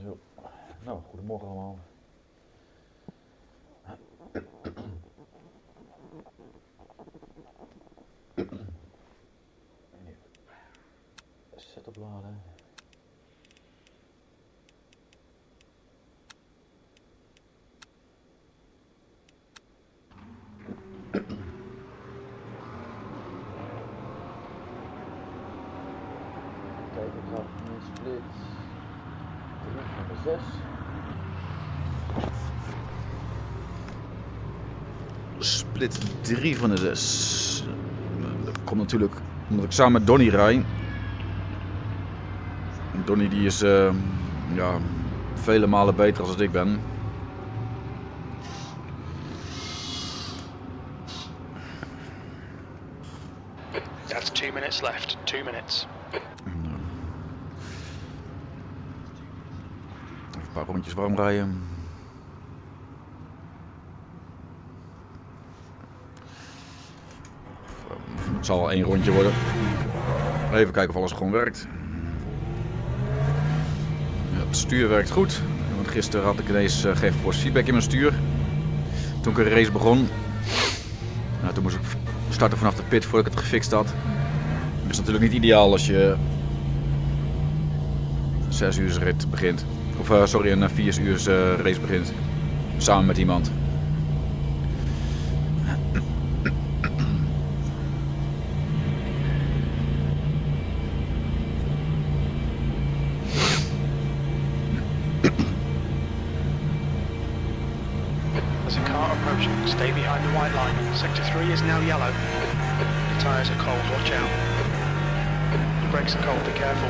Zo. Nou, goedemorgen allemaal. Setup laden. Kijk, ik ga een split 3 van de 6. Split 3 van de 6. Dat komt natuurlijk omdat ik samen met Donny rijd. Donny die is ja, vele malen beter als ik ben. That's 2 minutes left. 2 minutes. Even een paar rondjes warm rijden. Het zal wel 1 rondje worden. Even kijken of alles gewoon werkt. Ja, het stuur werkt goed. Want gisteren had ik ineens geen force feedback in mijn stuur. Toen ik een race begon. Nou, toen moest ik starten vanaf de pit voordat ik het gefixt had. Dat is natuurlijk niet ideaal als je 6 uur rit begint. Of sorry, een 4 uur race begint. Samen met iemand. There's a car approaching. Stay behind the white line. Sector 3 is now yellow. The tyres are cold. Watch out. The brakes are cold. Be careful.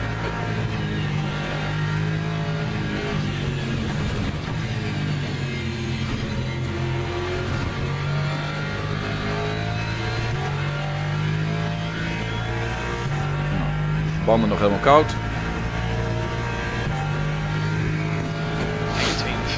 Banden nog helemaal koud. 18th.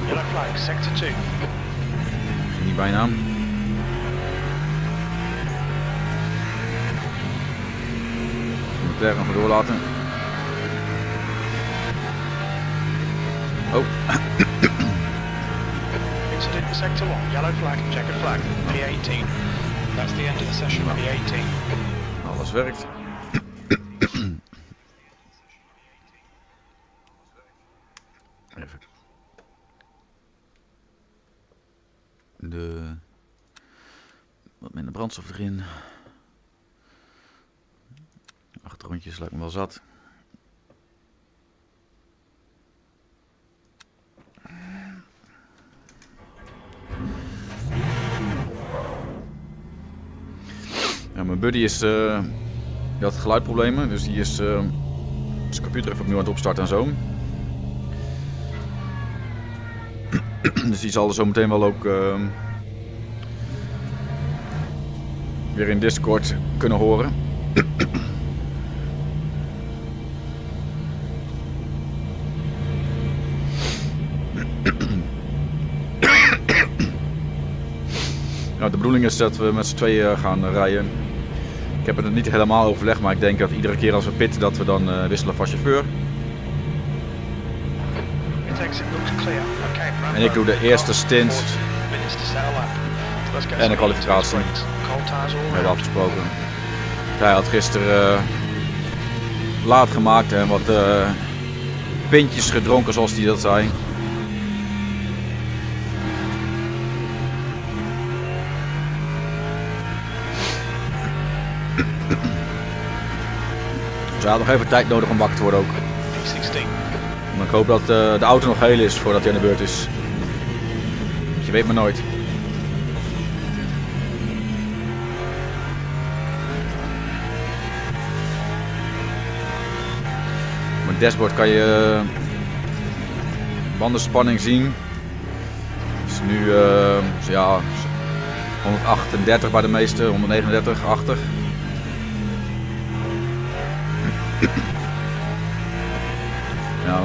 Yellow flag, sector 2. Niet bijna. Leclerc nog maar doorlaten. Oh. Incident in sector 1. Yellow flag, checkered flag. P18. That's the end of the session. P18. Alles werkt. Even. Wat minder brandstof erin. 8 rondjes lijkt me wel zat. Ja, mijn buddy is, die had geluidproblemen, dus die is zijn computer even opnieuw aan het opstarten en zo. Dus die zal er zo meteen wel ook weer in Discord kunnen horen. Nou, de bedoeling is dat we met z'n tweeën gaan rijden. Ik heb het er niet helemaal overlegd, maar ik denk dat iedere keer als we pitten dat we dan wisselen van chauffeur. En ik doe de eerste stint en de kwalificatie. We hebben afgesproken. Hij had gisteren laat gemaakt en wat pintjes gedronken zoals hij dat zei. Dus hij had nog even tijd nodig om wakker te worden ook. Maar ik hoop dat de auto nog heel is voordat hij aan de beurt is. Want je weet maar nooit. Op het dashboard kan je bandenspanning zien. Het is nu ja, 138 bij de meeste, 139, 80. Ja,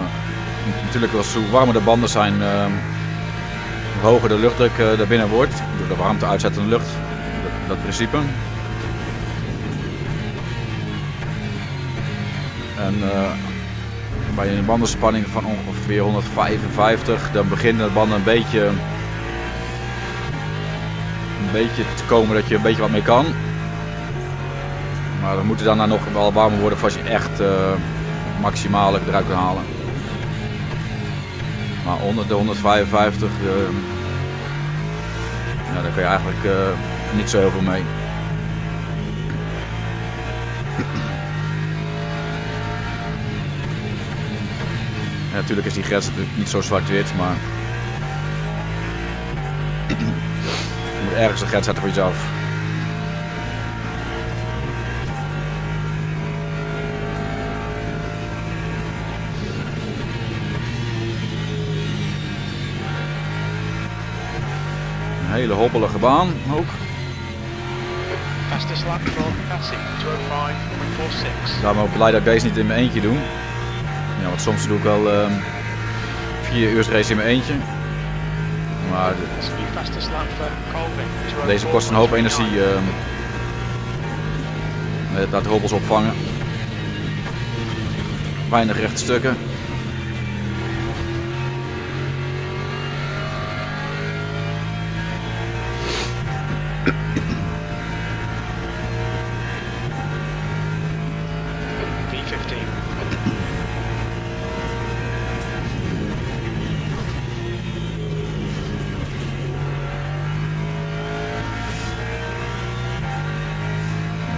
natuurlijk als hoe warmer de banden zijn, hoe hoger de luchtdruk er binnen wordt. Door de warmte uitzettende lucht, dat principe. En bij een bandenspanning van ongeveer 155, dan beginnen de banden een beetje te komen dat je een beetje wat mee kan. Maar we moeten daarna nog wel warmer worden voor als je echt maximale eruit kan halen. Maar onder de 155, ja, daar kun je eigenlijk niet zo heel veel mee. Ja, natuurlijk is die grens niet zo zwart-wit, maar je moet ergens een grens zetten voor jezelf. Een hele hobbelige baan ook. Fastest lap for Cassie, 205.46. Daarom ook blij dat ik deze niet in mijn eentje doe. Ja, want soms doe ik wel 4 uur race in mijn eentje. Maar deze kost een hoop energie met dat hobbels opvangen. Weinig rechte stukken.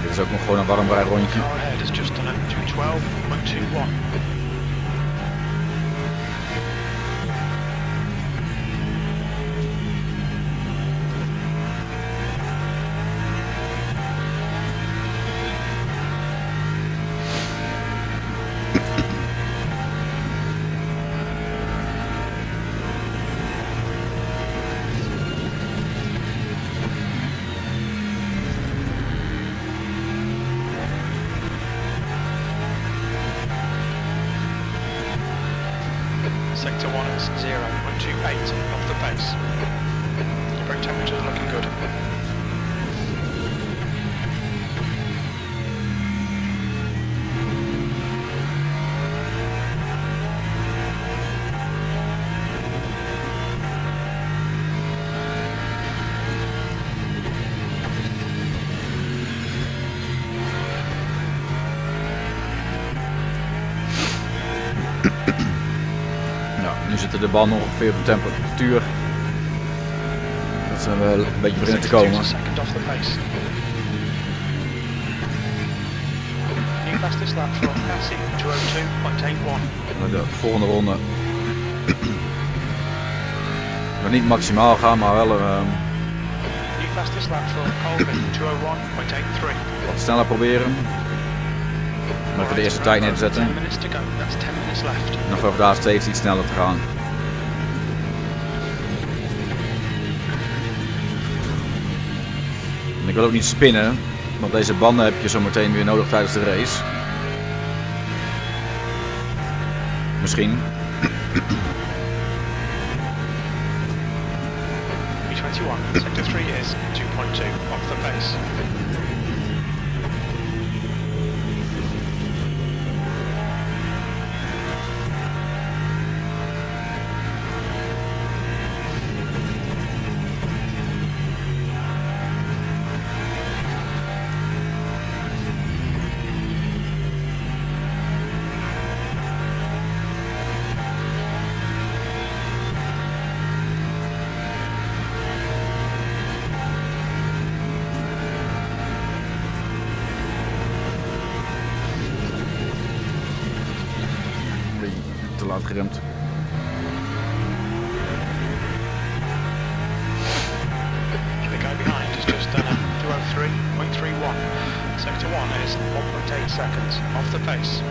Dit is ook nog gewoon een warmrij rondje. Sector 1 is 0.28 off the pace. Your brake temperature is looking good. Nu zitten de banden ongeveer op de temperatuur dat ze wel een beetje beginnen te komen. Maar de volgende ronde nog niet maximaal gaan, maar wel wat sneller proberen. Om even de eerste tijd neer te zetten. En dan vanaf daar steeds iets sneller te gaan. En ik wil ook niet spinnen, want deze banden heb je zo meteen weer nodig tijdens de race. Misschien. B21, sector 3 is 2.2 off the pace. Te laat geremd. The guy behind is just done a 203.31. Sector 1 is 1.8 seconds off the pace.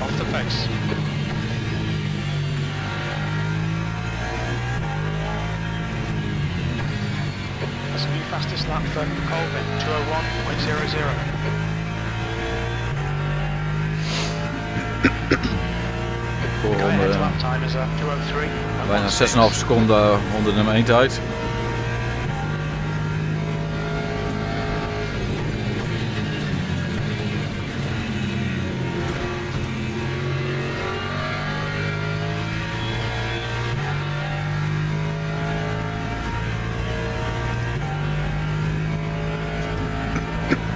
off the pace. That's a new fastest lap for Colvin, 2:01.00. Voor Go ahead, ronde, lap time is 2:03. bijna 6,5 seconden onder nummer 1 tijd.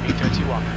E31.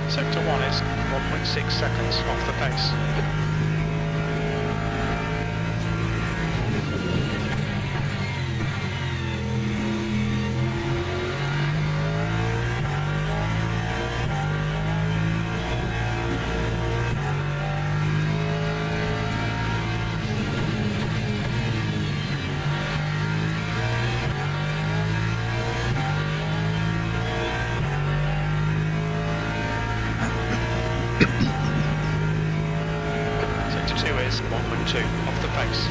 Sector 1 is 1.6 seconds off the pace. Sector 2 is 1.2 off the pace.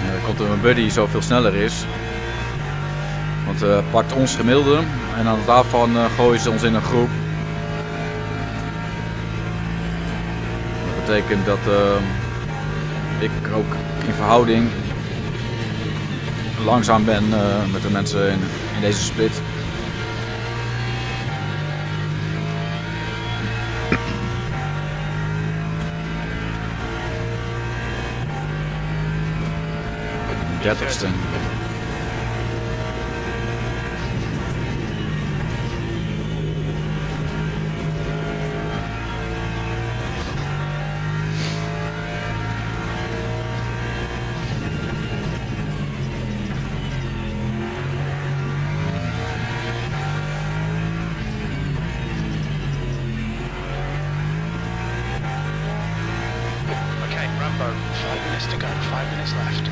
Ja, dan komt er een buddy zoveel sneller is. Want pakt ons gemiddelde en aan het daarvan gooien ze ons in een groep. Dat betekent dat ik ook in verhouding langzaam ben met de mensen in deze split. Dertigste. Okay, Rambo, 5 minutes to go, 5 minutes left.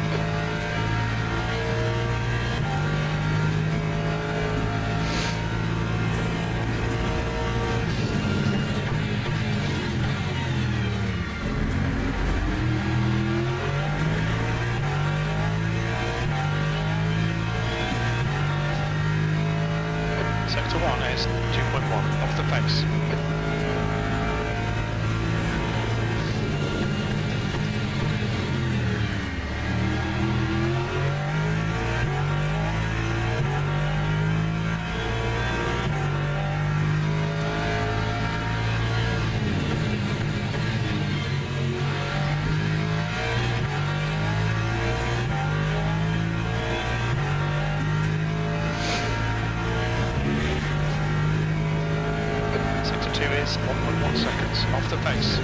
Sector 1 is 2.1 off the pace. Sector 2 is 1.1 seconds off the pace.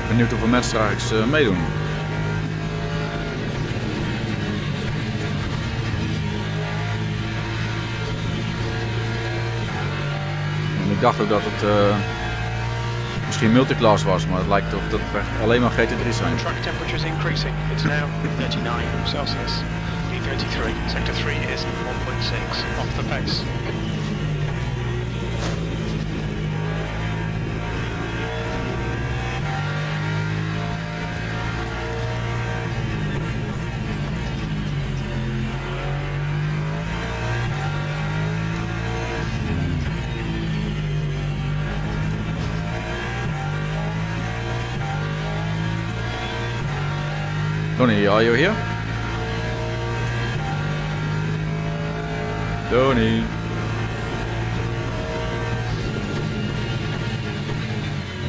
Benieuwd hoeveel mensen straks meedoen. En ik dacht ook dat het misschien multiclass was, maar het lijkt toch dat het echt alleen maar GT3 zijn. Track temperature is increasing. It's now 39 Celsius. E33. Sector 3 is 1.6 off the pace. Donny, are you here? Donny. Ik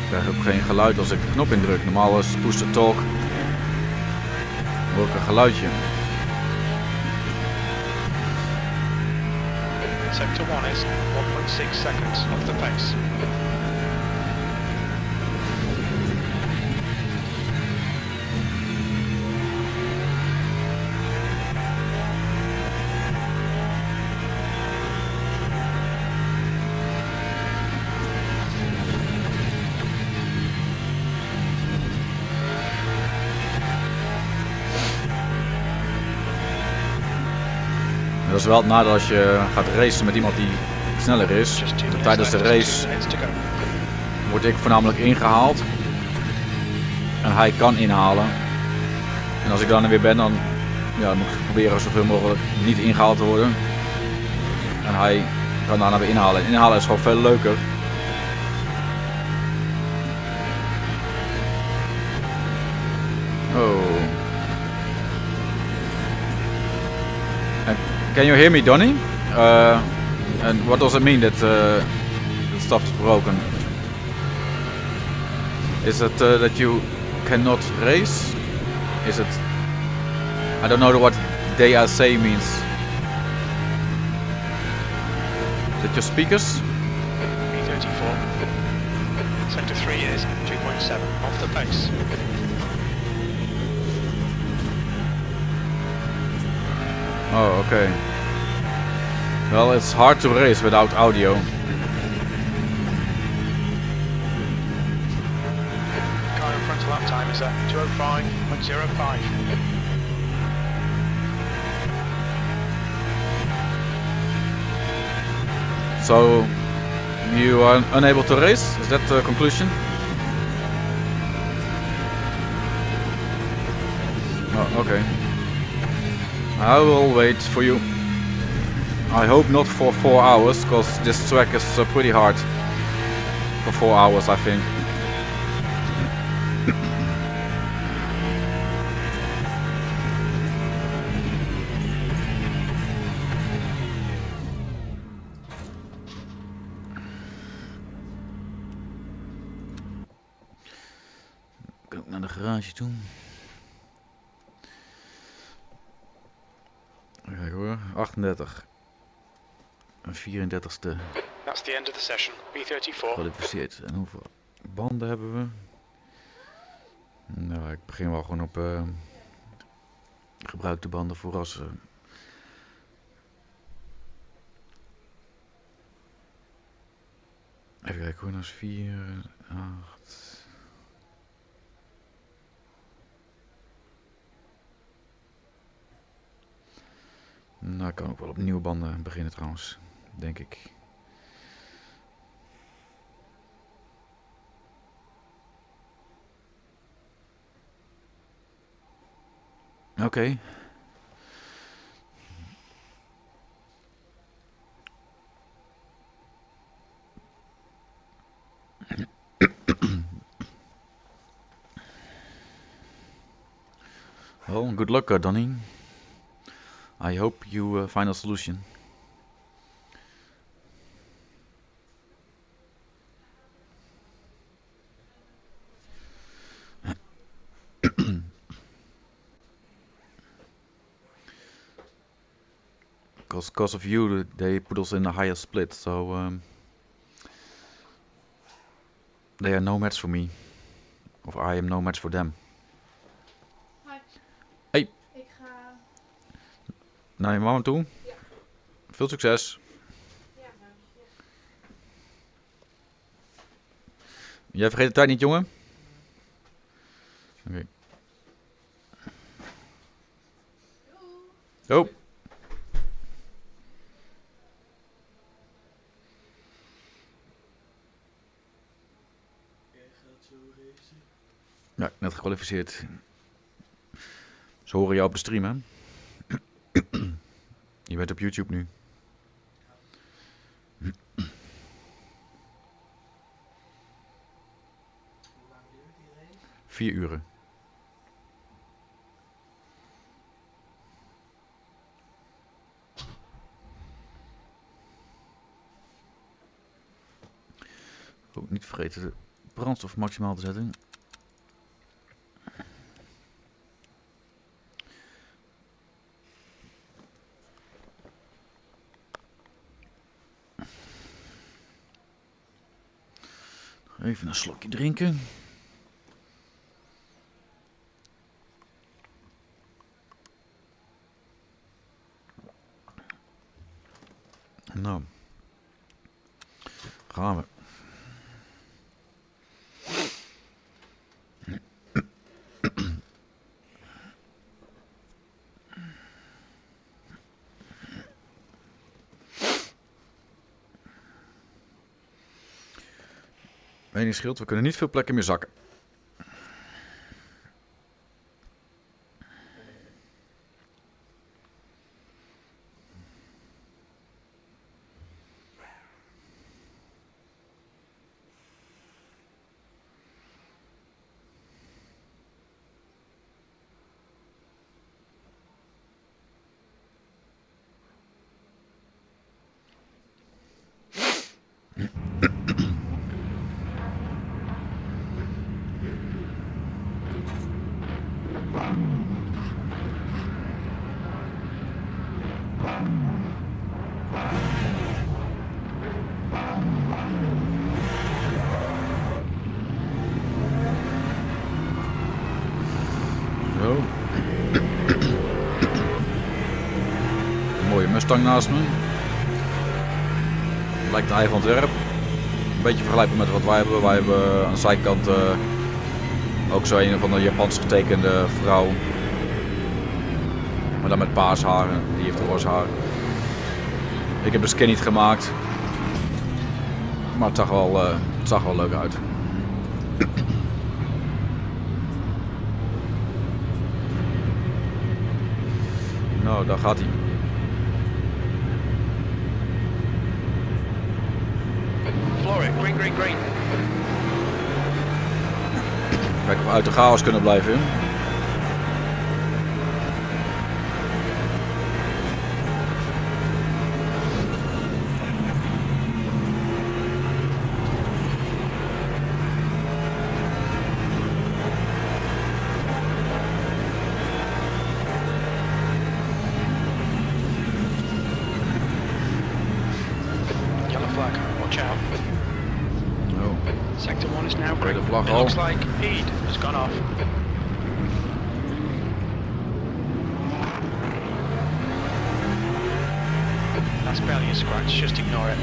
krijg ook geen geluid als ik de knop indruk. Normaal is push to talk. Hoor ik een geluidje. Sector 1 is 1.6 seconds off the pace. Dat is wel het nadeel als je gaat racen met iemand die sneller is. Just 2 minutes Tijdens de left, 2 race minutes to go. word ik voornamelijk ingehaald. En hij kan inhalen. En als ik dan er weer ben, dan, ja, dan moet ik proberen zoveel mogelijk niet ingehaald te worden. En hij kan daarna weer inhalen. En inhalen is gewoon veel leuker. Oh. Can you hear me, Donny? And what does it mean that the stuff is broken? Is it that you cannot race? Is it? I don't know what DAC means. Is it your speakers? B34. Sector 3 is 2.7 off the pace. Oh, okay. Well, it's hard to race without audio. Car in front lap time is at 2:05.05. So, you are unable to race? Is that the conclusion? Oh, okay. I will wait for you. I hope not for 4 hours, because this track is pretty hard. For 4 hours, I think. Kan ik naar de garage toe? Kijk hoor, 38. Een 34ste That's the end of the session. B34. gekwalificeerd. En hoeveel banden hebben we? Nou, ik begin wel gewoon op gebruikte banden voor als... Even kijken hoor, dat is 4, 8... Nou, ik kan ook wel op nieuwe banden beginnen trouwens, denk ik. Oké. Well, good luck, Donny. I hope you find a solution. Because of you, they put us in a higher split, so they are no match for me. Of I am no match for them. Hi. Hey. Ik ga... Naar je mama toe. Ja. Veel succes. Ja, dank je. Jij vergeet de tijd niet, jongen? Oké. Doei. Oh. Ja, net gekwalificeerd. Ze horen jou op de stream, hè? Je bent op YouTube nu. Hoe lang duurt iedereen? 4 uren. Ook niet vergeten de brandstof maximaal te zetten. Even een slokje drinken. Nou, gaan we. Eén scheelt, we kunnen niet veel plekken meer zakken. Zo. Een mooie Mustang naast me. Lijkt een eigen ontwerp. Een beetje vergelijkbaar met wat wij hebben. Wij hebben aan de zijkant ook zo een van de Japans getekende vrouw. Maar dan met paars haren. Die heeft roze haar. Ik heb de skin niet gemaakt. Maar het zag wel leuk uit. Nou, daar gaat hij. Floor it, green, green, green. Kijken of we uit de chaos kunnen blijven. Yellow flag, watch out. Oh. Sector 1 is now green. De vlag It al. looks like Eid has gone off. That's barely a scratch, just ignore it.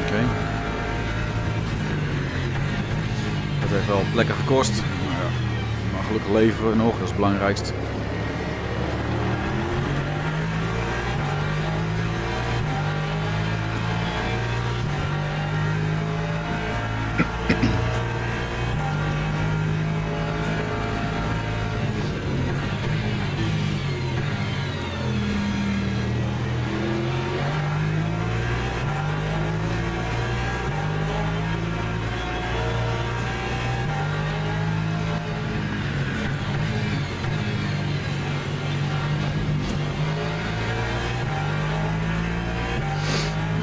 Oké. Het heeft wel plekken gekost. Maar ja, maar gelukkig leven we nog, dat is het belangrijkste.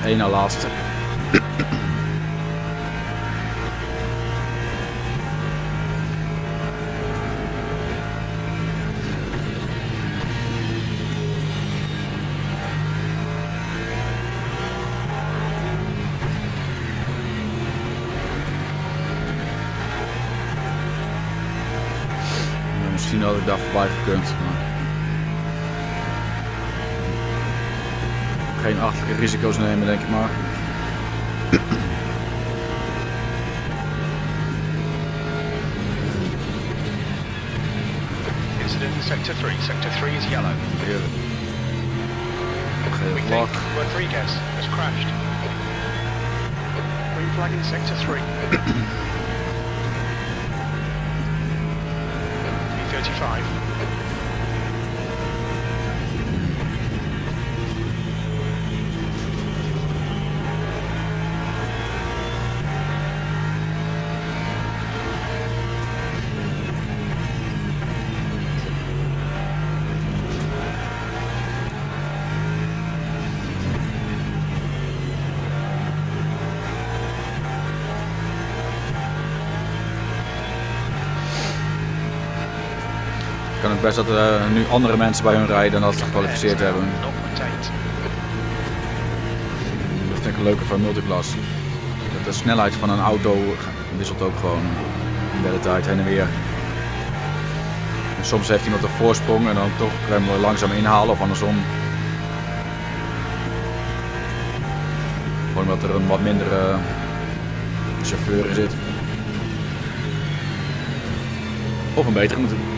Eén na laatste. Nou, misschien had ik daar voorbij gekund. Maar... geen achterlijke risico's nemen, denk ik maar. Incident in Sector 3. Sector 3 is yellow. Heerlijk. We Gele think vlag. Rodriguez has crashed. Green flag in Sector 3. B35. Kan het best dat er nu andere mensen bij hun rijden en dat ze gekwalificeerd hebben. 0.8. Dat vind ik een leuke van multiclass. Dat de snelheid van een auto wisselt ook gewoon de hele tijd heen en weer. En soms heeft iemand een voorsprong en dan toch kunnen we langzaam inhalen of andersom. Gewoon omdat er een wat mindere chauffeur in zit. Of een betere moeten.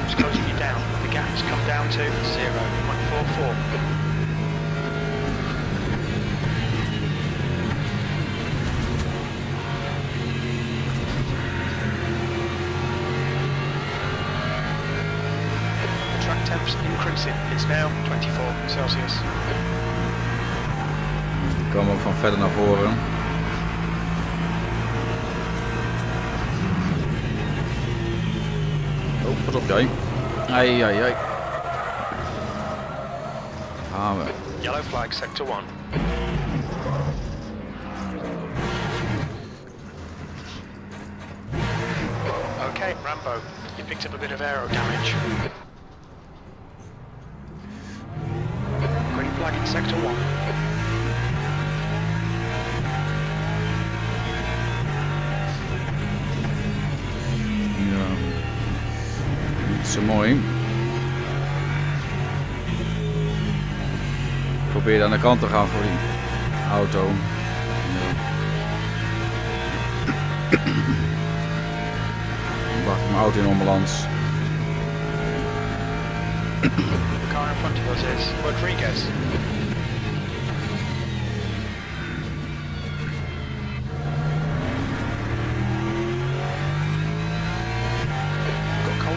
It's closing you down. The gap's come down to 0.44. The track temp's increasing. It's now 24 Celsius. Die komen ook van verder naar voren. Oh, pas op jij. Ai. Gaan we. Yellow flag, sector 1. Okay, Rambo, you picked up a bit of aero damage. Green flag in sector 1. Zo mooi. Probeer aan de kant te gaan voor die auto. Ja. Wacht, mijn auto in onbalans. The car in front of us is Rodriguez.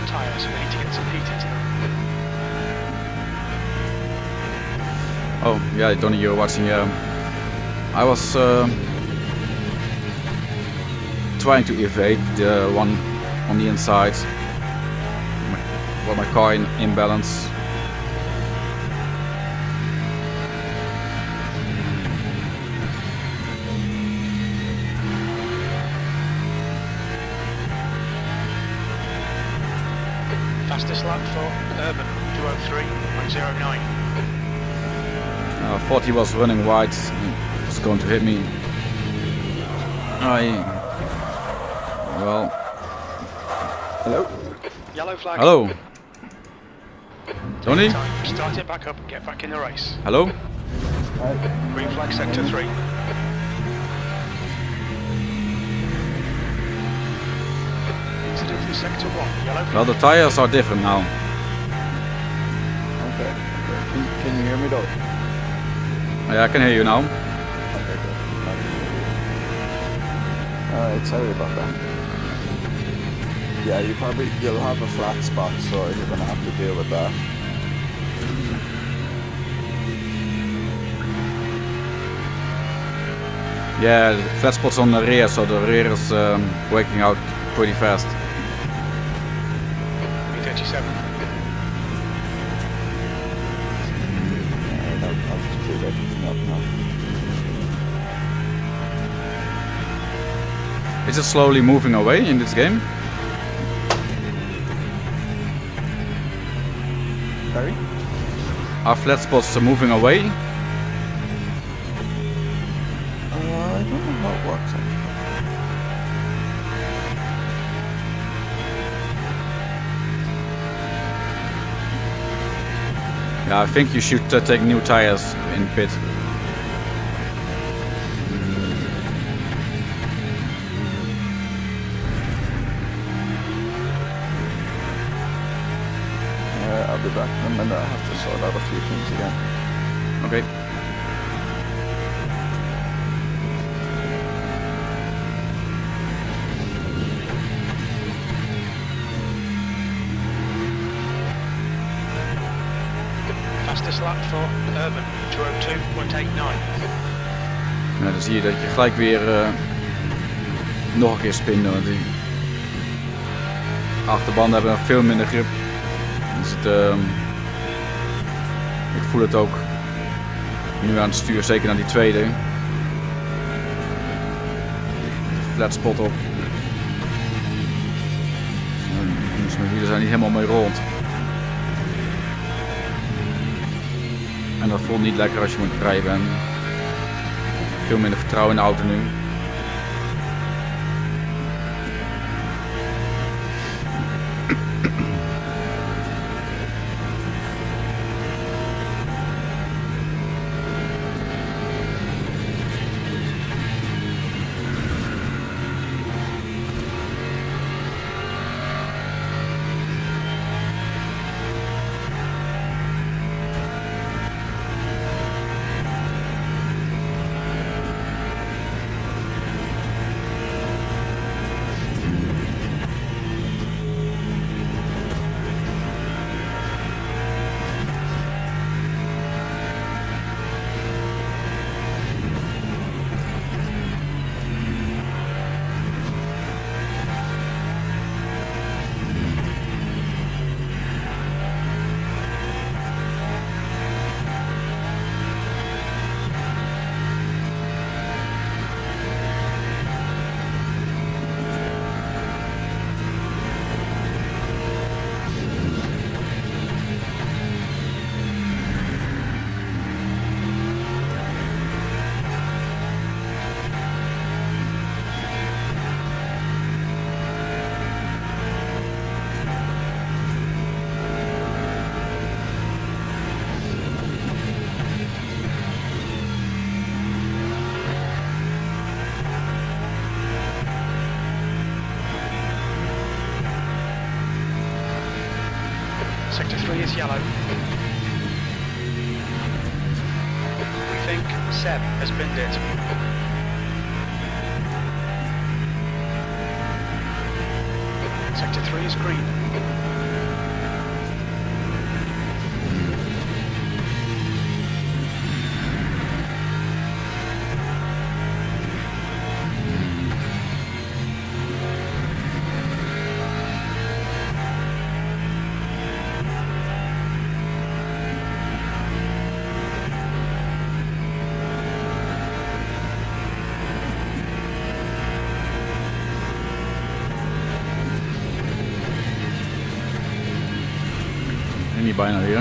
Tyres, so we need to get some heat into them. Oh, yeah, Donny, you're watching. I was trying to evade the one on the inside. My car in imbalance. Fastest lap for Urban, 203.09. I thought he was running wide, he was going to hit me. Well. Hello? Yellow flag. Hello? Donny? Start it back up and get back in the race. Hello? Green flag, sector 3. Through sector 1, yellow flag. Well, the tires are different now. Okay. Can you hear me though? Yeah, I can hear you now. Okay, good. Alright, sorry about that. Yeah, you'll have a flat spot, so you're gonna have to deal with that. Yeah, the flat spot's on the rear, so the rear is working out pretty fast. 37. Alright, I'll just speed everything up now. Is it slowly moving away in this game? Sorry? Are flat spots moving away? I don't know how it works. Yeah, I think you should take new tires in pit. I'll back them, and I have to sort out a few things again. Okay. Fastest lap for Urban, 202.89. Nou, dan zie je dat je gelijk weer nog een keer spint. Want die achterbanden hebben nog veel minder grip. Dus ik voel het ook nu aan het stuur, zeker naar die tweede. Flat spot op. Dus mijn wielen zijn niet helemaal mee rond. En dat voelt niet lekker als je moet rijden bent. Veel minder vertrouwen in de auto nu. Sector 3 is yellow. We think Seb has binned it. Sector 3 is green. En die bijna weer.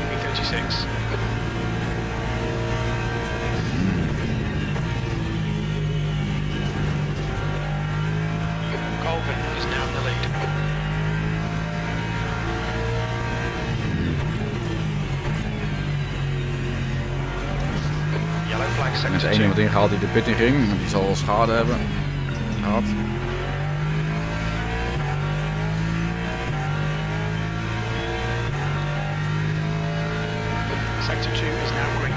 B36. Colvin is now in the lead. Yellow flag Er is sector één 2. iemand ingehaald die de pit in ging. Die zal wel schade hebben gehad. Sector 2 is now green.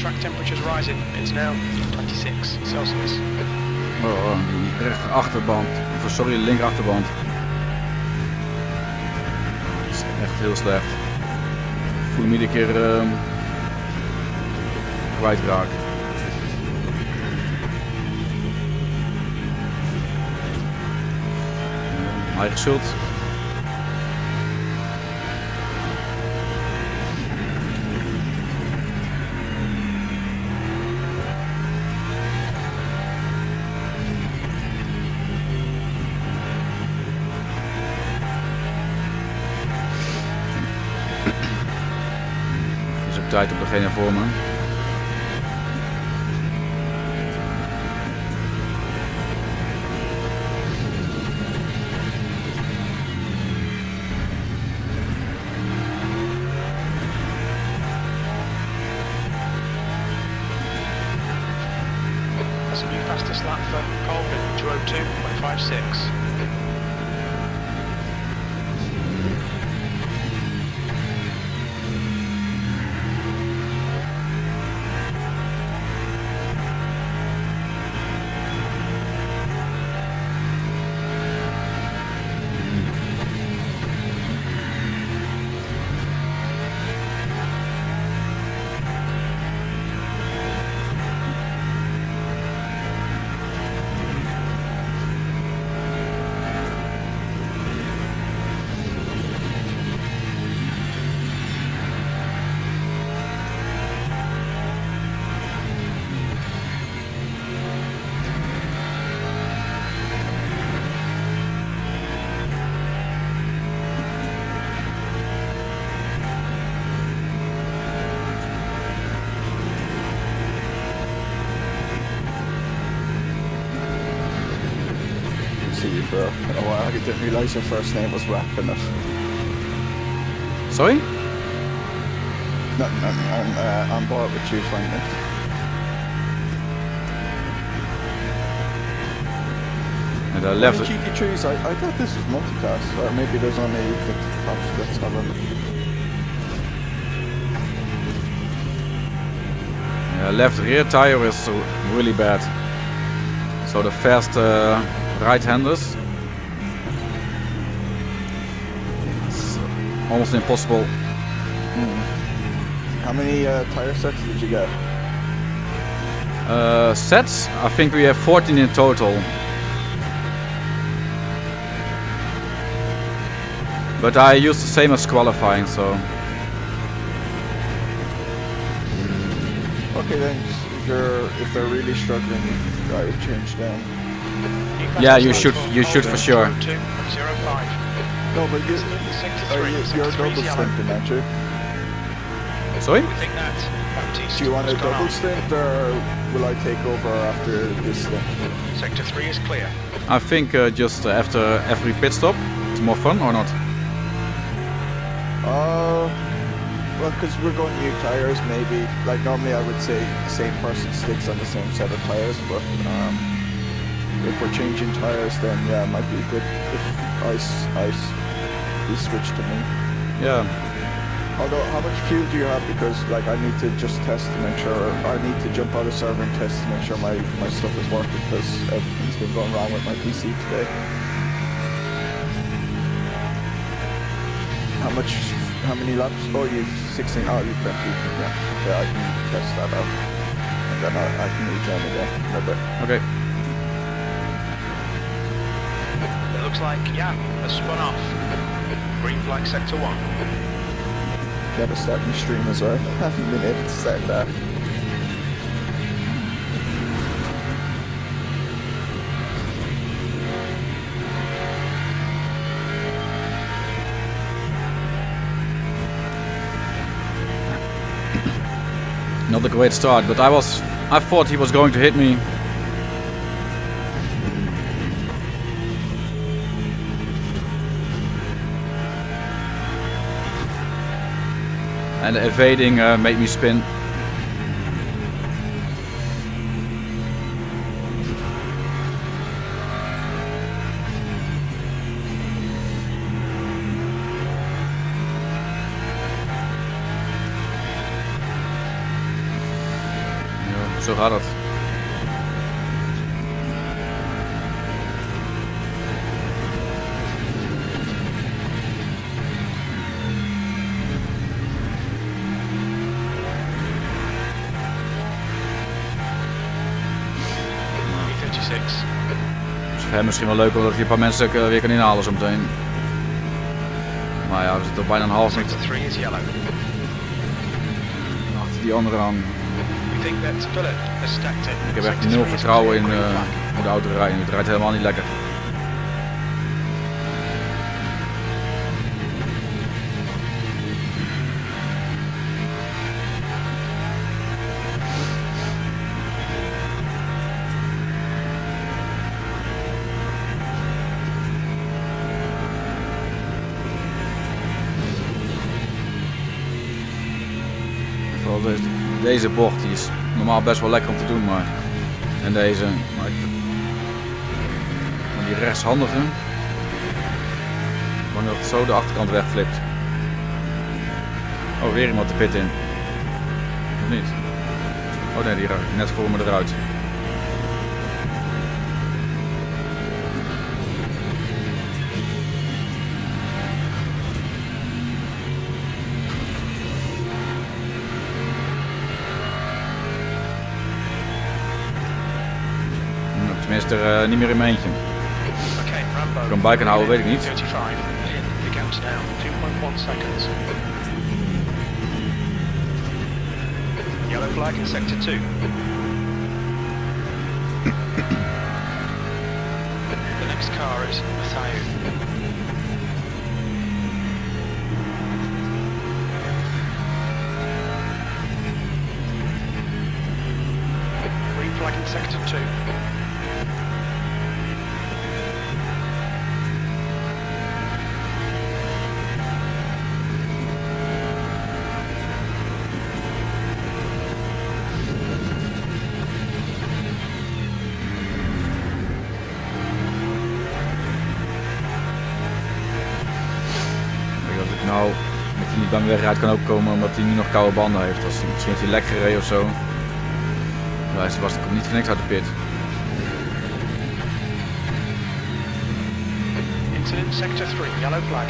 track temperature's rising. It's now 26 Celsius. Oh, die rechter achterband. Of sorry, de linker achterband. Dat is echt heel slecht. Ik voel hem iedere keer kwijtraken. Eigen schuld. Is ook tijd op degene voor me. That's a new fastest lap for Colvin, 2:02.56. See you for a while. I didn't realise your first name was rapping it. Sorry? Nothing, I'm on board with you finally. And I left Well, it. GT3s, I thought this was multicast, or maybe there's only the top splits on them. Left rear tire is really bad. So the fast right-handers, it's almost impossible. How many tire sets did you get? Sets, I think we have 14 in total. But I use the same as qualifying, so Okay then, if they're really struggling, I would change them. yeah, you should for sure. 2:05. No, but you, Sector are 3, you're Sector 3 double is yellow. stinting, aren't you? Sorry? We think that Baptiste Do you want a has gone double on. stint, or will I take over after this stint? Sector 3 is clear. I think just after every pit stop, it's more fun or not? Well, because we're going new tires, maybe. Like normally, I would say the same person sticks on the same set of tires, but if we're changing tires, then yeah, it might be good if you switch to me. Yeah. Although, how much fuel do you have? Because like I need to just test to make sure. I need to jump out of server and test to make sure my stuff is working, because everything's been going wrong with my PC today. How many laps? Oh, you've 16. Oh, you've 20. Yeah. Okay, I can test that out, and then I can rejoin again in a bit. Okay. It looks like, yeah, has spun off. Green flag Sector 1. Gotta start my stream as well. Haven't been able to start that. Not a great start, but I thought he was going to hit me. And evading made me spin. Zo gaat het. E36. Dus voor hem misschien wel leuk omdat hij een paar mensen weer kan inhalen zo meteen. Maar ja, we zitten al bijna een half minuut Sector 3 is yellow. achter die andere aan. We think that Philip has stacked it. Ik heb echt Sector 3 nul is vertrouwen in green flag. hoe de auto rijdt. Het rijdt helemaal niet lekker. Vooral deze bocht die is normaal best wel lekker om te doen, maar en deze, maar die rechtshandige, wanneer het zo de achterkant wegflipt. Oh, weer iemand de pit in. Of niet? Oh nee, die raakt net voor me eruit. Tenminste, niet meer in mijn eentje. Okay, Rambo. Ik kan bij kan houden, weet ik niet. 35. In. The gap's now 2.1 seconds. Yellow flag in sector 2. The next car is Mathieu. Green flag in sector 2. Als ik nou met die niet bij me wegrijdt kan ook komen omdat hij nu nog koude banden heeft. Misschien heeft hij lek gereden of zo. Luister, was ik niet voor niks uit de pit. Incident sector 3, yellow flag.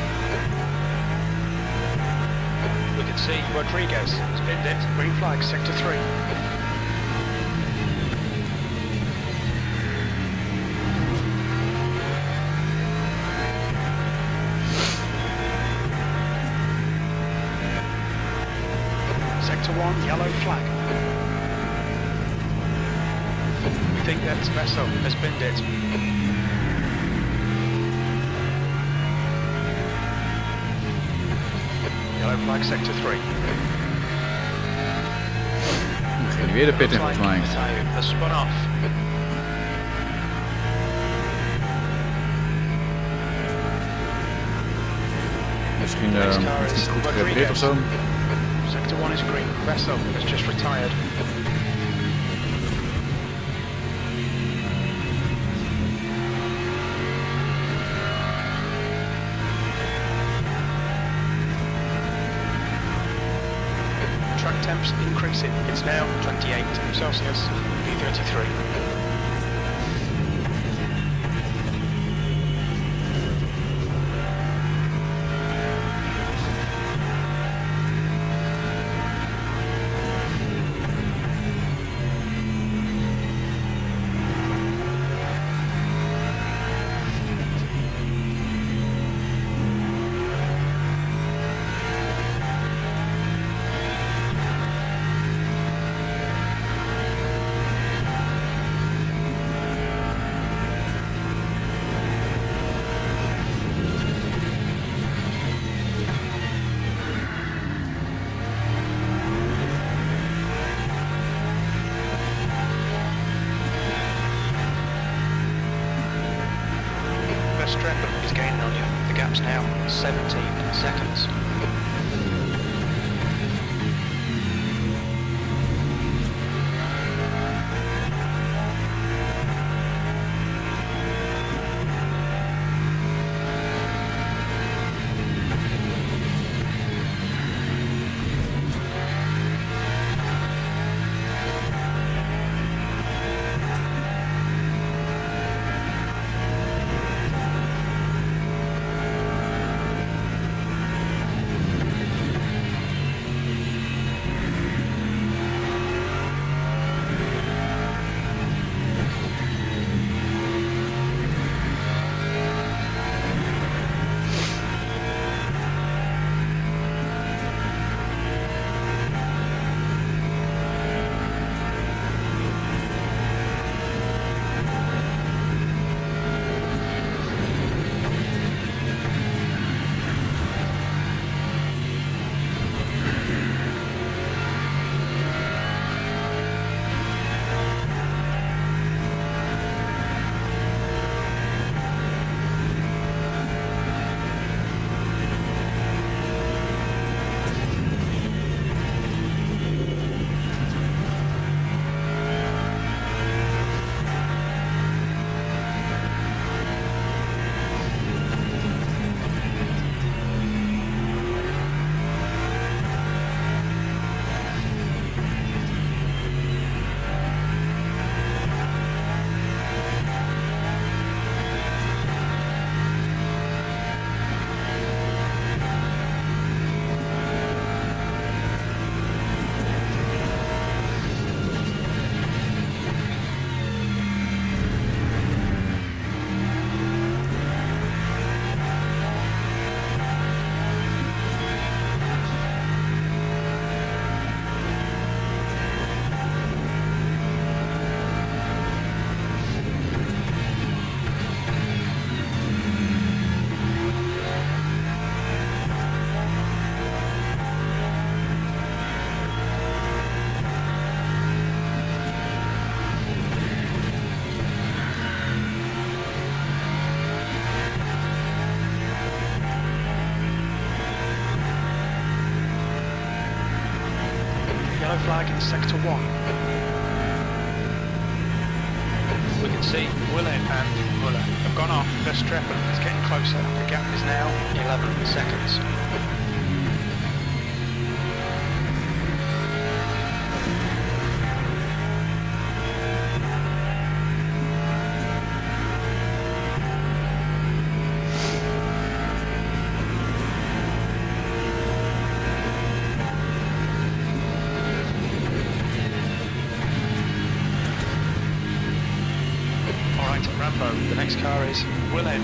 We can see Rodriguez, spinned it, green flag, sector 3. Sector 1, yellow flag. We think that Vessel has spinned it. Yellow flag, sector 3. Dan ging hij weer de pit in volgens mij. Mathieu has spun off. Misschien is niet goed gerepareerd of zo. Sector 1 is green. Vessel has just retired. Track temps increasing. It's now 28 Celsius. V33. Verstappen is gaining on you. The gap's now 17 seconds. flag in sector 1. We can see Willett and Muller have gone off. Verstappen is getting closer. The gap is now 11 seconds. Rambo, the next car is Willett.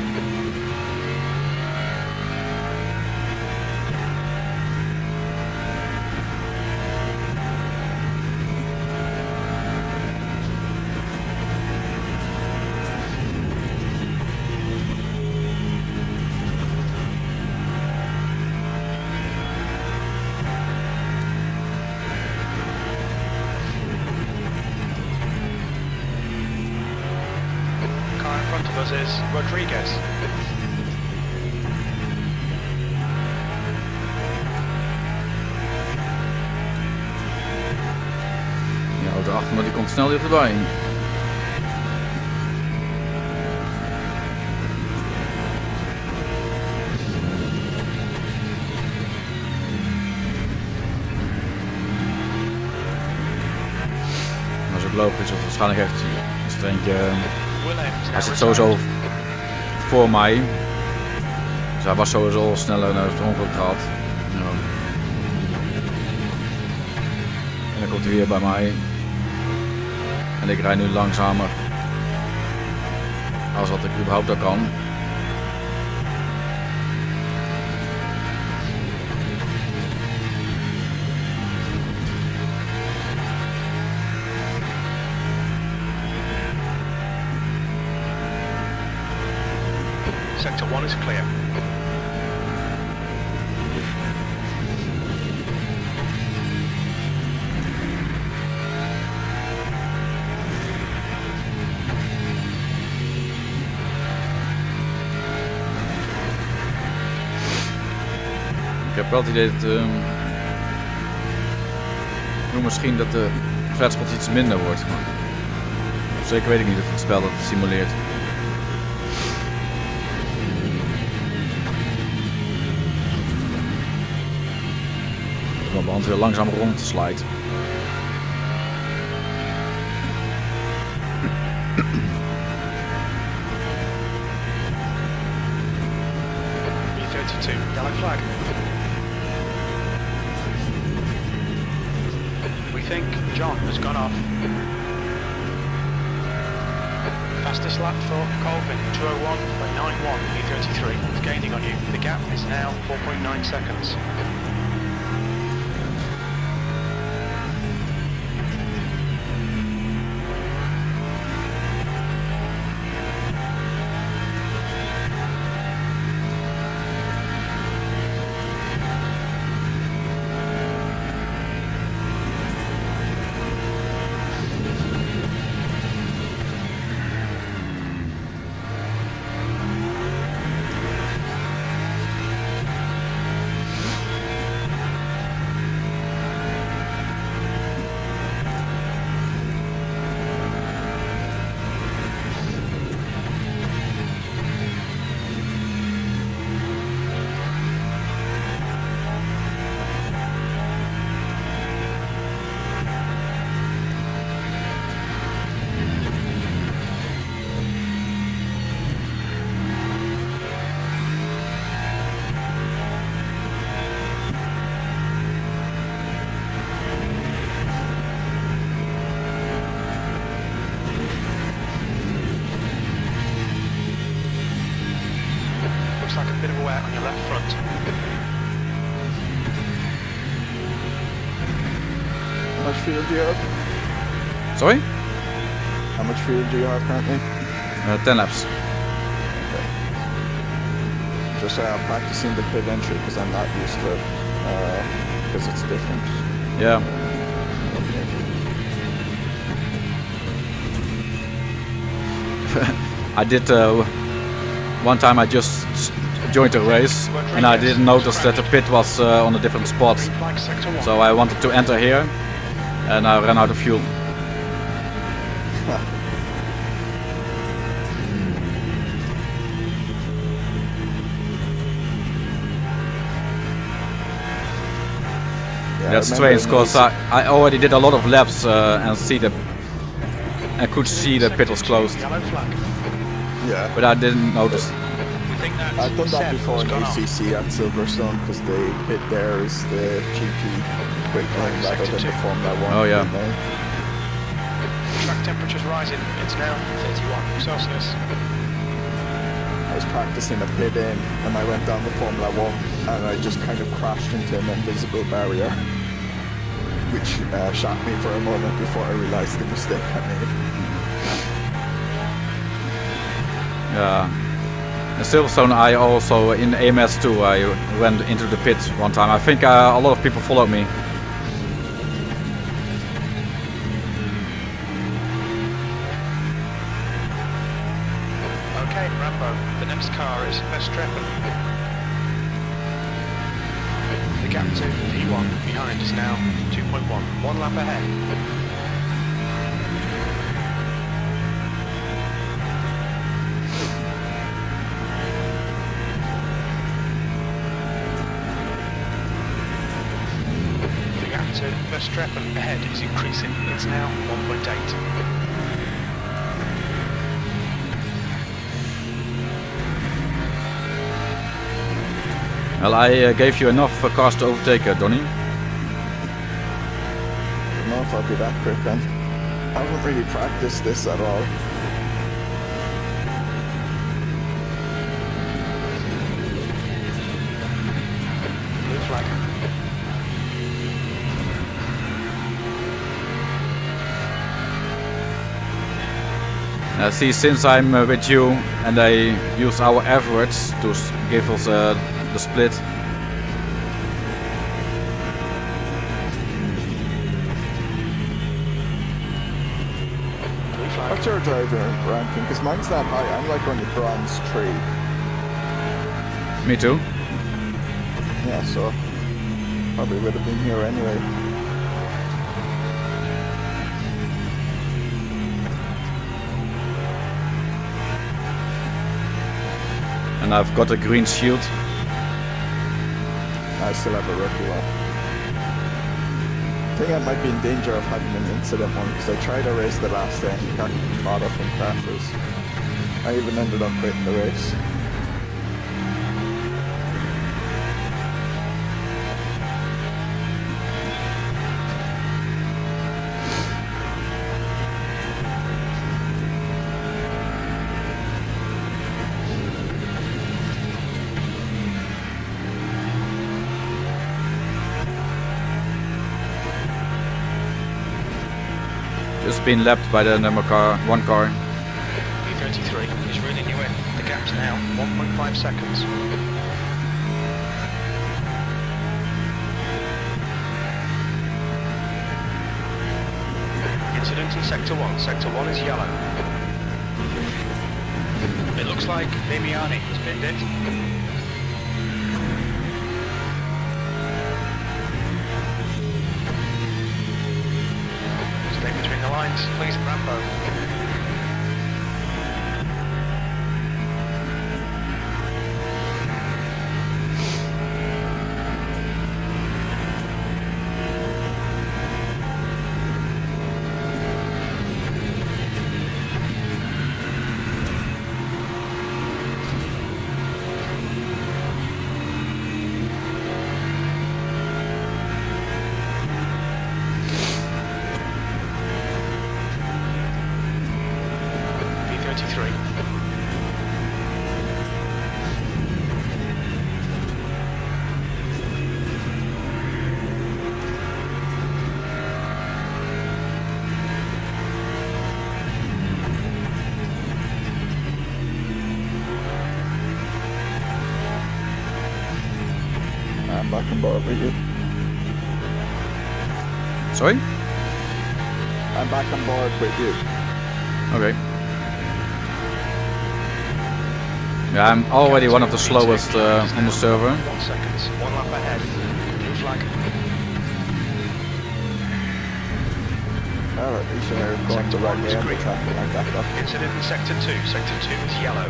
In front of us is Rodriguez. De auto achter me die komt snel dichterbij. Dat is ook logisch, want waarschijnlijk heeft hij er eentje. Hij zit sowieso voor mij. Dus hij was sowieso al sneller naar het ongeluk gehad. Ja. En dan komt hij weer bij mij. En ik rijd nu langzamer. Als wat ik überhaupt al kan. Sector 1 is clear. Ik heb wel het idee dat misschien dat de flatspot iets minder wordt. Maar zeker weet ik niet of het spel dat simuleert. Dat mijn band weer langzaam rond slijt. B32, yellow flag. We think John has gone off. Fastest lap for Colvin, 2:01.91, B33. It's gaining on you. The gap is now 4.9 seconds. Like a bit of a wet on your left front. How much fuel do you have? Sorry? How much fuel do you have currently? 10 laps. Okay. Just practicing the pit entry because I'm not used to it. Because it's different. Yeah. I did one time I just joined a race and I didn't notice that the pit was on a different spot. So I wanted to enter here and I ran out of fuel. Yeah, That's I strange remember in because I already did a lot of laps and could see the pit was closed, Yellow flag. Yeah, but I didn't notice. We think that I've done that Seb before has in gone off. ACC at Silverstone because the pit there is the GP quick lane rather than the Formula 1 Oh, yeah. pit lane. Track temperature's rising. It's now 31 Celsius. I was practicing a pit in and I went down the Formula 1 and I just kind of crashed into an invisible barrier, which shocked me for a moment before I realized the mistake I made. Yeah. In Silverstone, I also in AMS2 I went into the pit one time. I think a lot of people followed me. Okay, Rambo. The next car is Verstappen. The gap to P1 behind is now 2.1. 1 lap ahead. The gap to Verstappen ahead is increasing. It's now 1.8. Well, I gave you enough cars to overtake, Donny. I don't know if I'll be that quick then. I haven't really practiced this at all. Blue flag. See, since I'm with you and they use our average to give us the split. Blue flag. What's your driver ranking? Because mine's not high. I'm like only bronze 3. Me too. Yeah, so probably would have been here anyway. And I've got a green shield. I still have a rookie one. I think I might be in danger of having an incident one because I tried to race the last day and got caught up in crashes. I even ended up quitting the race. Just been lapped by the number one car. P33 is reeling you in. The gap's now 1.5 seconds. Incident in Sector 1. Sector 1 is yellow. It looks like Mimiani has binned it. Stay between the lines, please, Rambo. P33. I'm back on board with you. Sorry? I'm back on board with you. Okay. Yeah, I'm already one of the slowest on the server. 1 second, 1 lap ahead. Blue flag. Well, at least you're going the right way on the track like that though. Incident in Sector 2. Sector 2 is yellow.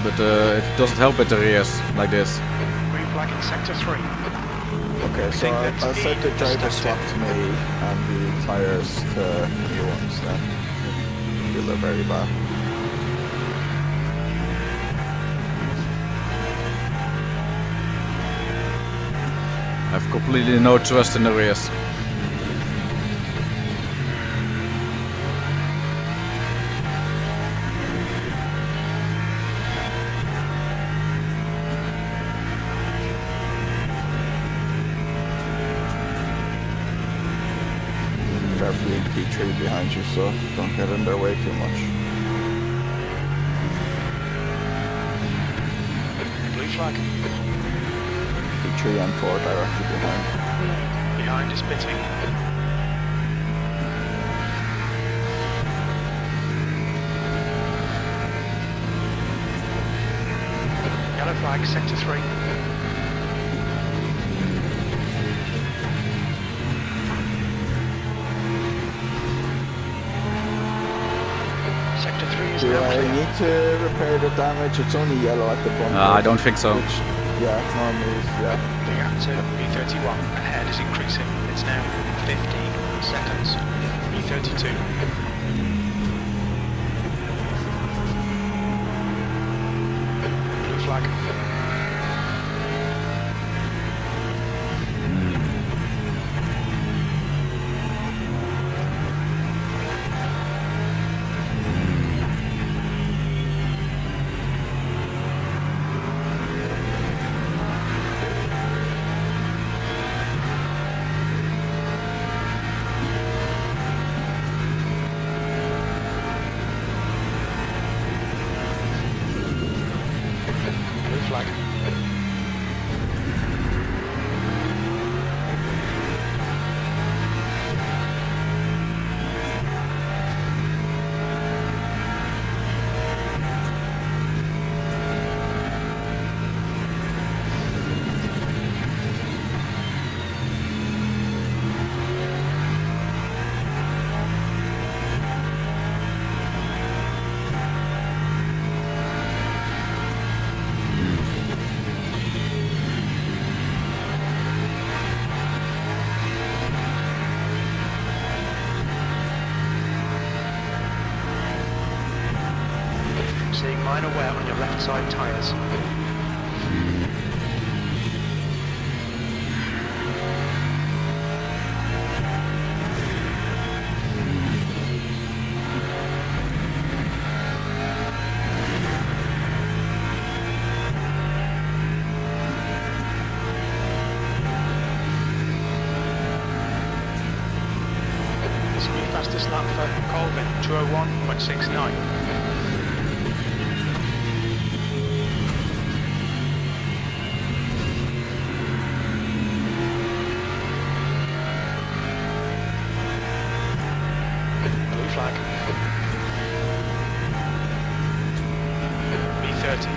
But it doesn't help at the rears like this. Green flag in Sector 3. Okay, so I said the driver swapped me and the tyres to new ones then. I feel they're very bad. I have completely no trust in the rears. Carefully GT3 behind you, so don't get in their way too much. Blue flag. GT3 and 4 directly behind. Behind is pitting. Yellow flag, Sector 3. Sector 3 is Do now I clear. need to repair the damage? It's only yellow at the bumper. I don't think so. Which, yeah, normally is, yeah. The gap to B31 ahead is increasing. It's now 15 seconds. B32. Blue flag. Blue flag. Seeing minor wear on your left side tyres. This will be fastest lap for Colvin, 201.69. Blue flag. B30.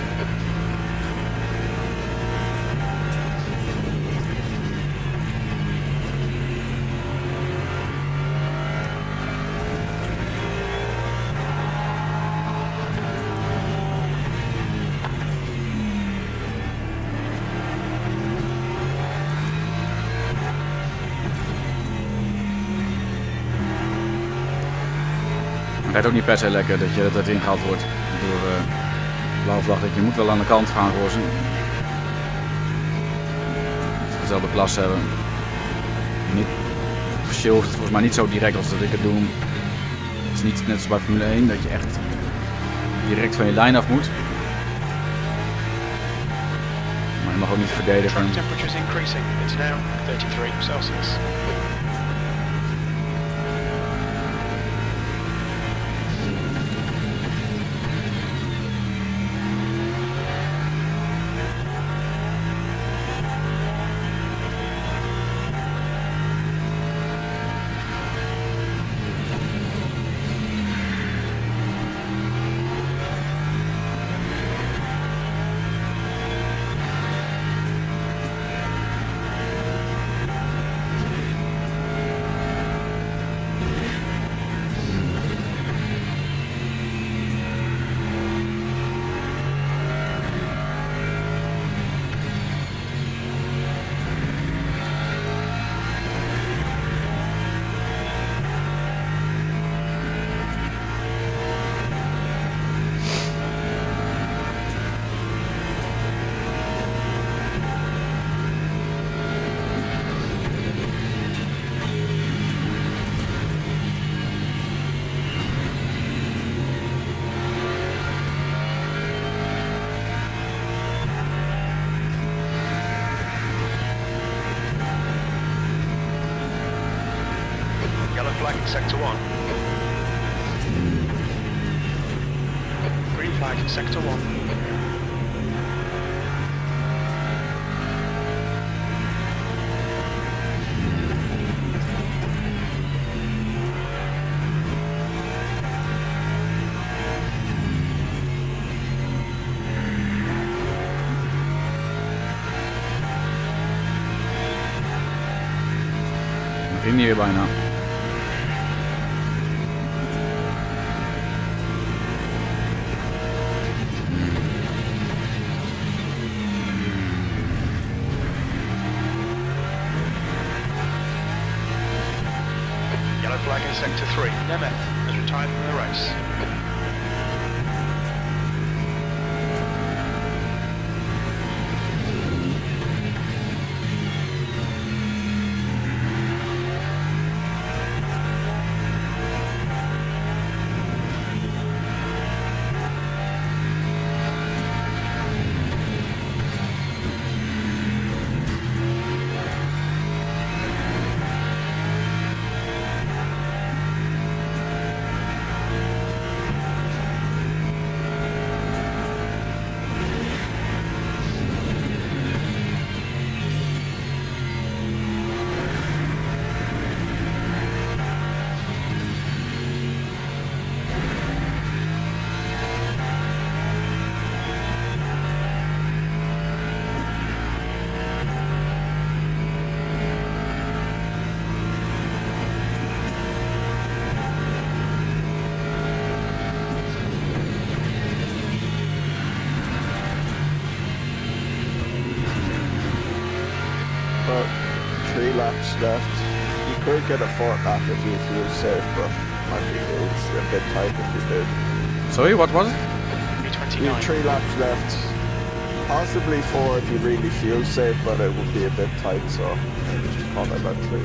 Het rijdt ook niet per se lekker dat het ingehaald wordt door blauwe vlag. Je moet wel aan de kant gaan voor ze. Als ze dezelfde klas hebben. Niet, officieel hoeft het volgens mij niet zo direct als dat ik het doe. Het is niet net als bij Formule 1 dat je echt direct van je lijn af moet. Maar je mag ook niet verdedigen. Track temperature is increasing. It's now 33 Celsius. flag in sector 1. Green flag in sector 1. Ging niet weer bijna. Yellow flag in sector 3. Nemeth has retired from the race. About 3 laps left. You could get a 4th lap if you feel safe, but I think it's a bit tight if you did. Sorry, what was it? You have 29. 3 laps left. Possibly 4 if you really feel safe, but it would be a bit tight, so maybe just call it about 3.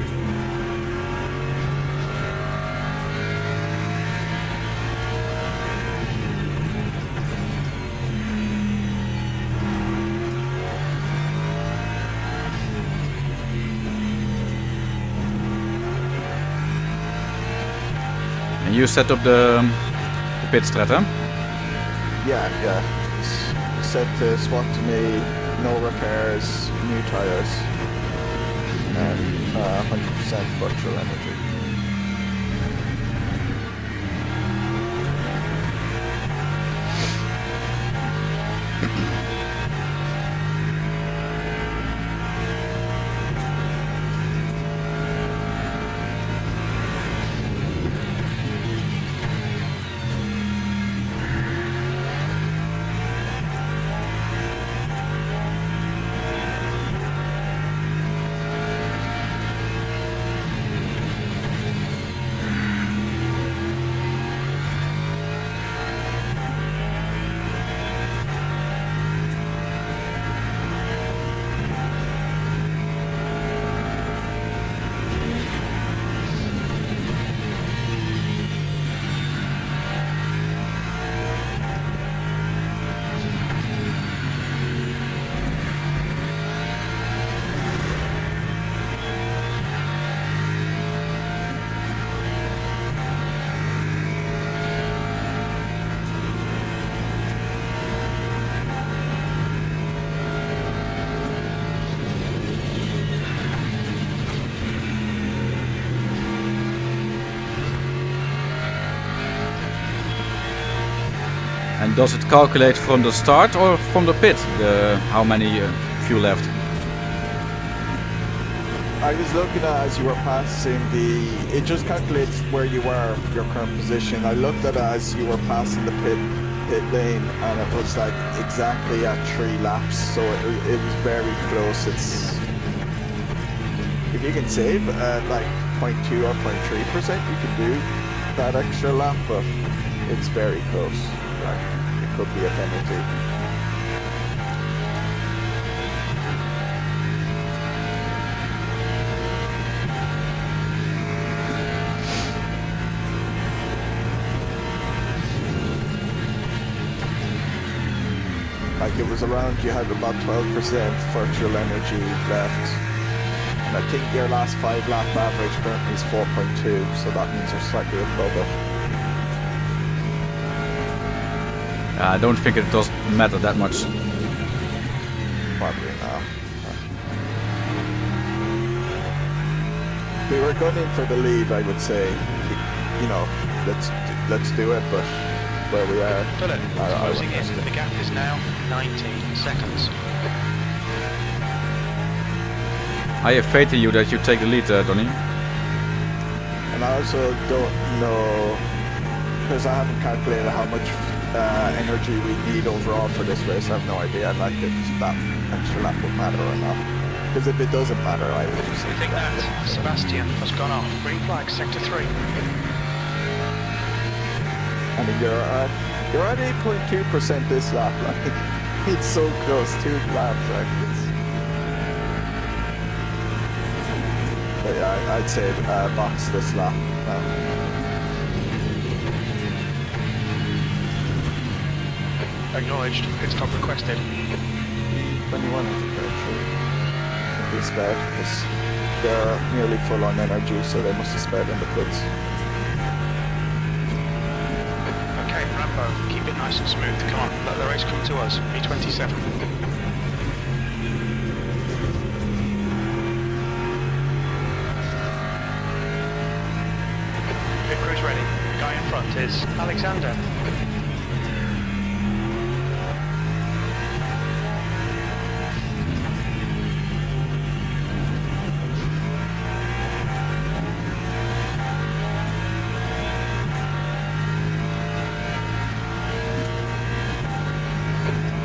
And you set up the pit strat, huh? Yeah. It's set to swap to me, no repairs, new tires, and 100% virtual energy. And does it calculate from the start or from the pit, how many fuel left? I was looking at as you were passing it just calculates where you are, your current position. I looked at it as you were passing the pit lane, and it was like exactly at 3 laps, so it was very close. If you can save at like 0.2 or 0.3%, you can do that extra lap, but it's very close. Like, it could be a penalty. Like, it was around, you had about 12% virtual energy left, And I think your last 5 lap average currently is 4.2, so that means you're slightly above it. I don't think it does matter that much. Probably not. If we were going in for the lead, I would say, you know, let's do it, but where we are, Philip, I closing wouldn't risk in. it. The gap is now 19 seconds. I have faith in you that you take the lead, Donny. And I also don't know, because I haven't calculated how much energy we need overall for this race. I have no idea, like, if that extra lap would matter or not. Because if it doesn't matter, I would just We think that Sebastian has gone off. Green flag, sector 3. I mean, you're at 8.2% this lap. Like, it's so close, 2 laps. Like, but yeah, I'd say box this lap. Acknowledged. Pit stop requested. 21 is a fair true. They spared because they're nearly full on energy, so they must have spared in the pits. Okay, Rambo, keep it nice and smooth. Come on, let the race come to us. B27. Pit crew's ready. The guy in front is Alexander.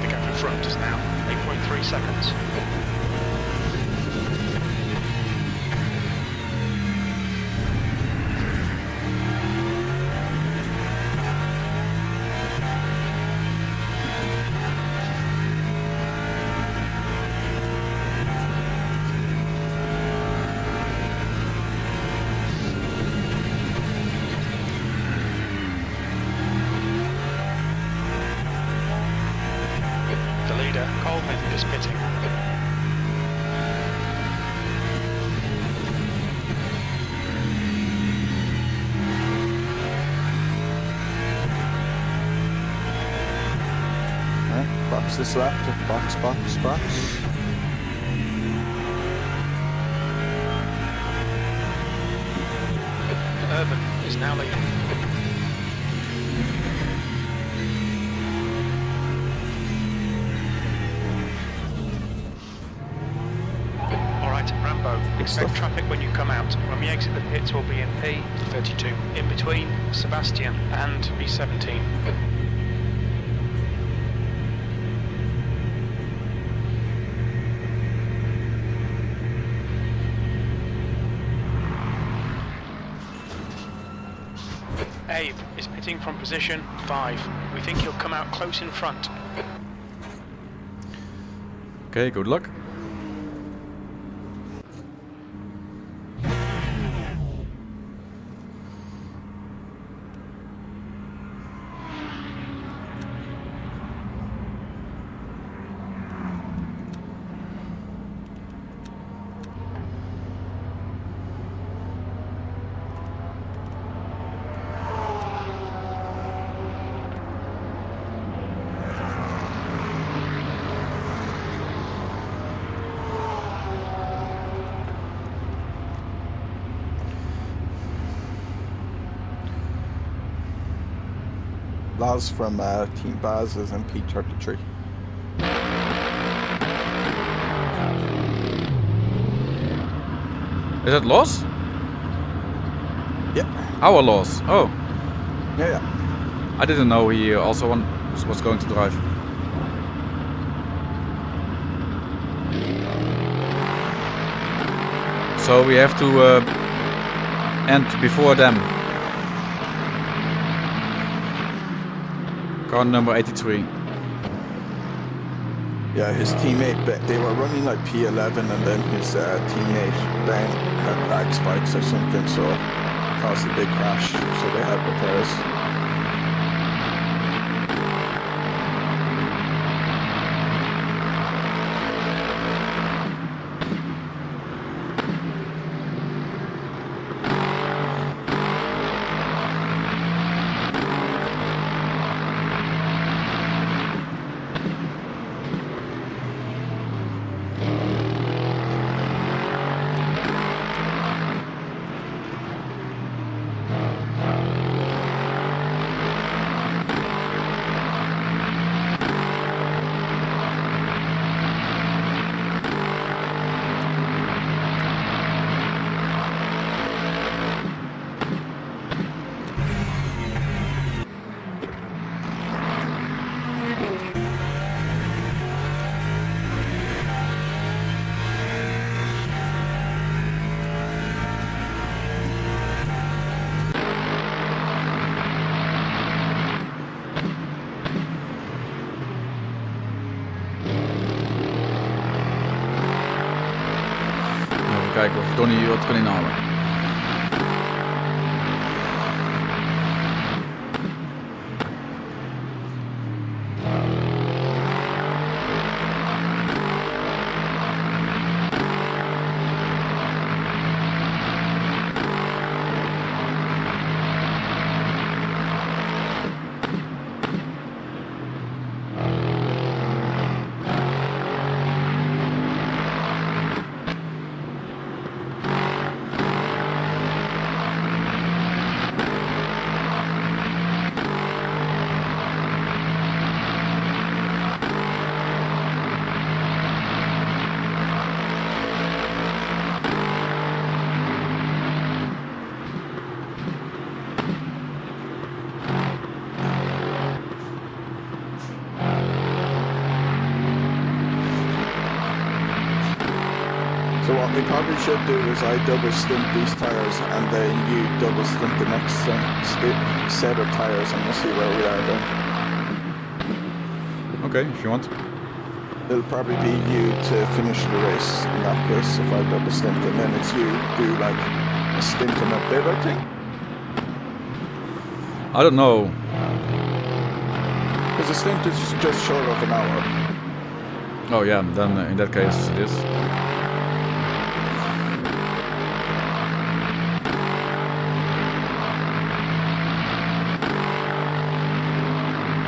The gap in front is now 8.3 seconds. The leader, Coleman, is pitting. Box this lap. Box. Urban is now leading. Alright, Rambo, expect stuff. traffic when you come out. When we exit the pits, we'll be in P32, in between Sebastian and B17. Abe is pitting from position 5. We think he'll come out close in front. Okay, good luck. Laz from Team Baz is in P33. Is that loss? Yeah. Our loss. Oh, Yeah. I didn't know he also was going to drive. So we have to end before them. Car number 83. Yeah, his teammate, they were running like P11 and then his teammate Ben had lag spikes or something, so it caused a big crash, so they had repairs. kijken of Donny wat kan inhalen. So what we probably should do is I double stint these tires and then you double stint the next set of tires and we'll see where we are then. Okay, if you want. It'll probably be you to finish the race in that case if I double stint and then it's you do like a stint and a bit, I think. I don't know. Because a stint is just short of an hour. Oh yeah, then in that case it is.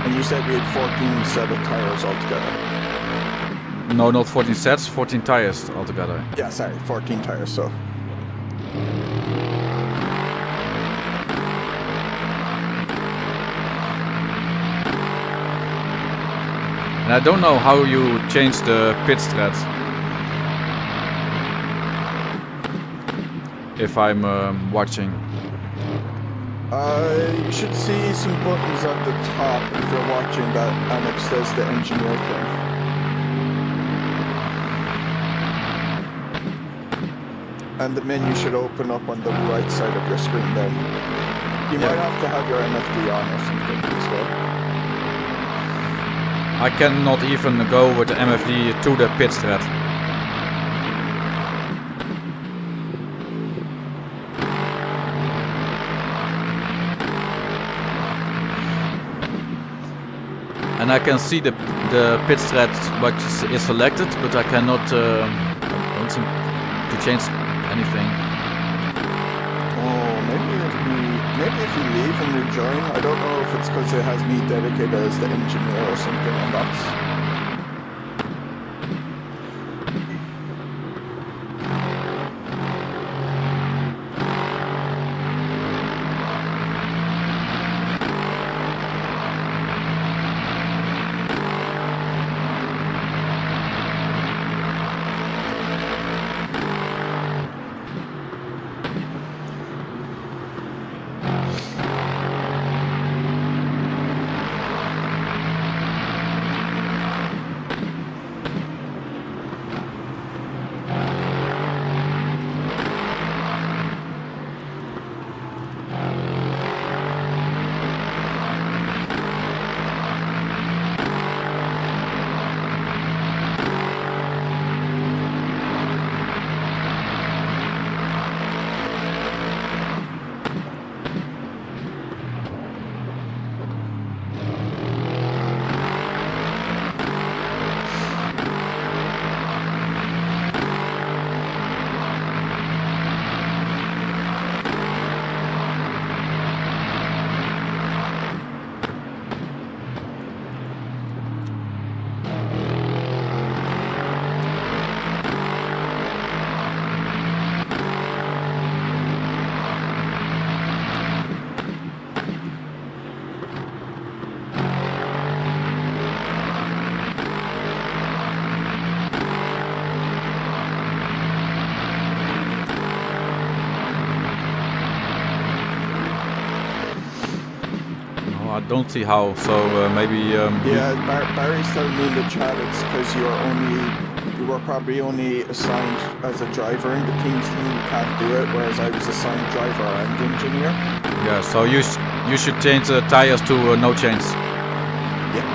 And you said we had 14 set of tires altogether. No, not 14 sets, 14 tires altogether. Yeah, sorry, 14 tires, so. And I don't know how you change the pit strat. If I'm watching. You should see some buttons at the top if you're watching that and it says the engineer thing. And the menu should open up on the right side of your screen then. You might have to have your MFD on or something as well. I cannot even go with the MFD to the pit strat. And I can see the pit strat what is selected, but I cannot don't seem to change anything. Oh, maybe if you leave and rejoin, I don't know if it's because it has me dedicated as the engineer or something, and that's. I don't see how, so maybe... Yeah, Barry's telling me in the chat it's because you were probably only assigned as a driver in the team's team, you can't do it, whereas I was assigned driver and engineer. Yeah, so you should change the tires to no change. Yeah.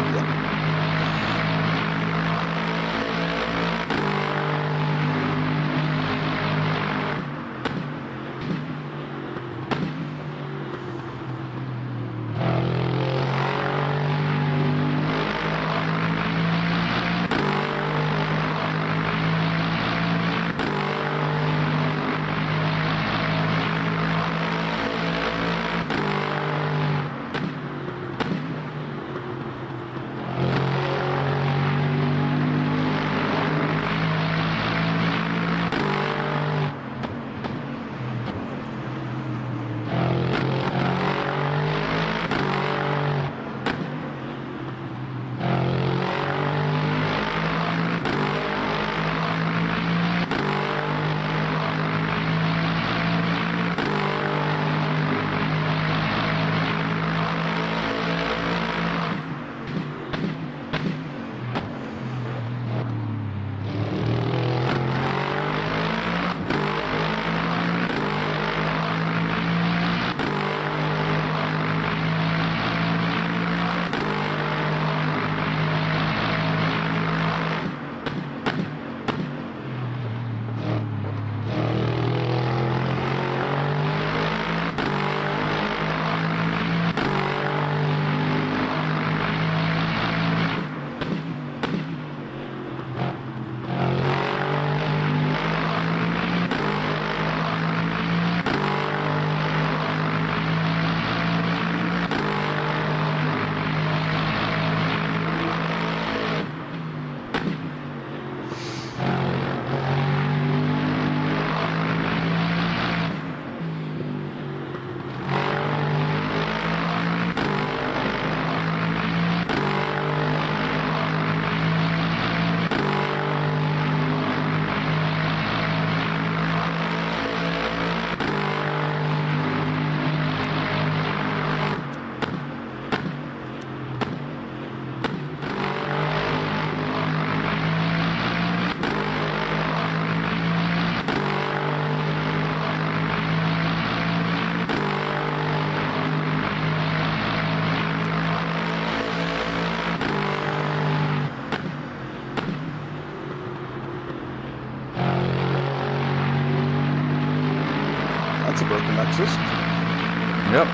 Ja.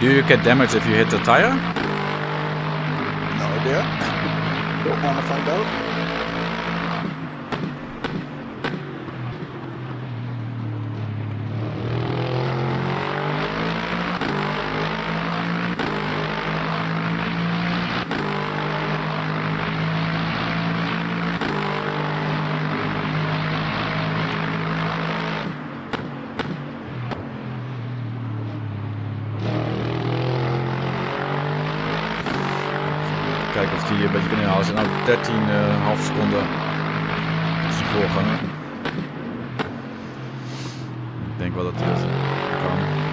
Do you get damage if you hit the tire? No idea. Don't want to find out. Kijken of die een beetje kunnen inhalen. Ze zijn nou 13,5 seconden. Dat is een voorganger. Ik denk wel dat hij dat kan.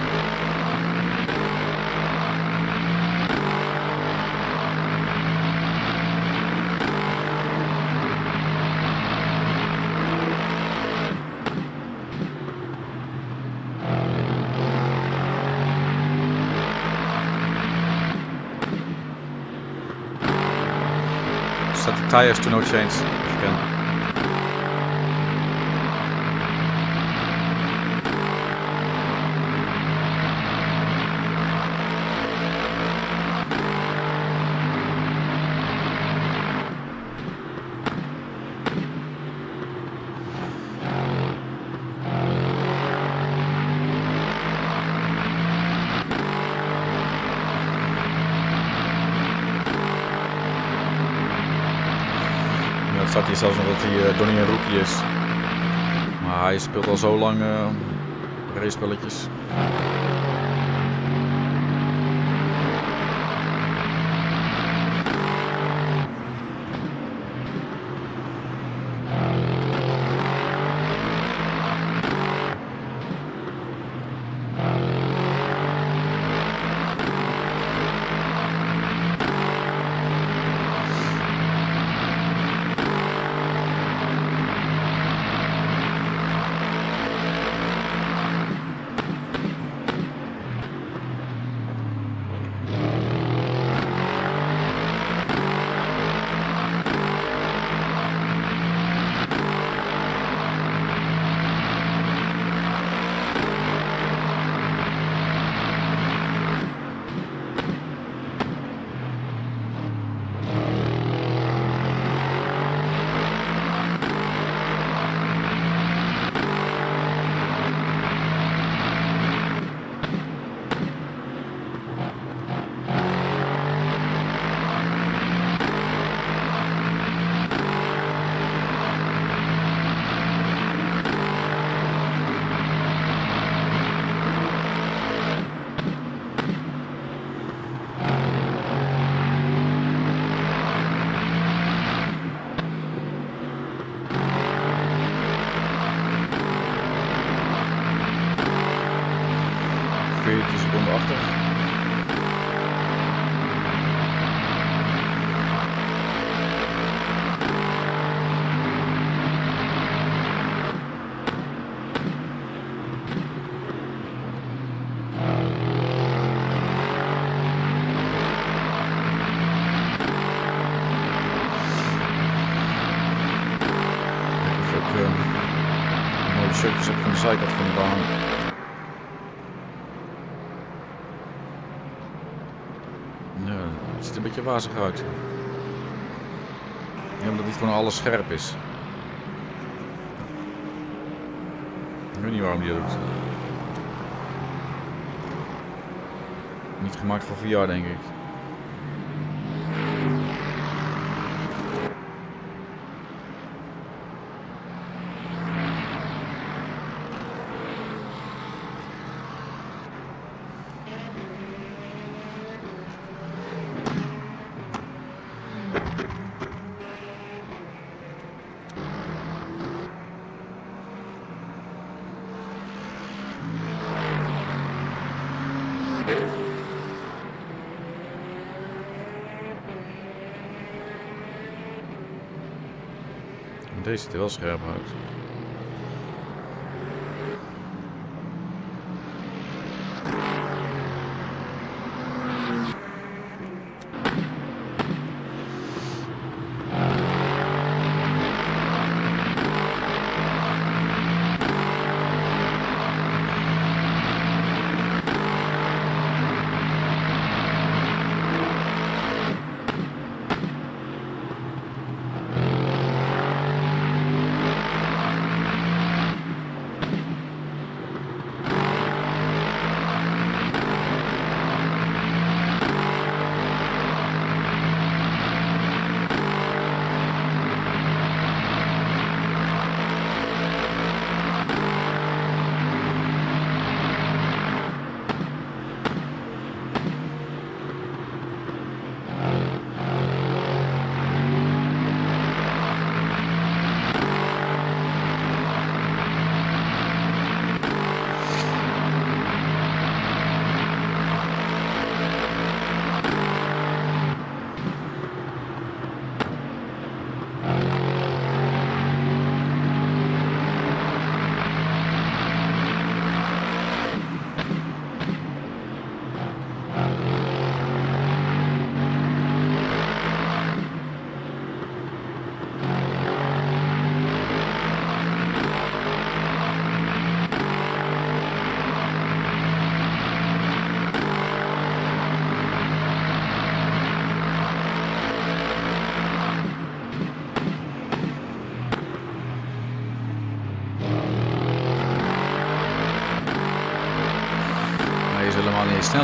Set the tires to no change if you can. Het staat hier zelfs nog dat hij Donny een rookie is. Maar hij speelt al zo lang racepelletjes. Achter. Of ik mooie stukjes heb van de zijkant van de baan. Het ziet er een beetje wazig uit. Ja, omdat niet gewoon alles scherp is. Ik weet niet waarom die dat doet. Niet gemaakt voor VR, denk ik. Deze ziet er wel scherp uit.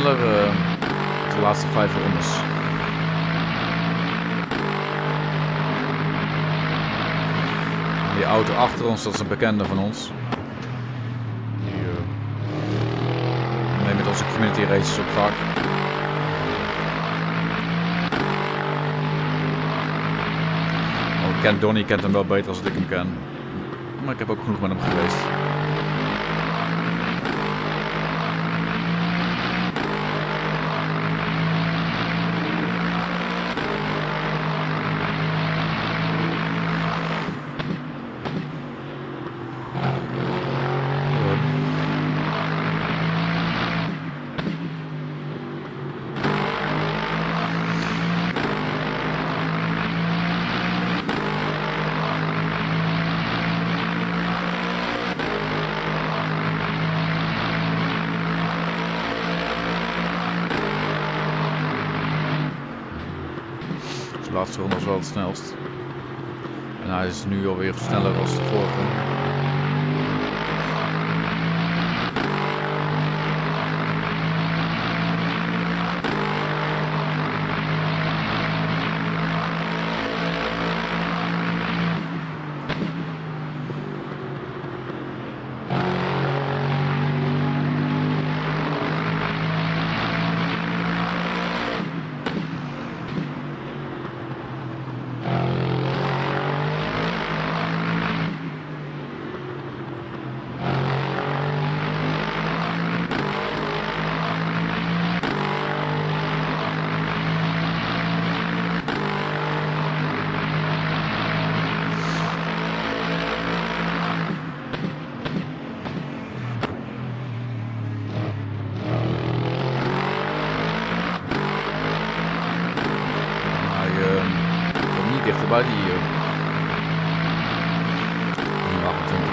sneller de laatste 5 rondes. Die auto achter ons, dat is een bekende van ons. Die mee met onze community races ook vaak. Donny kent hem wel beter als ik hem ken. Maar ik heb ook genoeg met hem geweest. De laatste ronde was wel het snelst. En hij is nu alweer sneller dan de vorige. Dichterbij die 28.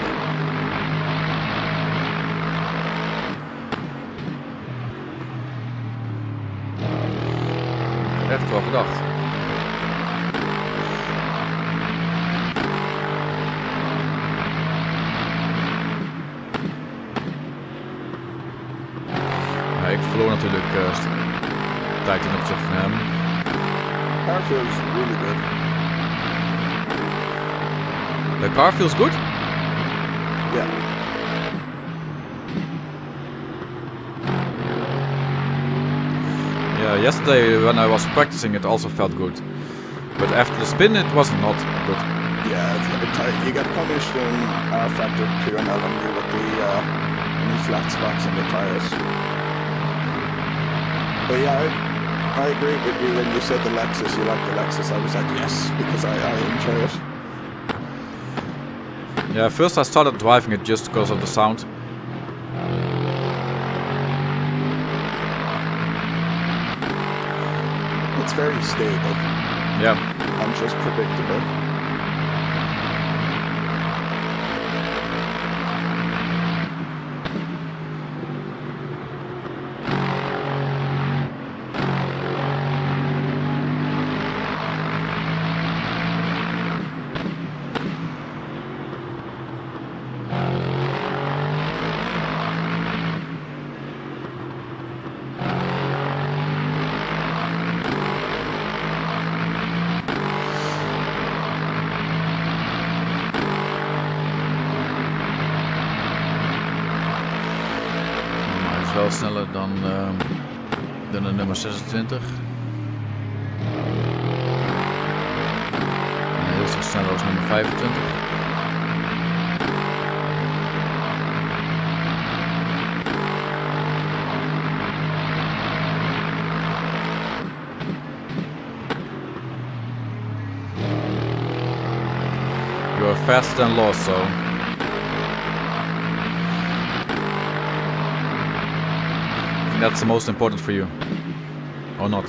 Echt wel gedacht. Ja, ik verloor natuurlijk tijd ten opzichte van hem. Car feels really good. The car feels good? Yeah. Yeah, yesterday when I was practicing it also felt good. But after the spin it was not good. Yeah, you get punished in factor 2 and LMU with the any flat spots in the tires. But yeah, I agree with you when you said the Lexus, you like the Lexus. I was like, yes, because I enjoy it. Yeah, first I started driving it just because of the sound. It's very stable. Yeah. And just predictable. Wel sneller dan de nummer 26. En heel stuk sneller als nummer 25. You are faster than lost, so. That's the most important for you, or not?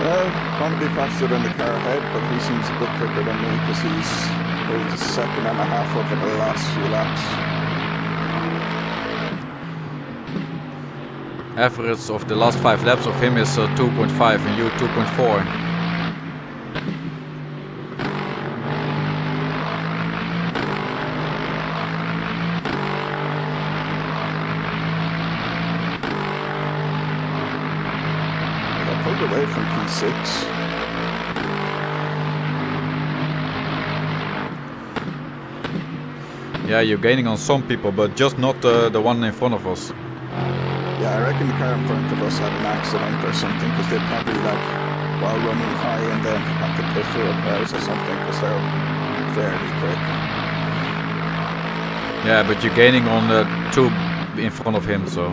I want to be faster than the car ahead, but he seems a bit quicker than me because he's pulled a second and a half over the last few laps. Average of the last 5 laps of him is 2.5 and you 2.4. pulled away from P6. Yeah, you're gaining on some people, but just not the one in front of us. Yeah, I reckon the car in front of us had an accident or something, because they probably like while running high and then had to pit for repairs or something, because they're fairly quick. Yeah, but you're gaining on the two in front of him, so.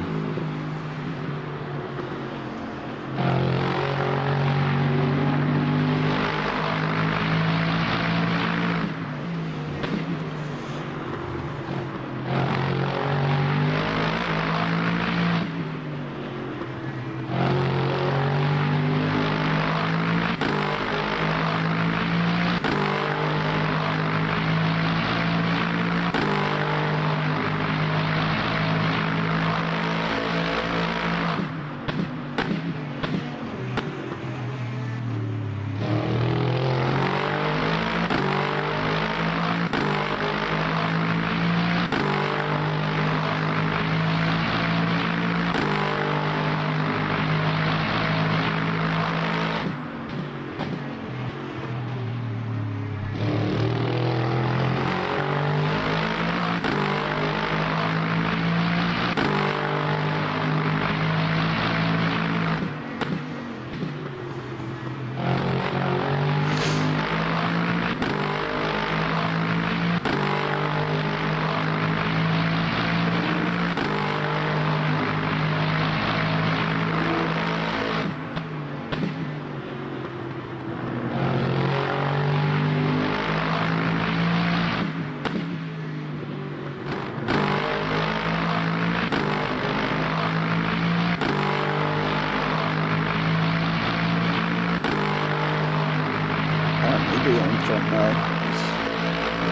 Maybe in front now.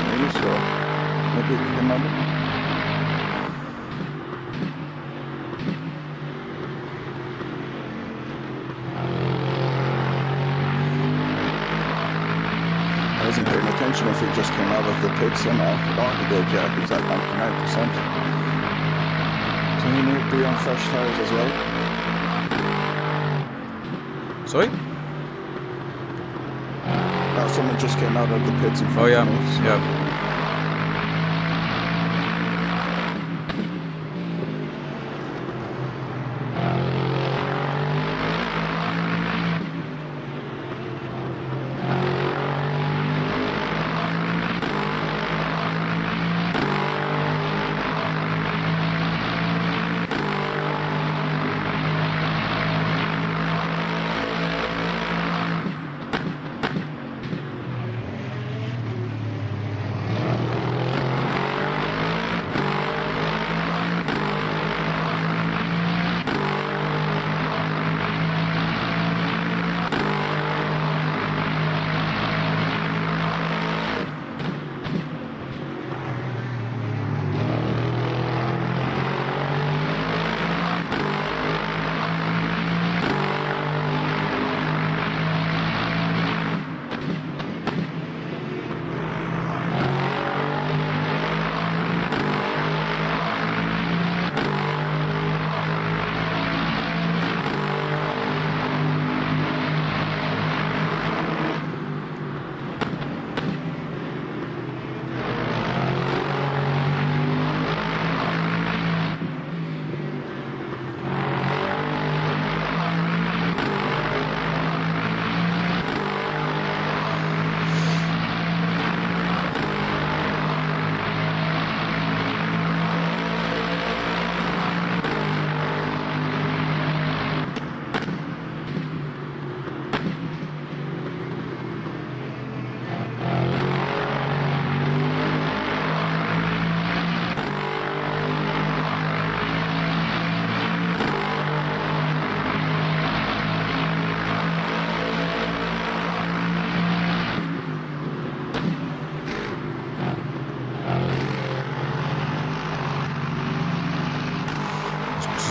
Maybe so. Maybe it came under. I wasn't paying attention if he just came out of the pits and oh, he did, yeah, he's at 99%. So he may be on fresh tires as well. Sorry? Someone just came out of the pits in front Oh yeah, of me. So. yeah.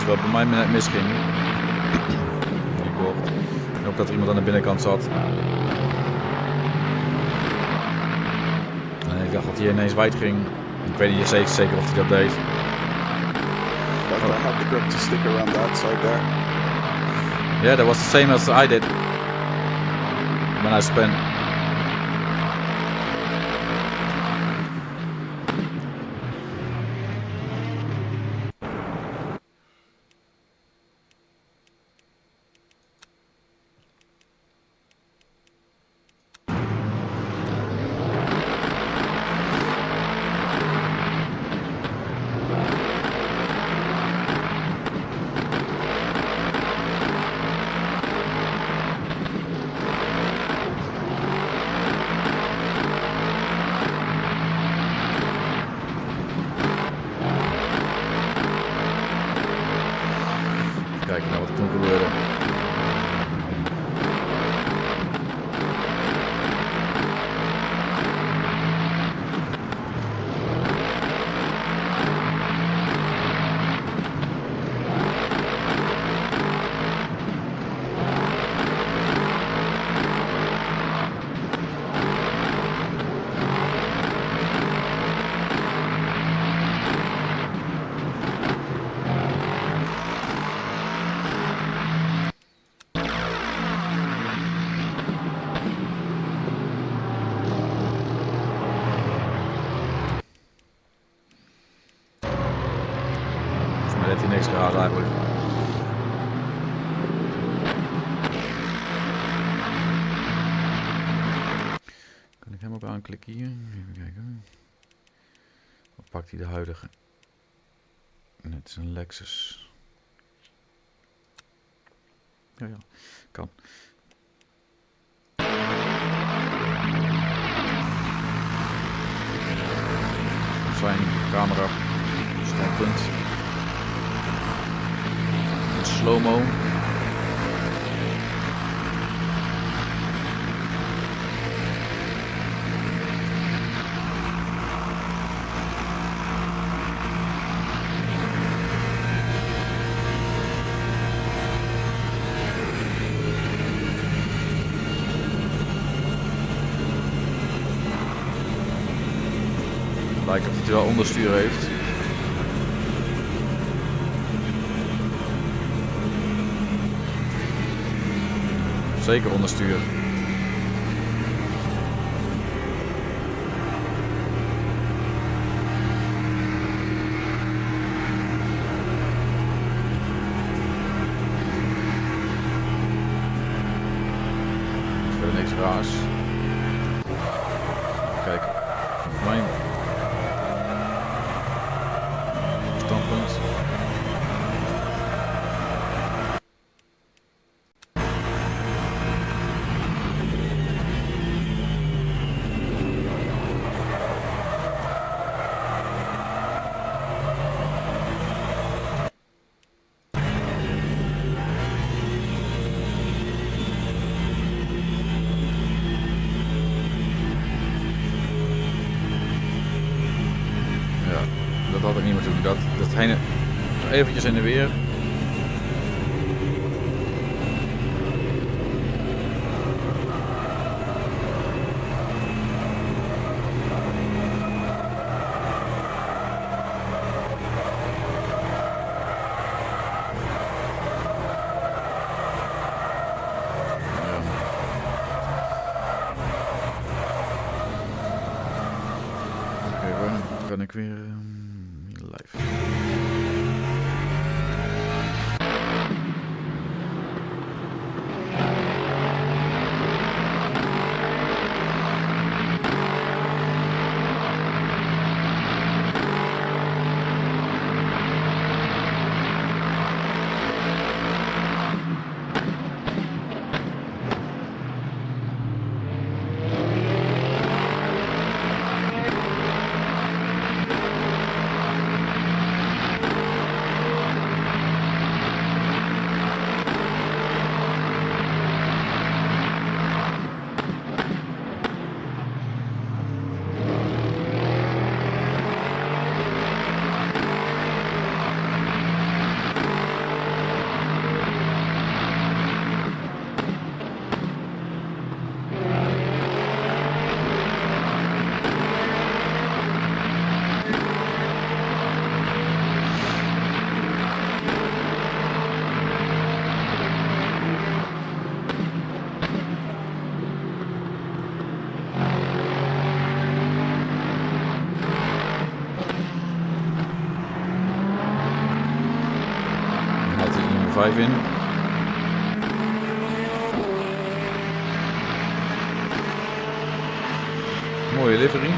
Wat bij mij net misging. Die bocht. En ook dat er iemand aan de binnenkant zat. En ik dacht dat hij ineens wijd ging. Ik weet niet zeker of hij dat deed. But I had the grip to stick around that side there. Yeah, that was the same as I did when I spun. Kijken naar wat er toen gebeurde. Heeft hij niks gehad eigenlijk. Kan ik hem ook aanklikken hier? Even kijken. Of pakt hij de huidige? Het is een Lexus. Ja, kan. Zijn camera standpunt. Slow-mo. Lijkt of hij wel onderstuur heeft. Zeker onderstuur. Is verder niks raars. Kijk, mijn standpunt. Dat had ik niet moeten doen. Dat heen, eventjes in de weer. Kan ik weer live. GT5 in. Mooie livery.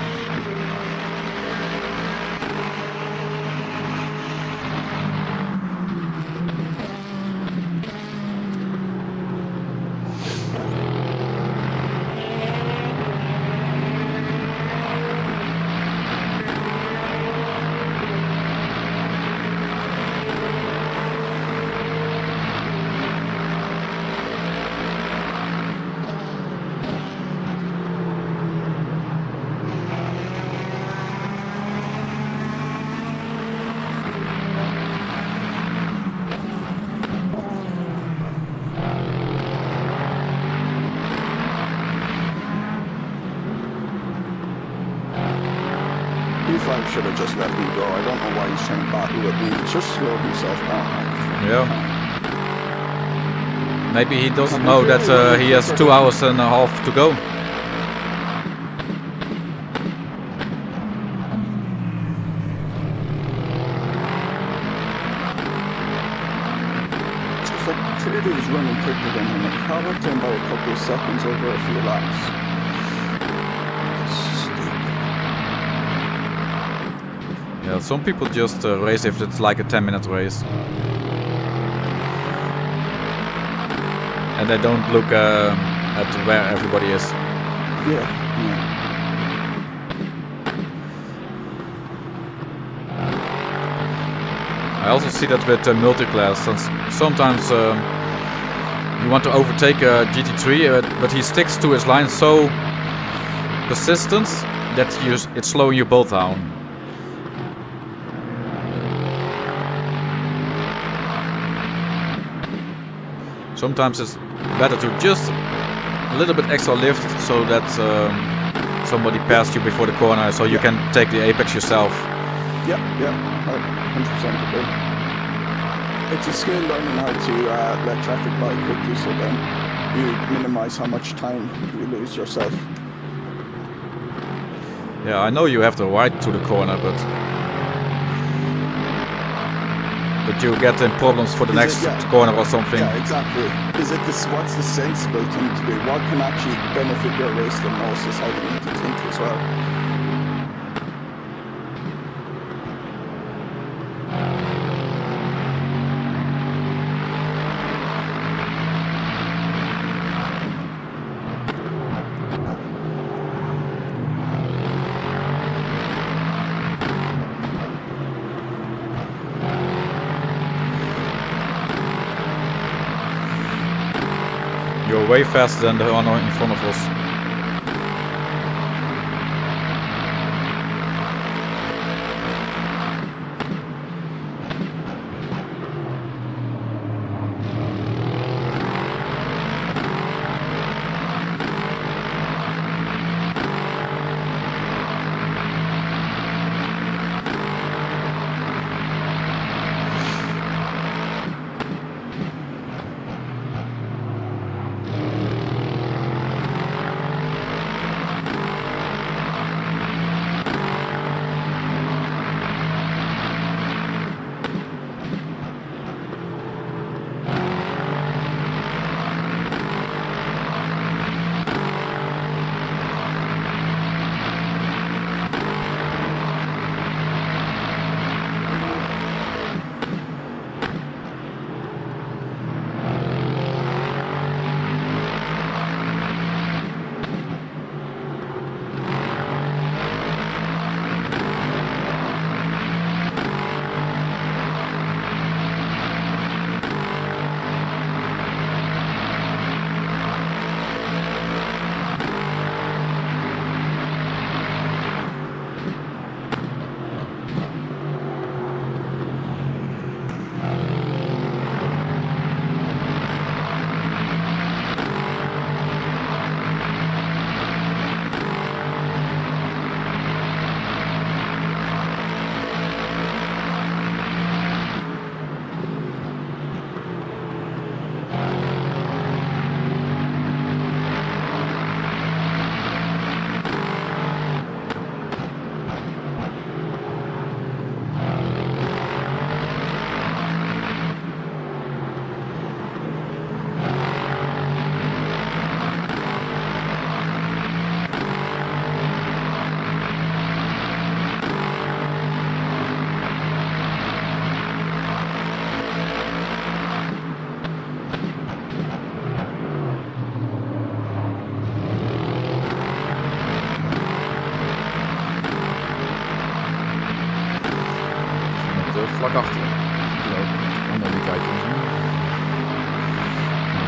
B5 should have just let me go. I don't know why he's trying to battle with me. He's just slowed himself down. Yeah. Maybe he doesn't know that he has 2 hours and a half to go. It's like Trader is running quicker than him. It probably him by a couple of seconds over a few laps. Yeah, some people just race if it's like a 10-minute race. And they don't look at where everybody is. Yeah. I also see that with multi-class. Sometimes you want to overtake a GT3, but he sticks to his line so persistent that it's slowing you both down. Sometimes it's better to just a little bit extra lift so that somebody passed you before the corner, so you can take the apex yourself. Yeah, 100% agree. It's a skill learning how to let traffic by quickly, so then you minimize how much time you lose yourself. Yeah, I know you have the right to the corner, but you get in problems for the next corner or something. Yeah, exactly. What's the sensible thing to do? What can actually benefit your race the most is how you need to think as well. You're way faster than the one in front of us.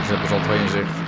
Dus hebben ze al 2 in zicht.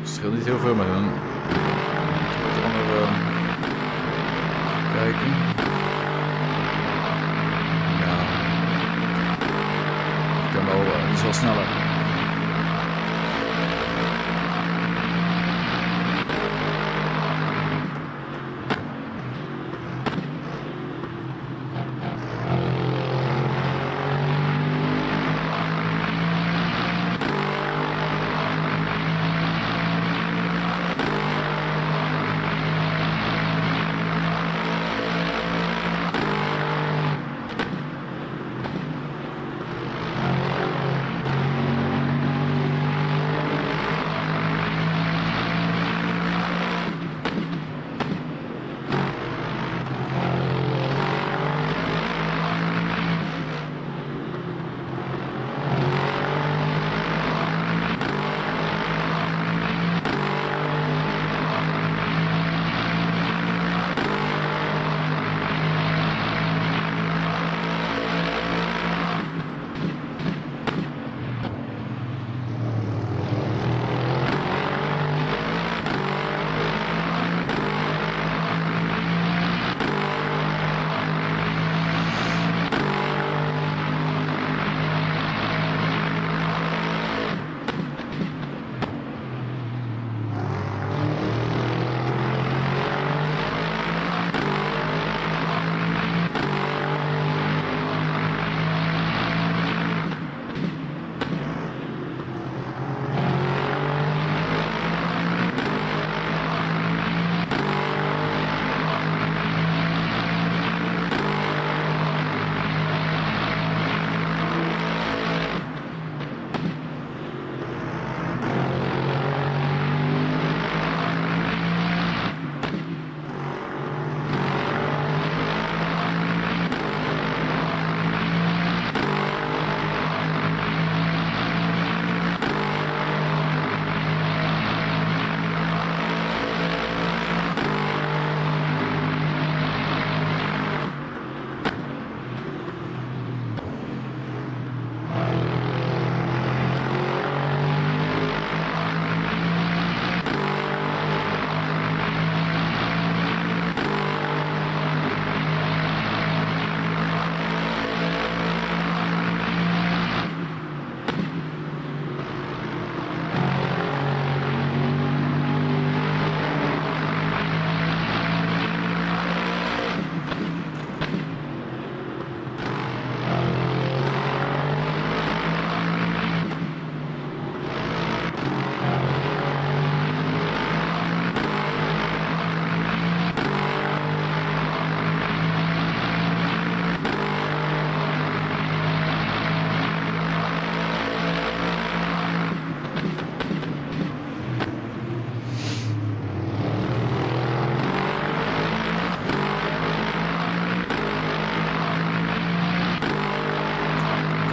Scheelt niet heel veel met hun. Wat andere kijken. Ja. Ik kan wel, die is wel sneller.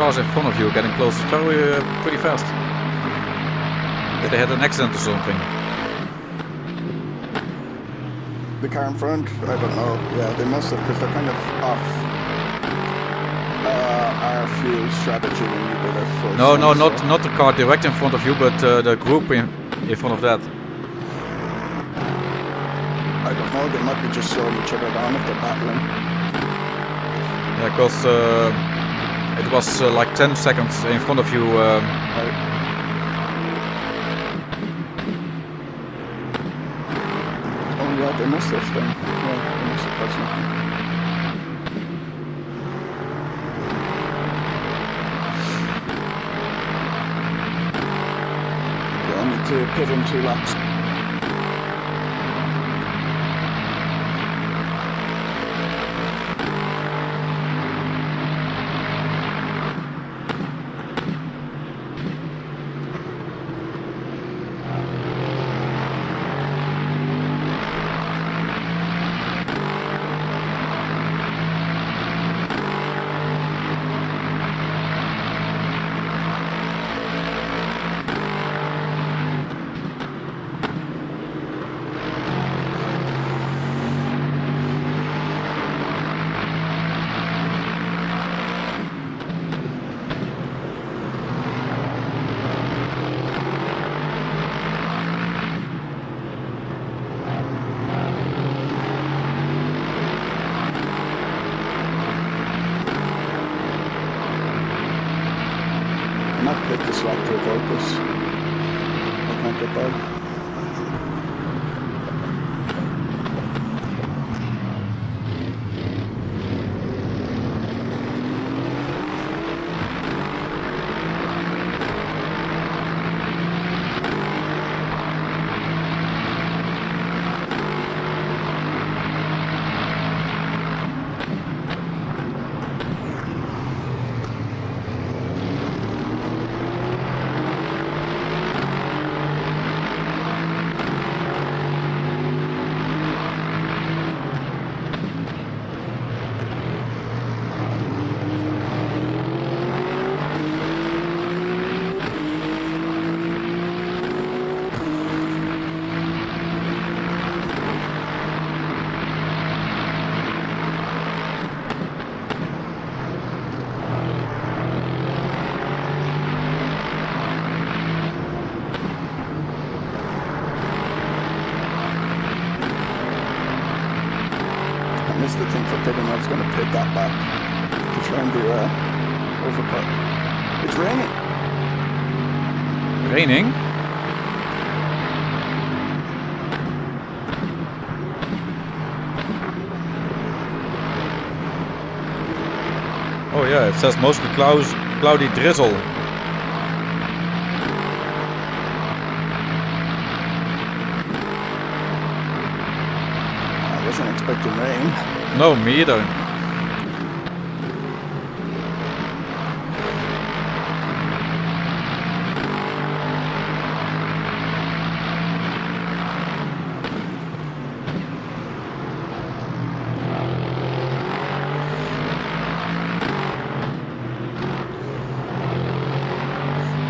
cars in front of you getting close pretty fast. Did they had an accident or something? The car in front, I don't know. Yeah, they must have, because they're kind of off our fuel strategy when we did it first. No, not the car direct in front of you, but the group in front of that. I don't know, they might be just slowing each other down if they're battling. Yeah, because it was like 10 seconds in front of you. Right. Oh yeah, they must have then. Yeah, they must have had something. Yeah, I need to pit in 2 laps. I might pit this lap to avoid this. I can't get by. I missed the thing for pitting. I was going to pit that back to try and do overcut. It's raining. Raining? Oh yeah, it says mostly cloudy drizzle. I wasn't expecting rain. No, me either.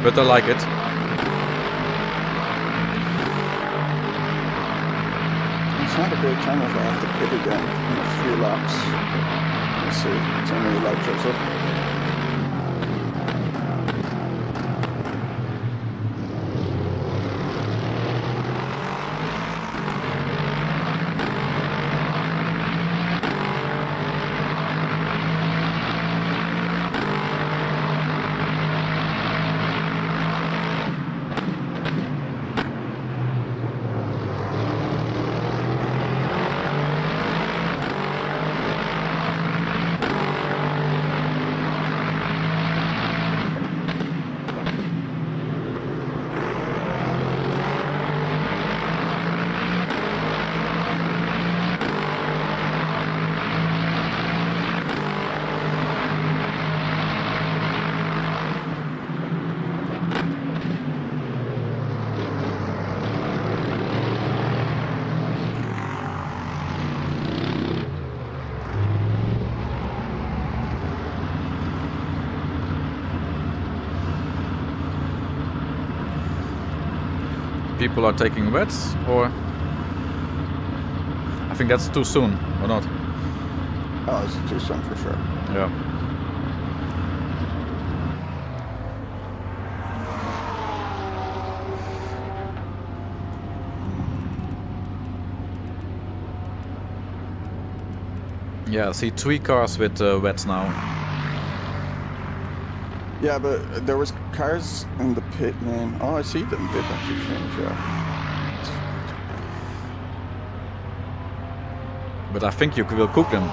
But I like it. It's not a great time if I have to pit again in a few laps. Let's see, it's only like drizzle. people are taking wets, or I think that's too soon, or not? Oh, it's too soon for sure. Yeah. Yeah, I see 3 cars with wets now. Yeah, but there was cars in the pit lane. Oh, I see them did actually change, yeah. But I think you will cook them.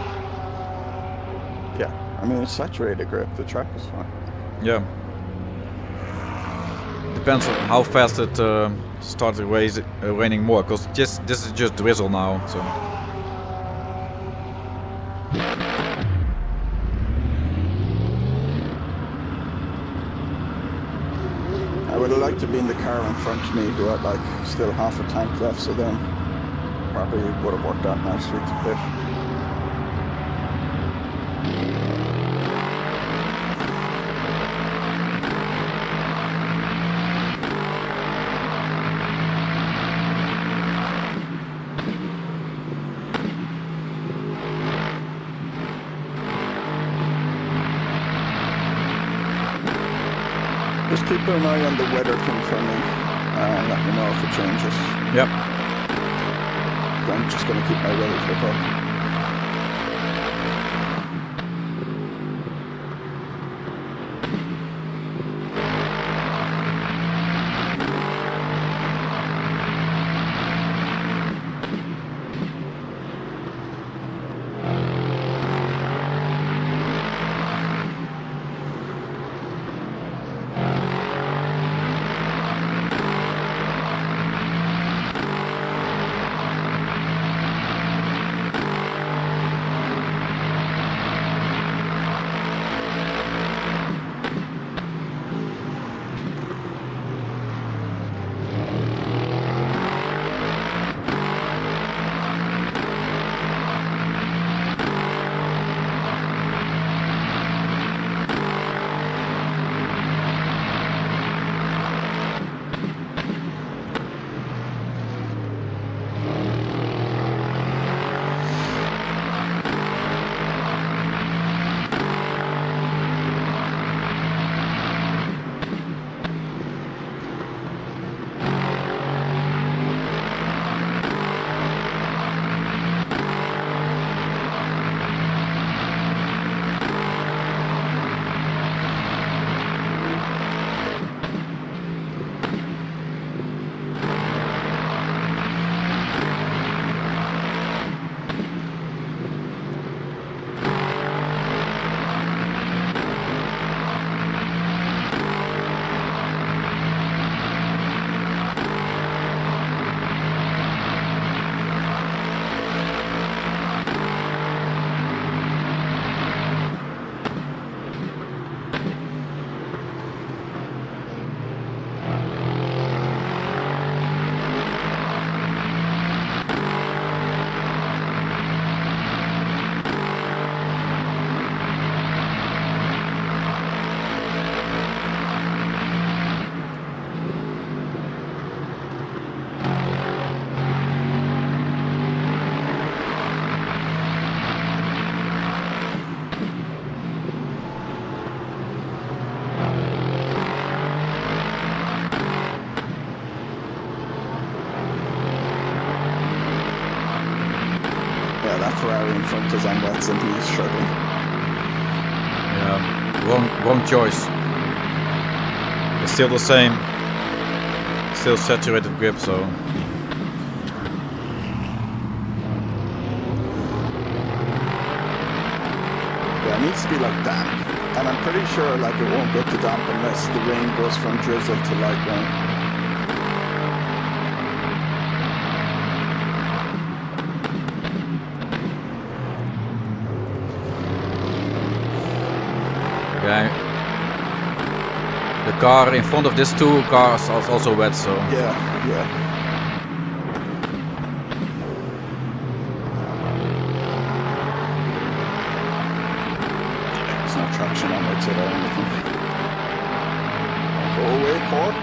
Yeah, I mean, it's saturated grip. The track is fine. Yeah. Depends on how fast it starts raining more, because this is just drizzle now, so. I would have liked to be in the car in front of me who had like still half a tank left, so then probably would have worked out nicely to pit. Just keep an eye on the weather thing for me and let me know if it changes. Yep. I'm just going to keep my weather clip up. Ferrari in front is on wets and he's struggling. Yeah, wrong choice. It's still the same. Still saturated grip, so. Yeah, it needs to be like damp. And I'm pretty sure like it won't get to damp unless the rain goes from drizzle to light rain. Yeah. The car in front of these two cars is also wet, so. Yeah. There's no traction on it or anything. Go away, Port.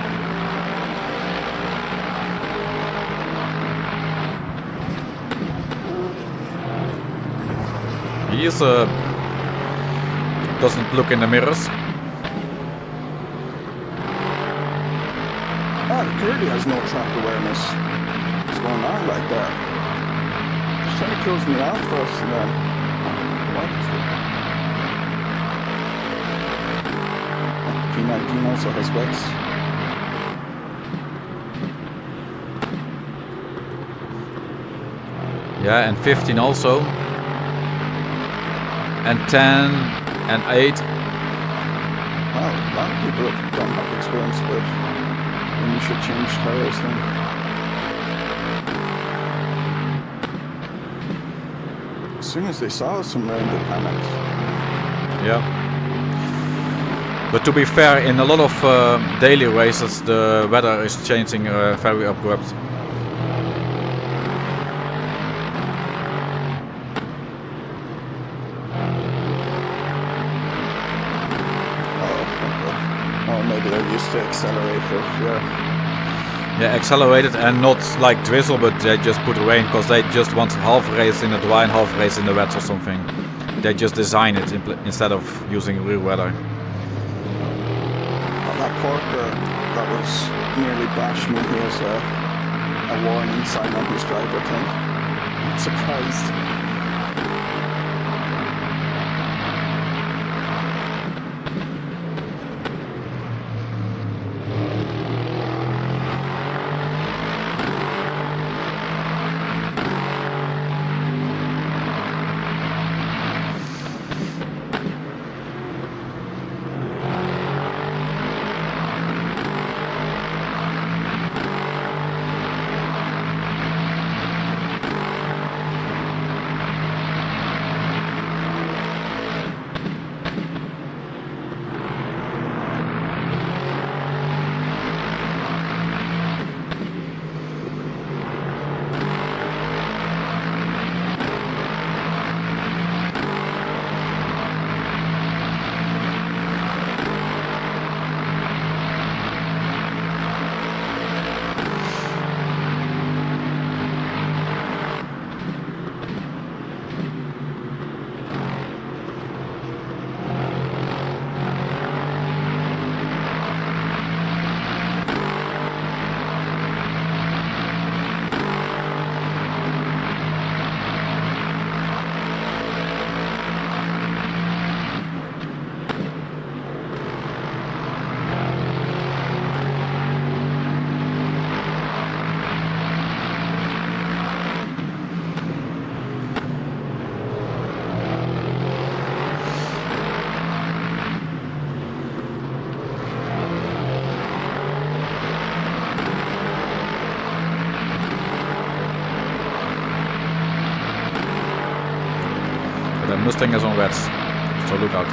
He is doesn't look in the mirrors. Oh, he clearly has no track awareness. What's going on right there? He's trying to close me out first and then... What is that? P19 also has wets. Yeah, and 15 also. And 10 and 8. Wow, a lot of people don't have experience with when you should change tires then. As soon as they saw some rain, they panicked. Yeah. But to be fair, in a lot of daily races, the weather is changing very abrupt. Oh, maybe they're used to accelerator, yeah. Yeah, accelerated and not like drizzle, but they just put rain because they just want half race in the dry and half race in the wet or something. They just design it instead of using real weather. That Porker that was nearly bashed me, he has a warning sign on his driver thing. Not surprised. The Mustang is on wets, so look out.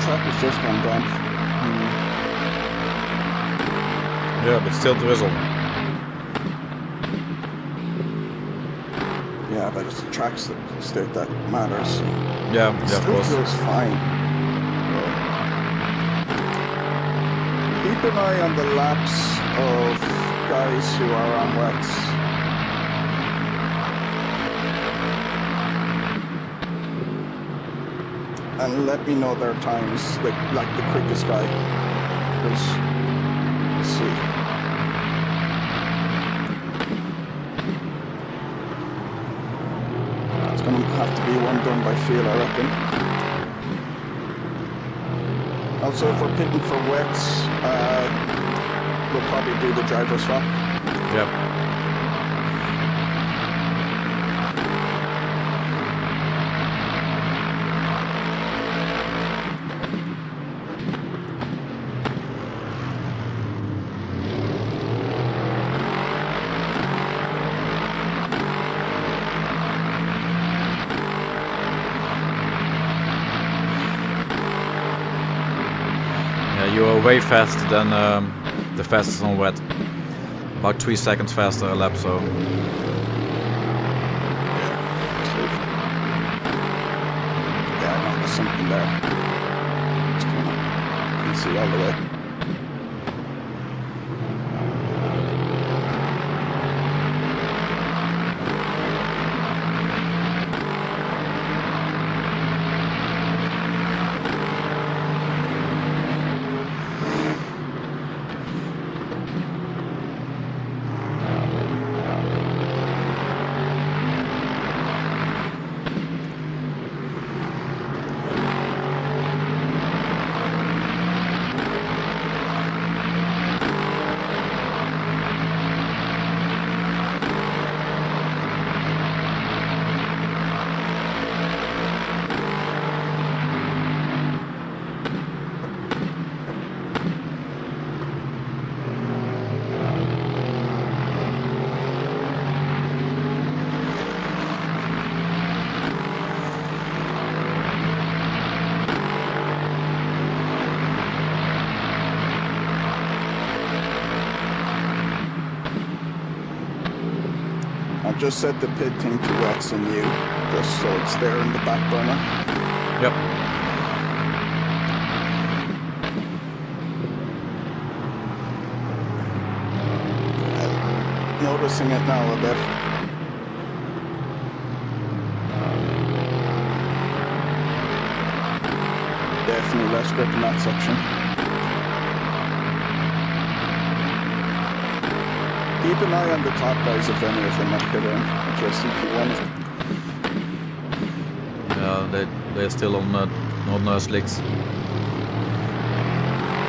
track has just gone down. Yeah, but still drizzle. Yeah, but it's the track state that matters. Yeah, It of still course. feels fine. Keep an eye on the laps of guys who are on wets. And let me know their times, like the quickest guy. Because, let's see. It's gonna have to be one done by feel, I reckon. Also, if we're pitting for wets, we'll probably do the driver swap. Yep. You are way faster than the fastest on wet. About 3 seconds faster a lap, so. Yeah, I know there's something there. Just can see all the way. I've just set the pit thing to wets and you, just so it's there in the back burner. Yep. Noticing it now a bit. Definitely less grip in that section. Keep an eye on the top guys if any of them are pit in. Just CP1 is... Yeah, they're still on slicks.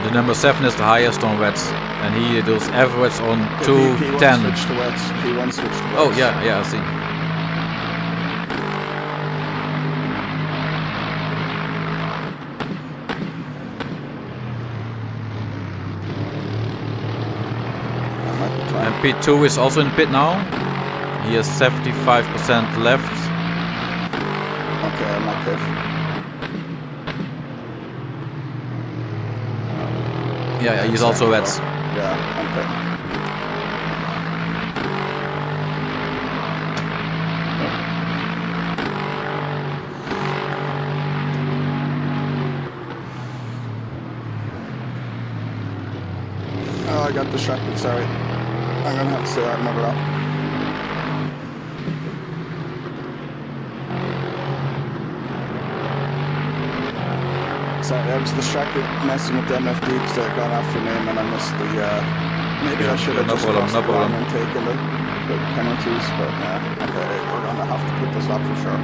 The number 7 is the highest on wets, and he does average on P1 210. switched to wets. P1 switched to wets. Oh yeah, I see. And P2 is also in pit now. He has 75% left. Okay, I'm not pit. Yeah, he's also wet. Yeah, okay. Oh, I got distracted, sorry. I'm gonna have to say that another lap. Sorry, I was distracted messing with the MFD because I got off your name and I missed the, maybe I should have no just problem, crossed no the line problem. and taken the penalties, but yeah, okay, we're gonna have to put this up for sure.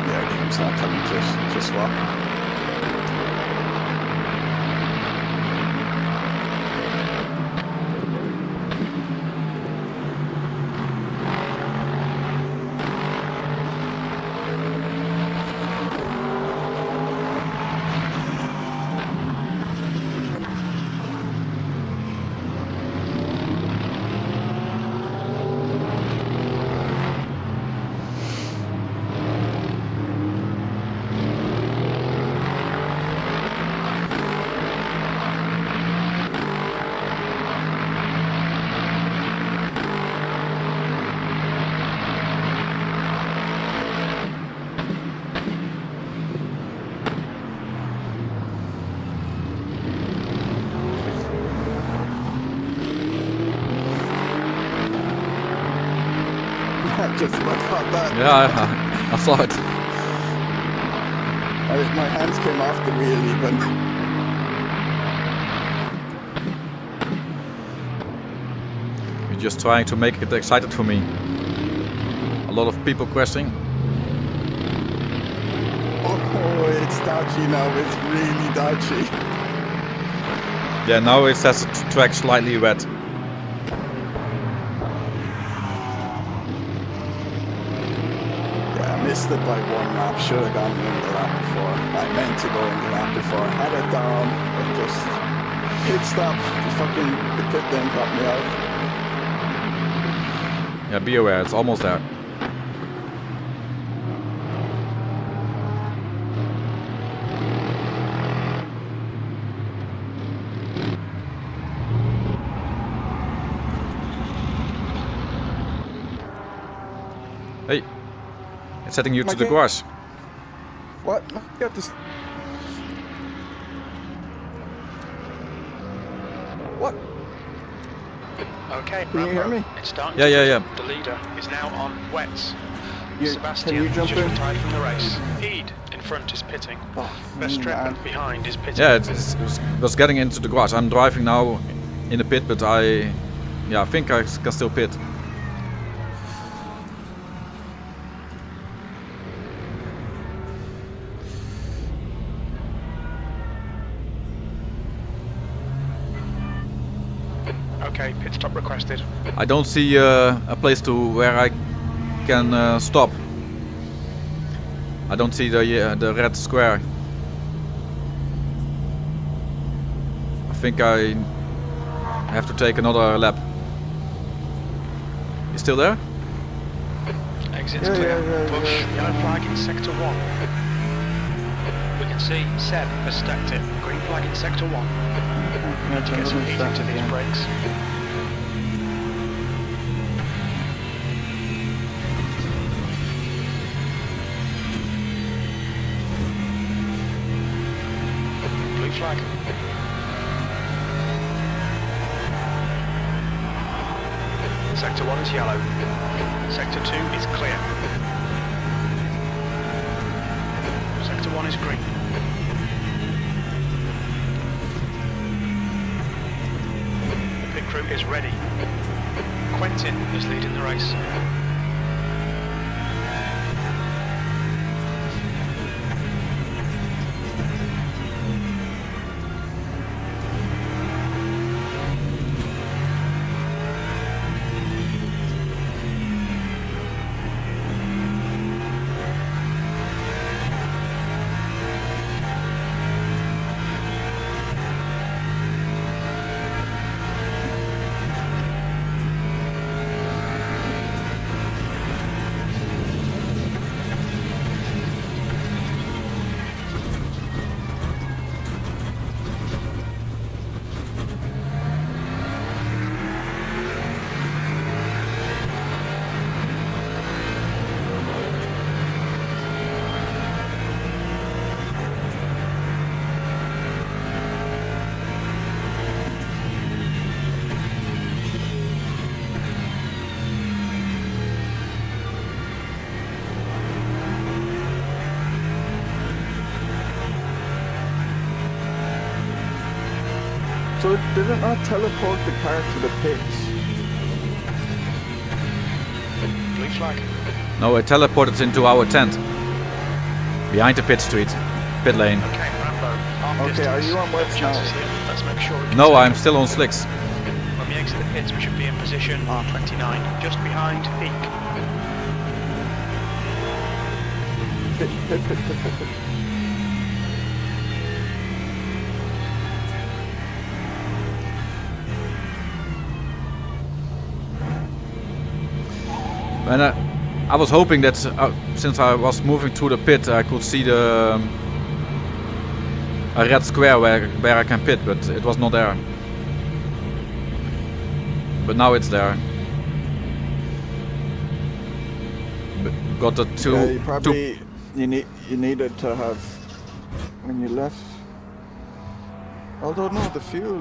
Yeah, game's not telling me to swap. I just thought that. Yeah, I saw it. My hands came off the wheel even. You're just trying to make it excited for me. A lot of people questioning. Oh, it's dodgy now. It's really dodgy. Yeah, now it says the track slightly wet. Yeah, I missed it by 1 lap. Should have gone in the lap before. I meant to go in the lap before. Had it down, but just pit stop. The pit then caught me out. Yeah, be aware, it's almost there. Hey, it's setting you to the grass. What? Got this. What? Okay, Can you hear me? It's starting. Yeah. The leader is now on wets. Can Sebastian you jump just in? retired from the race. Ede in front is pitting. Oh, Verstappen man. behind is pitting. Yeah, it was getting into the grass. I'm driving now in the pit, but I think I can still pit. Okay, pit stop requested. I don't see a place to where I can stop. I don't see the red square. I think I have to take another lap. You still there? Exit's Yeah, clear. yeah, Push yeah. yellow flag in sector 1. We can see Seb has stacked it. Green flag in sector 1. Need to get some heat into these brakes. Blue flag. Sector 1 is yellow. Sector 2 is clear. Sector 1 is green. The pit crew is ready. Quentin is leading the race. So did it not teleport the car to the pits? Blue flag. No, it teleported into our tent. Behind the pit street. Pit lane. Okay, Rambo. Half Okay, distance. are you on wets now? Chances here. Let's make sure we can No, take I'm it. still on slicks. When we exit the pits, we should be in position R29, just behind peak. Pit. And I was hoping that since I was moving to the pit, I could see the a red square where I can pit, but it was not there. But now it's there. Got the two. Yeah, you probably you needed to have when you left. Although no, the fuel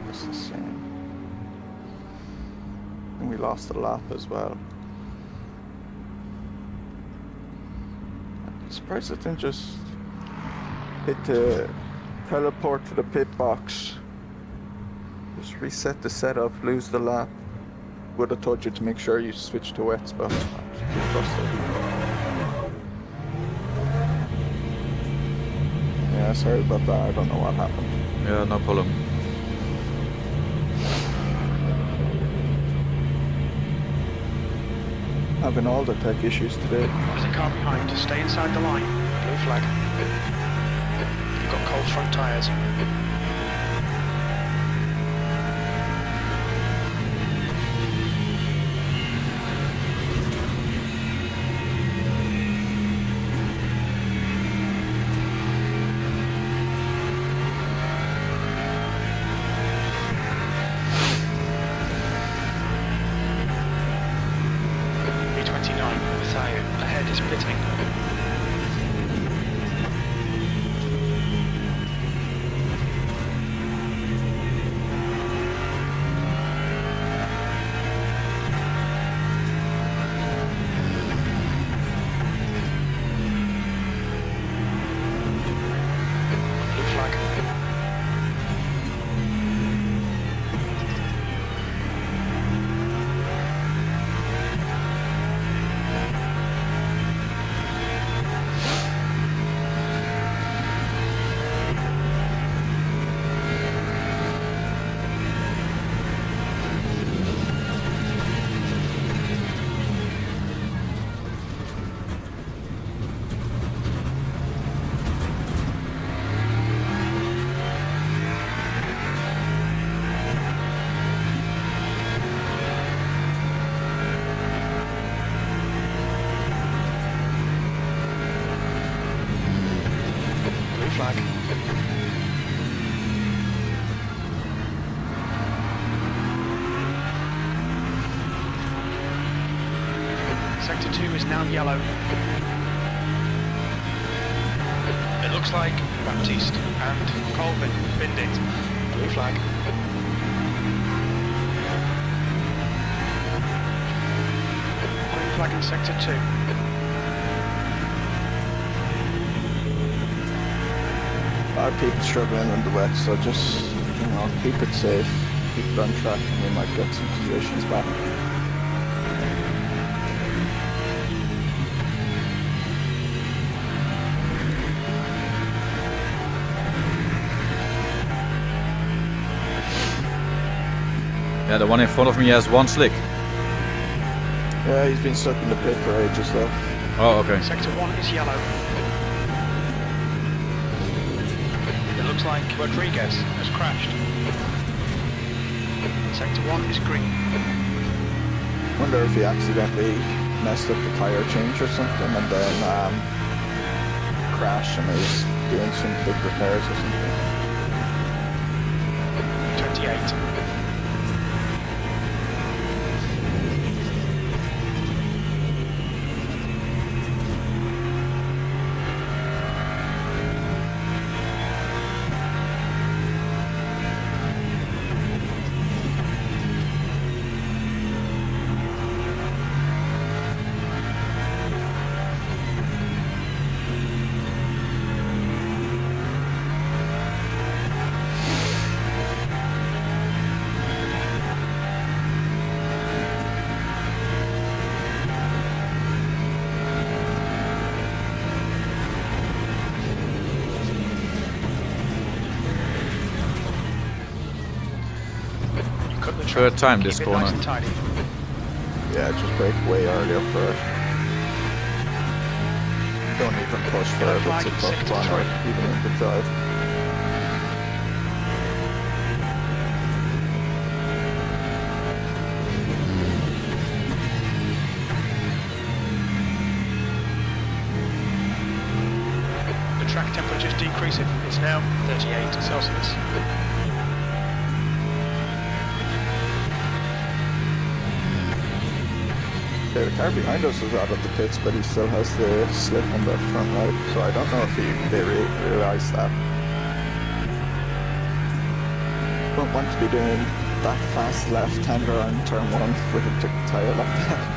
was the same. And we lost a lap as well. surprised it didn't just hit the teleport to the pit box. Just reset the setup, lose the lap. Would have told you to make sure you switch to wets, but I'm just too frustrated. Yeah, sorry about that. I don't know what happened. Yeah, no problem. Having all the tech issues today. There's a car behind. Stay inside the line. Blue flag. You've got cold front tyres. Ahead is pitting. Blue flag. Flag. Sector 2 is now yellow. It looks like Baptiste and Colvin binned it. Blue flag. Green flag in Sector 2. A lot of people struggling in the wet, so just, you know, keep it safe, keep it on track, and we might get some positions back. Yeah, the one in front of me has one slick. Yeah, he's been stuck in the pit for ages though. Oh, okay. Sector 1 is yellow. Looks like Rodriguez has crashed. Sector 1 is green. Wonder if he accidentally messed up the tyre change or something and then crashed and is doing some big repairs or something. 28. Third time this Keep it corner. nice and tidy. Yeah, just break way earlier for it. Don't even push for it, it's a tough corner, even in the drive. The track temperature is decreasing. It's now 38 Celsius. Yeah, the car behind us is out of the pits, but he still has the slip on the front right, so I don't know if they realised that. Don't want to be doing that fast left-hander on turn 1 with a tick tyre like that.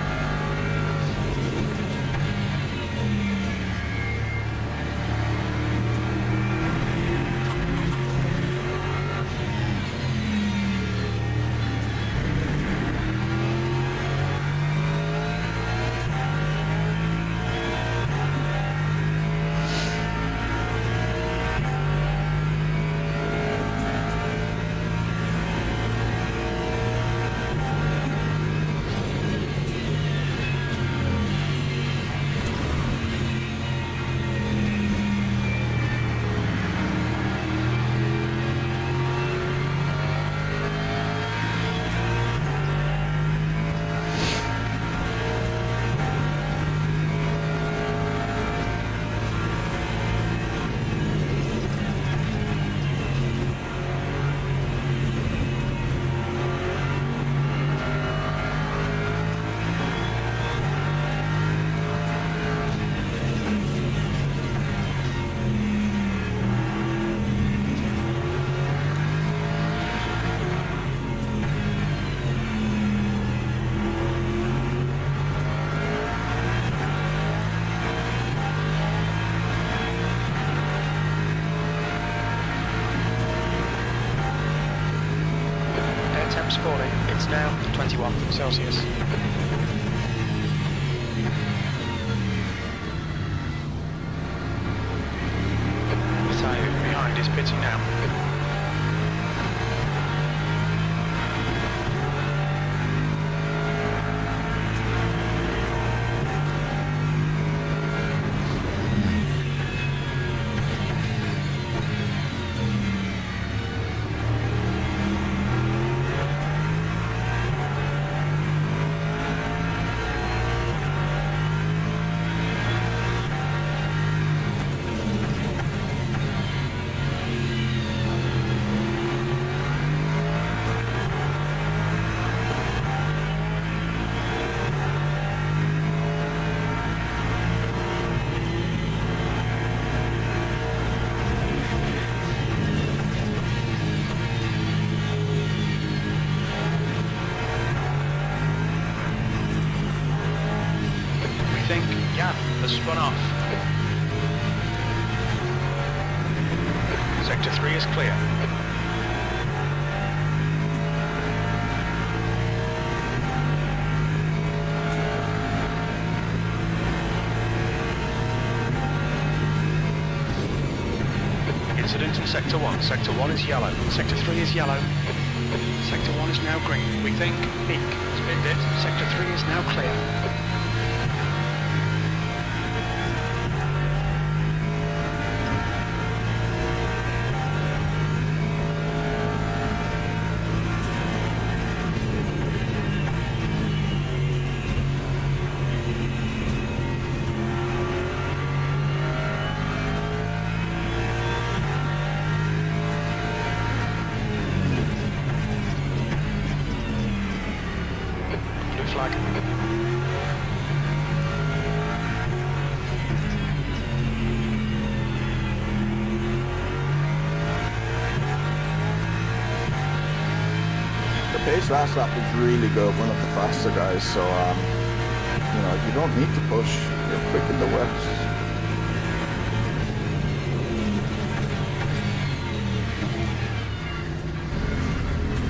falling. It's now 21 Celsius. Matthew behind is pitting now. Has spun off. Sector 3 is clear. Incident in Sector 1. Sector 1 is yellow. Sector 3 is yellow. Sector 1 is now green. We think peak. Spin it. Sector 3 is now clear. Flag. The pace last lap was really good, one of the faster guys, so you know, you don't need to push, you're quick in the wets.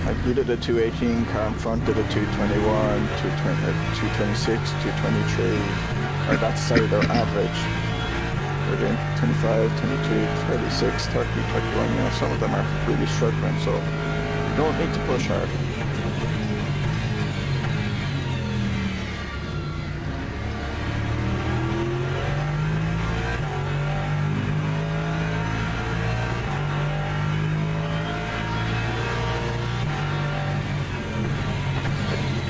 Like you did a 218, car in front did a 221, 226, 223, or that's say their average. They're doing 25, 22, 36, 30, 31, you know, some of them are really struggling, so you don't need to push hard.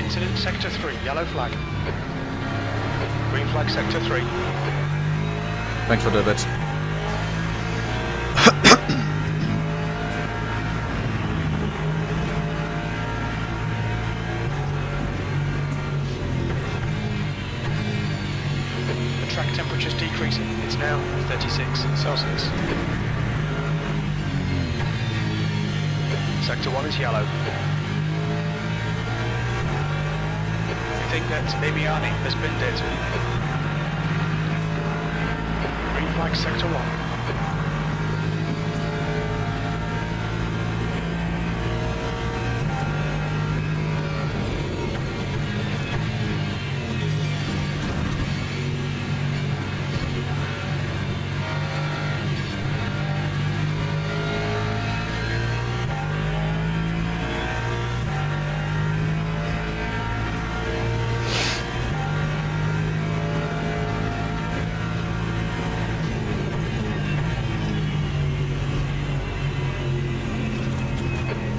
Incident Sector 3, yellow flag. Green flag Sector 3. Thanks for the bits. The track temperature's decreasing. It's now 36 Celsius. Sector 1 is yellow. I think that Bibiani has been dead. Green flag Sector 1.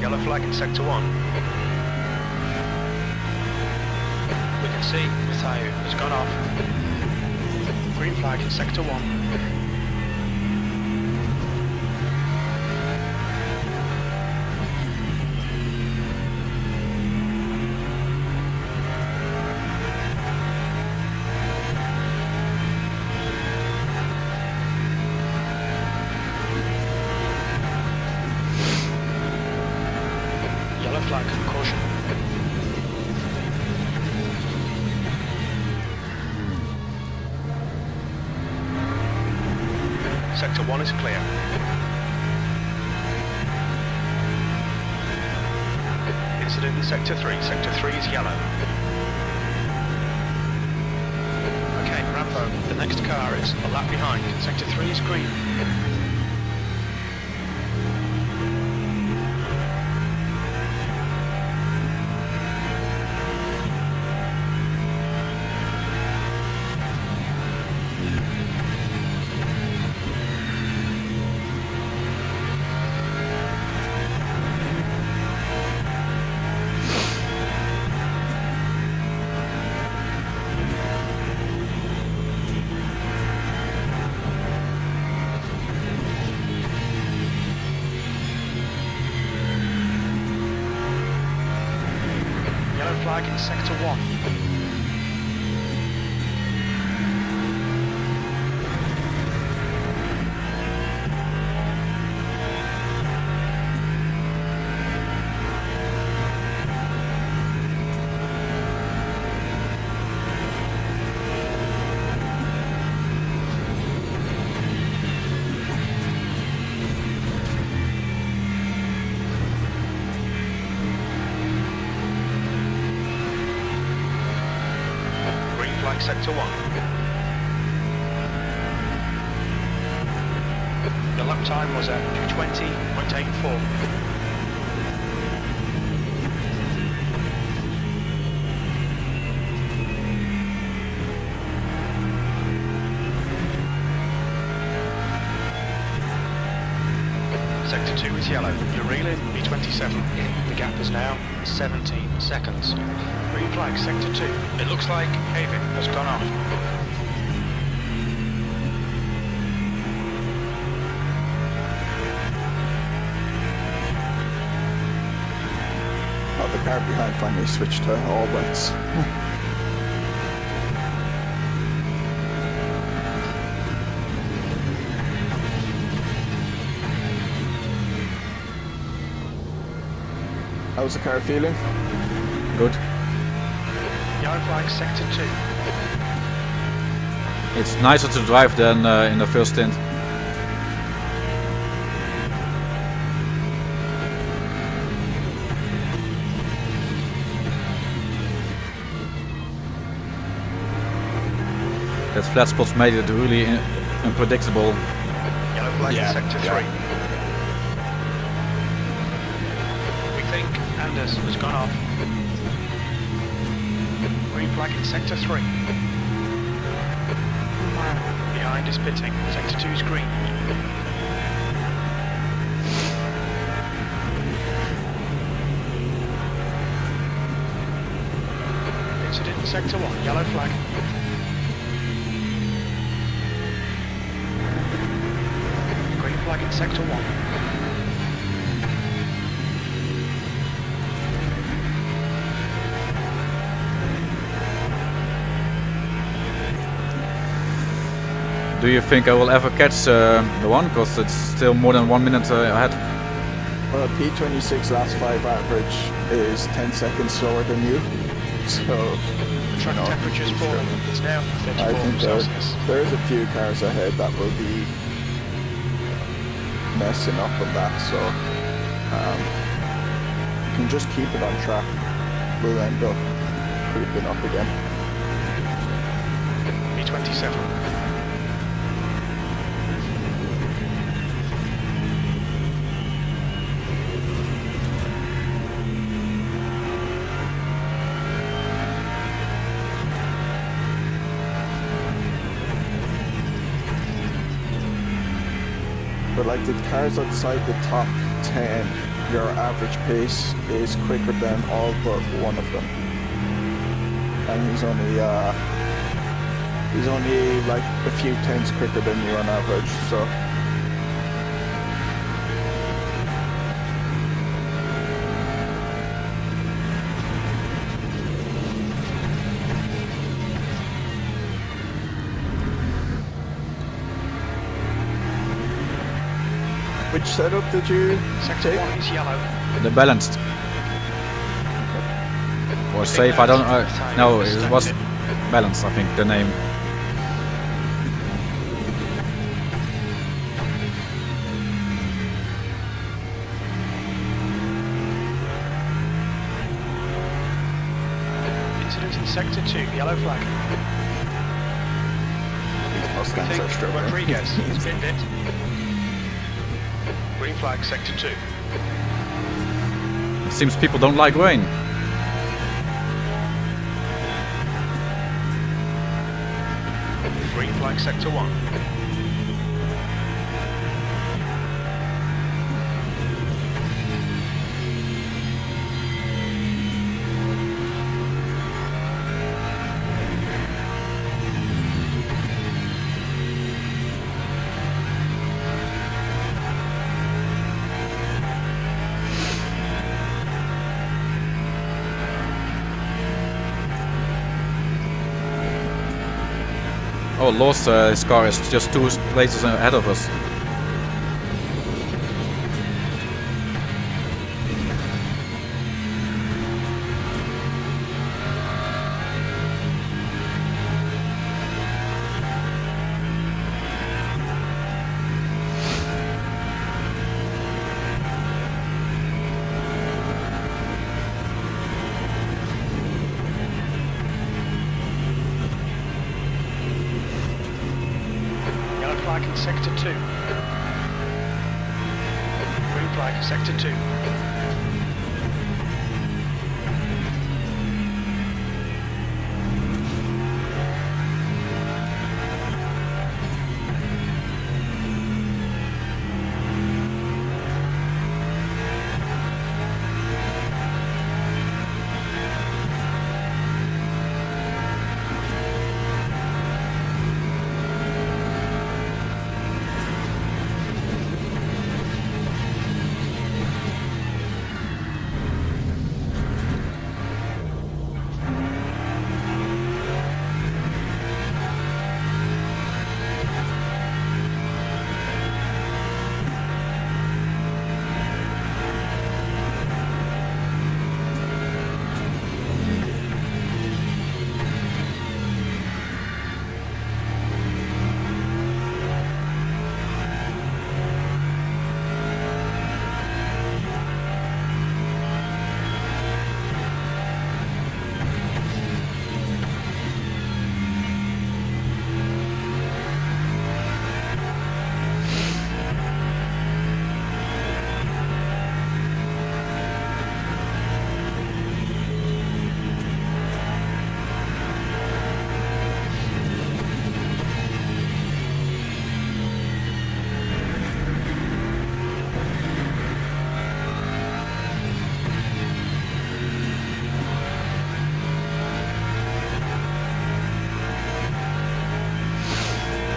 Yellow flag in Sector 1. We can see Matthew has gone off. Green flag in Sector 1. Yellow flag, caution. Sector 1 is clear. Incident in Sector 3. Sector 3 is yellow. Okay, Rambo, the next car is a lap behind. Sector 3 is green. Flag in Sector 1. Sector 1. The lap time was at 2:20.84. Sector 2 is yellow. You're reeling, B27. The gap is now 17 seconds. Green flag, Sector 2. It looks like Haven has gone off. Oh, the car behind finally switched to all wets. How's the car feeling? Good. Yellow flag, Sector 2. It's nicer to drive than in the first stint. That flat spots made it really unpredictable. Yellow flag in Sector 3. We think Anders has gone off. Green flag in Sector 3. Behind is pitting. Sector 2 is green. Incident in Sector 1. Yellow flag. Green flag in Sector 1. Do you think I will ever catch the one? Because it's still more than 1 minute ahead. Well, P26 last 5 average is 10 seconds slower than you. So, Track temperature's falling. It's now I 34 think Celsius. there's a few cars ahead that will be messing up on that. So, you can just keep it on track. We'll end up creeping up again. B27. But like the cars outside the top 10, your average pace is quicker than all but one of them. And he's only like a few tenths quicker than you on average, so. Which setup did you Sector take? 1 is yellow. The balanced. Or safe, I don't know. No, it was balanced, I think, the name. Sector 2, yellow flag. These We Mustangs are think struggling. Rodriguez has binned it. Green flag, Sector 2. It seems people don't like rain. Green flag, Sector 1. Oh, Lost, his car is just 2 places ahead of us. Yellow flag in Sector 2. Green flag, Sector 2.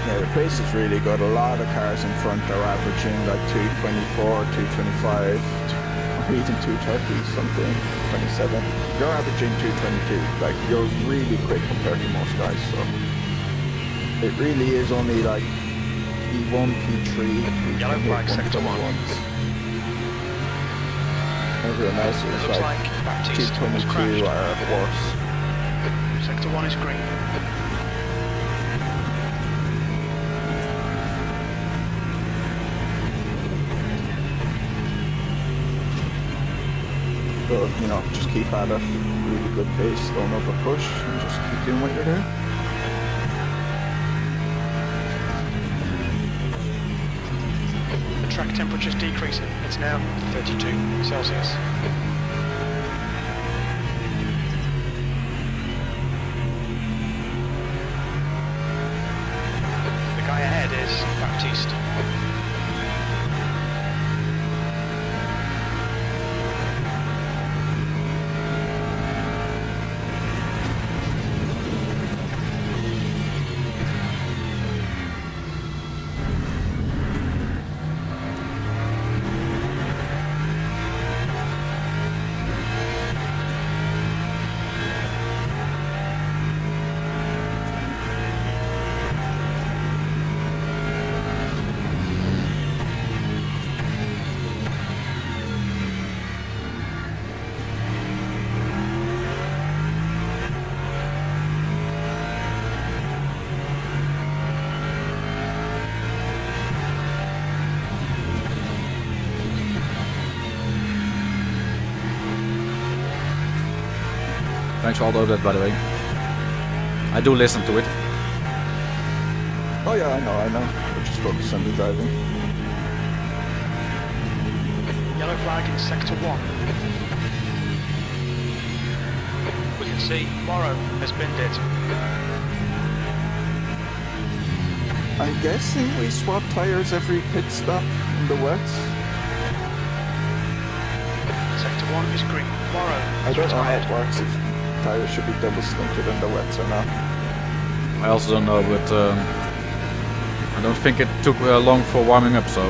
Yeah, the pace is really good. A lot of cars in front are averaging like 224, 225, or even 230 something, 27. You're averaging 222. Like, you're really quick compared to most guys, so it really is only like P1, P3, Yellow flag, Sector 1. Everyone else is Looks like like Baptiste has 222 crashed. or worse. Sector 1 is green. But, you know, just keep at it. Really good pace, don't over push, and just keep doing what you're doing. The track temperature is decreasing. It's now 32 Celsius. The guy ahead is Baptiste. Thanks for all the updates, by the way. I do listen to it. Oh yeah, I know. We're just focused on the driving. Yellow flag in sector 1. We can see Morrow has binned it. I'm guessing we swap tires every pit stop in the wets. Sector 1 is green. Morrow I is don't know how retired. it works, if tires should be double stinted in the wets or not. I also don't know, but I don't think it took long for warming up, so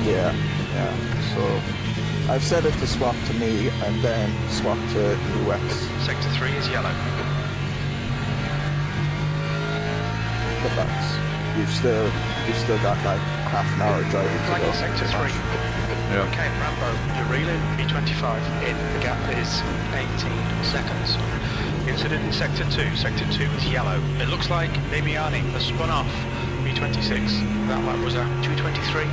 Yeah. So I've set it to swap to me and then swap to the wets. Sector 3 is yellow. But that's you've still got like half an hour driving to Flag go. in sector 3. yeah. Okay, Rambo, you're reeling. B25 in. The gap is 18 seconds. Incident in sector 2. Sector 2 is yellow. It looks like Damiani has spun off B26. That lap was a 223.13.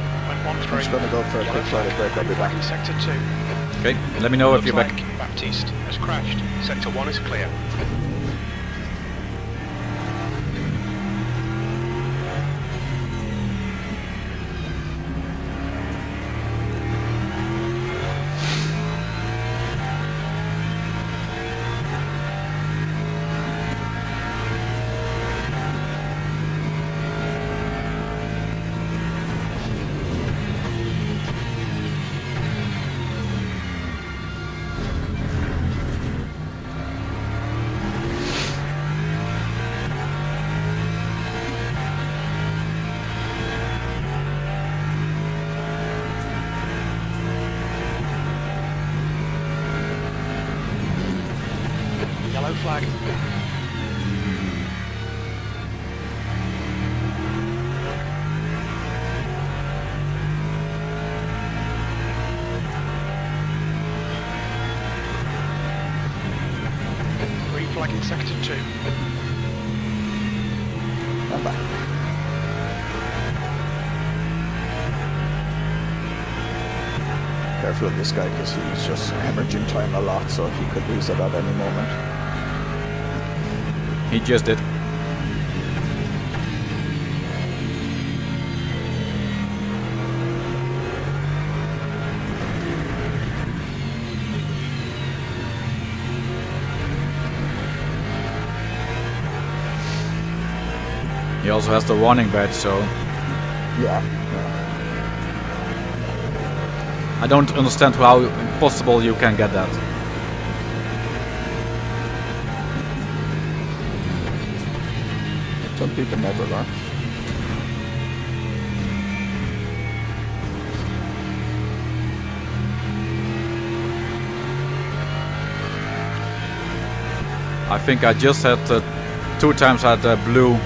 I'm just gonna go for a quick toilet break, I'll be back. In sector 2. Okay, let me know if Looks you're like back. Baptiste has crashed. Sector 1 is clear. Yellow flag. Green flag in sector 2. I'm back. Careful of this guy because he's just hemorrhaging time a lot, so he could lose it at any moment. He just did. He also has the warning badge, so Yeah. I don't understand how impossible you can get that. Some people never learn. I think I just had 2 times had blue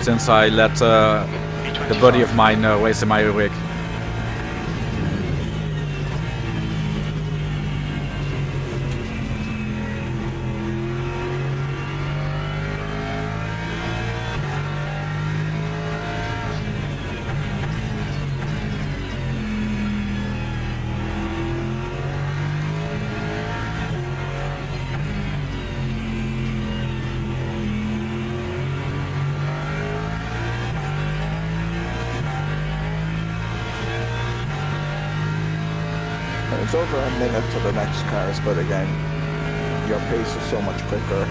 since I let the buddy of mine race in my rig. It's over a minute to the next cars, but again, your pace is so much quicker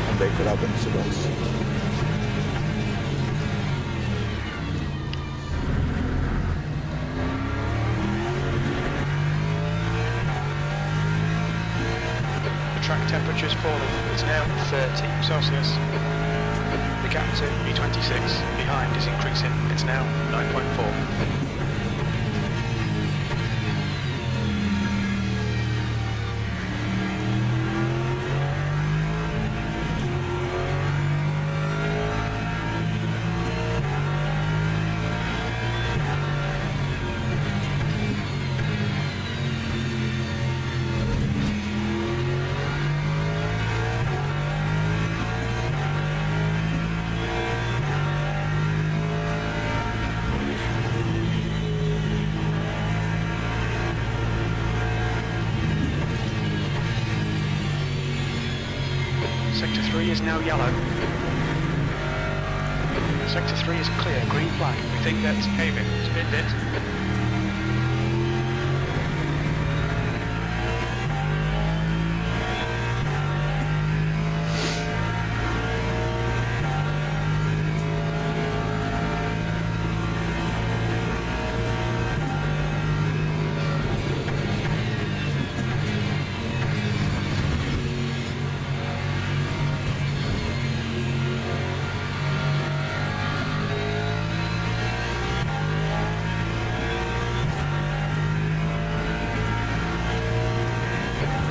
and they could have incidents. The track temperature is falling. It's now 30 Celsius. The gap to B26 behind is increasing. It's now 9.4. 3 is now yellow. Sector 3 is clear, green flag. We think that's Haven. Spinned it.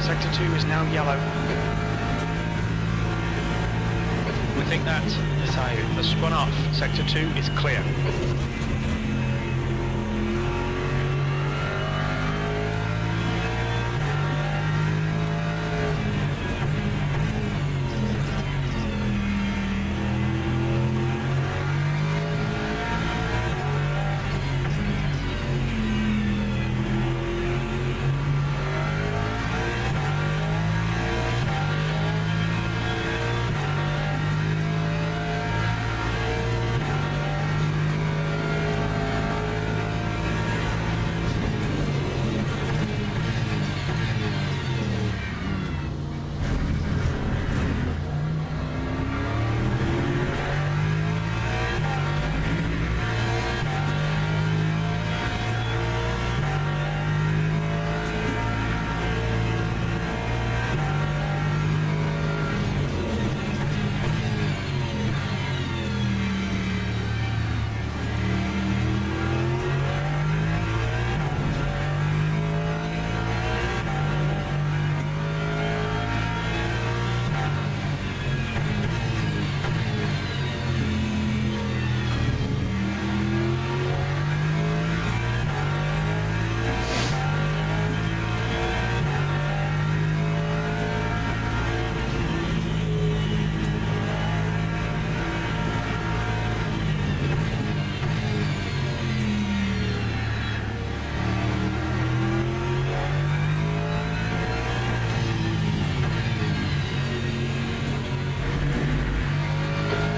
Sector 2 is now yellow. We think that Sayu has spun off. Sector 2 is clear.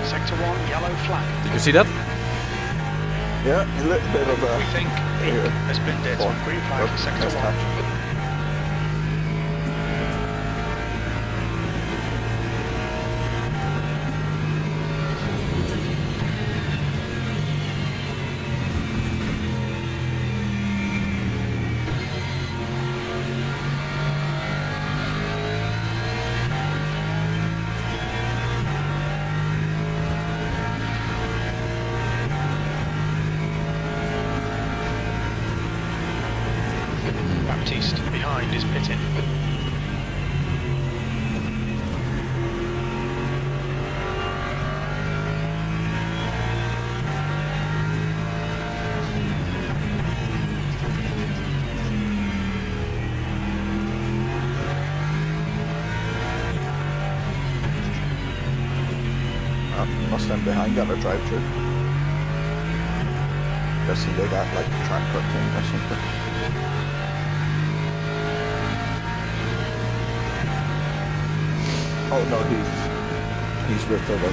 Sector 1, yellow flag. Did you see that? Yeah, a little bit of a... We think Ink has been dead. Oh, Green flag for Sector 1. Baptiste behind is pitting. Mustang behind got a drive-through. Guessing they got like the track cut thing or something. Oh no, he's ripped over.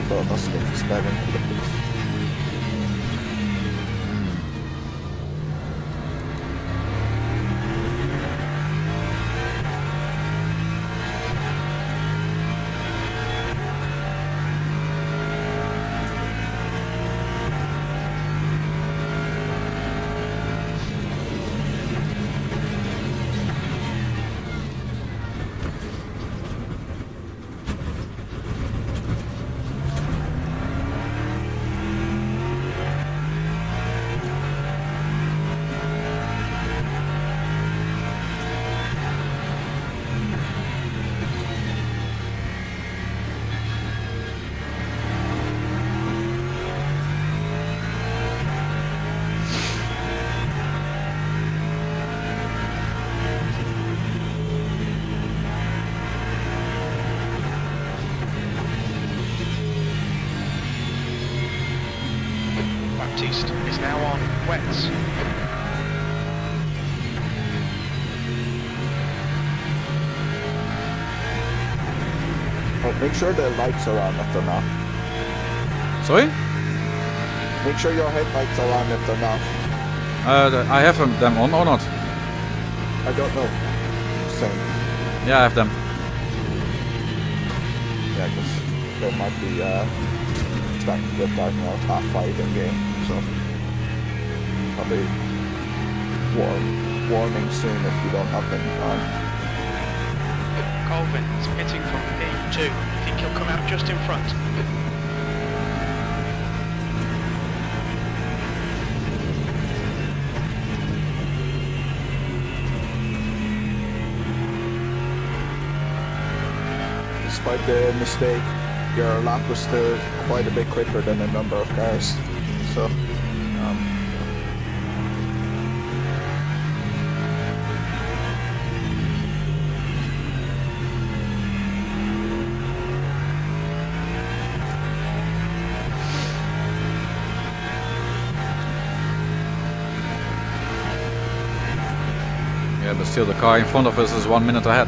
So it must have been spamming to the police. Baptiste is now on wets. But make sure the lights are on if they're not. Sorry? Make sure your headlights are on if they're not. I have them on or not? I don't know. Same. Yeah, I have them. Yeah, because there might be starting to get dark now. It's half 5 in game, so probably warning soon if you don't have them on. Colvin's pitting from P2. You think he'll come out just in front? Despite the mistake, your lap was still quite a bit quicker than a number of cars. So, Yeah, but still the car in front of us is 1 minute ahead.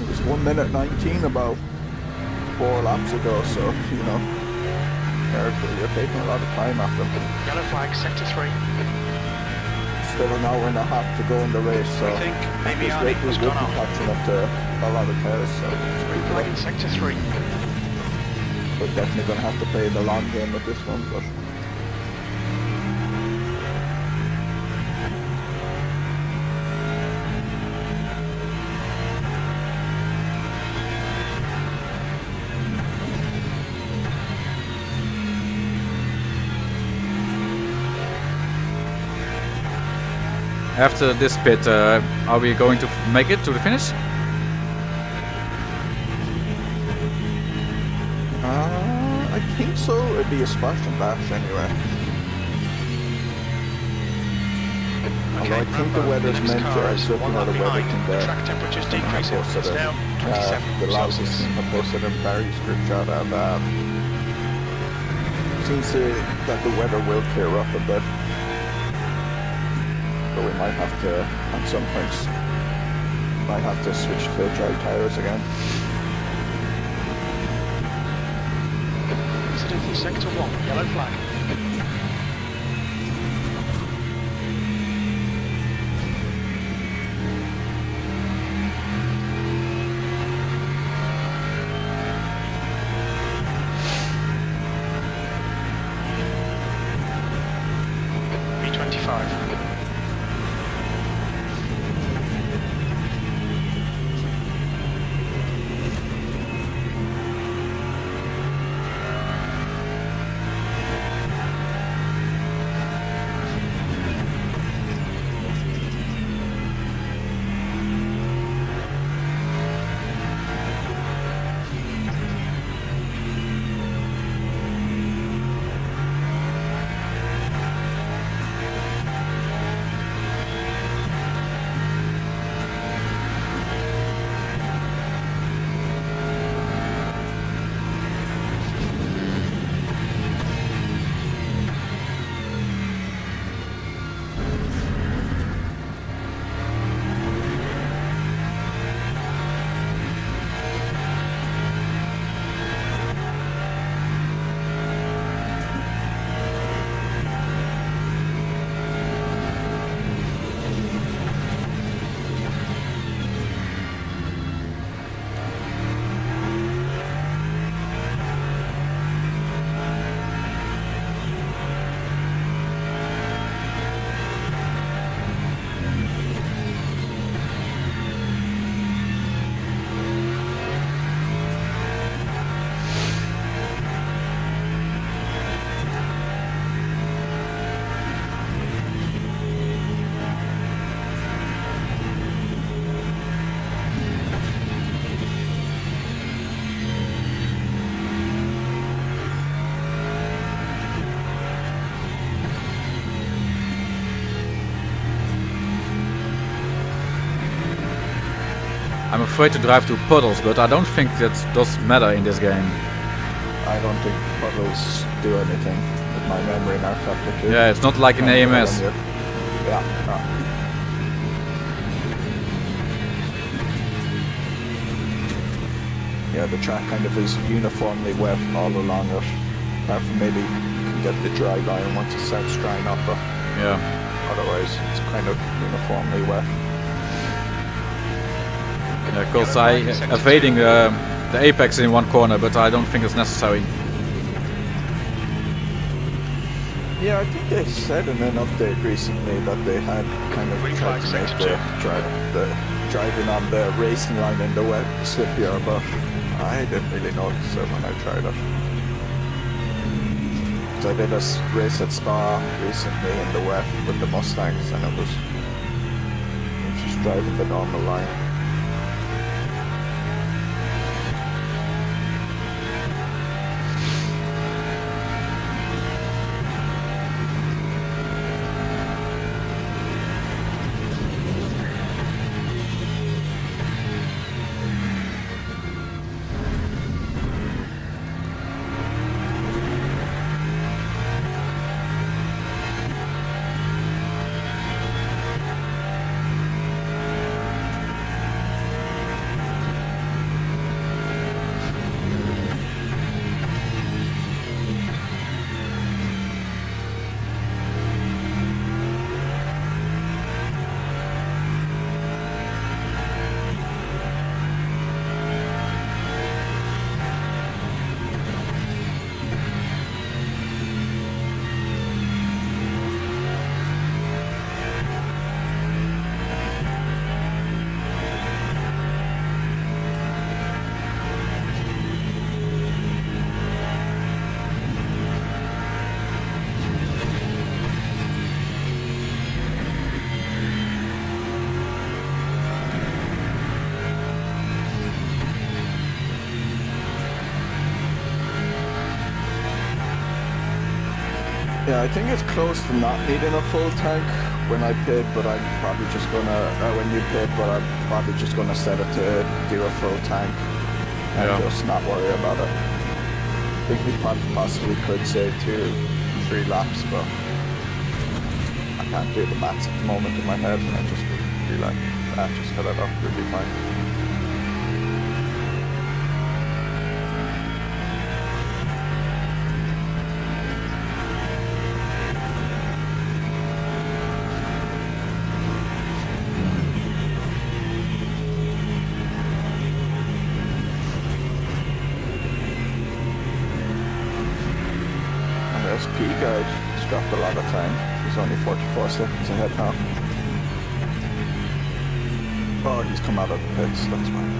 it was 1 minute 19 about 4 laps ago, so, you know, you're taking a lot of time after. Yellow flag, sector 3. Still an hour and a half to go in the race, so I think maybe this Arnie race has will gone be off. catching up to a lot of cars, so it's Green pretty flag in good. sector 3. We're definitely going to have to play the long game with this one, but After this pit, are we going to make it to the finish? I think so. It'd be a splash and bash anyway. Although I think the weather's meant to. I was looking at the weather thing The there. track temperature's Someone had decreasing. posted It's it. now 27 The loudest Celsius. thing I posted in Barry's group chat, and seems to that the weather will clear up a bit. But we might have to, at some points, might have to switch to dry tires again. Incident in sector 1, yellow flag. B25. I'm afraid to drive through puddles, but I don't think that does matter in this game. I don't think puddles do anything with my memory now factor 2. Yeah, it's not like in AMS. Yeah, no. yeah, the track kind of is uniformly wet all along it. Apart from maybe you can get the dry line once it starts drying up, but Yeah. otherwise it's kind of uniformly wet. Because I evading the apex in one corner, but I don't think it's necessary. Yeah, I think they said in an update recently that they had kind of Green tried flag to make sector the driving on the racing line in the wet slippier, but I didn't really notice it when I tried it. So I did a race at Spa recently in the wet with the Mustangs, and it was just driving the normal line. Yeah, I think it's close to not needing a full tank when I pit, but I'm probably just gonna, when you pit, but I'm probably just gonna set it to do a full tank and just not worry about it. I think we possibly could save 2-3 laps, but I can't do the maths at the moment in my head, and I just be like, just fill it up, we'll be fine. SP guide has dropped a lot of time. He's only 44 seconds ahead now. Oh, he's come out of the pits, that's fine.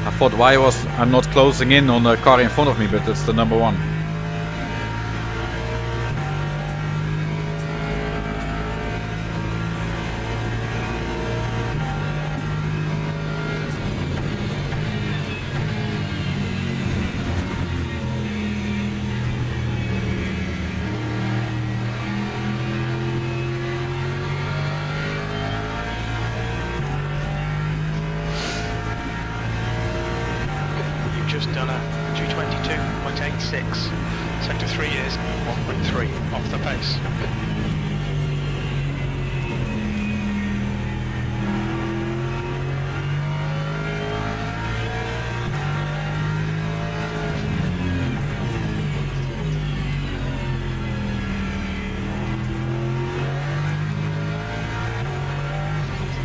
I thought why I'm not closing in on the car in front of me, but it's the number one. just done a 222.86. Sector 3 is 1.3 off the pace.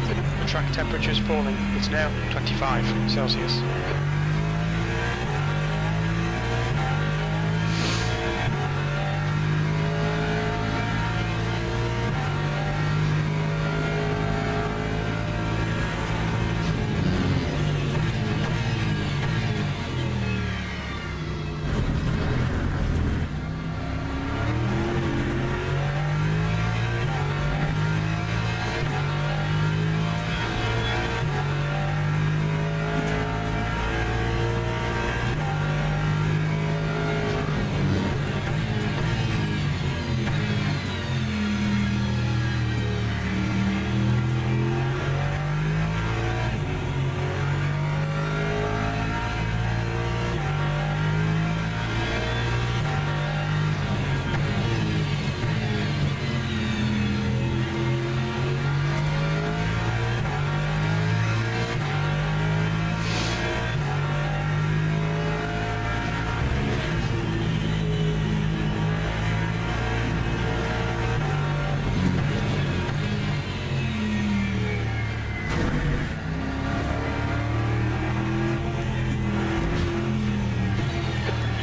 The track temperature is falling. It's now 25 Celsius.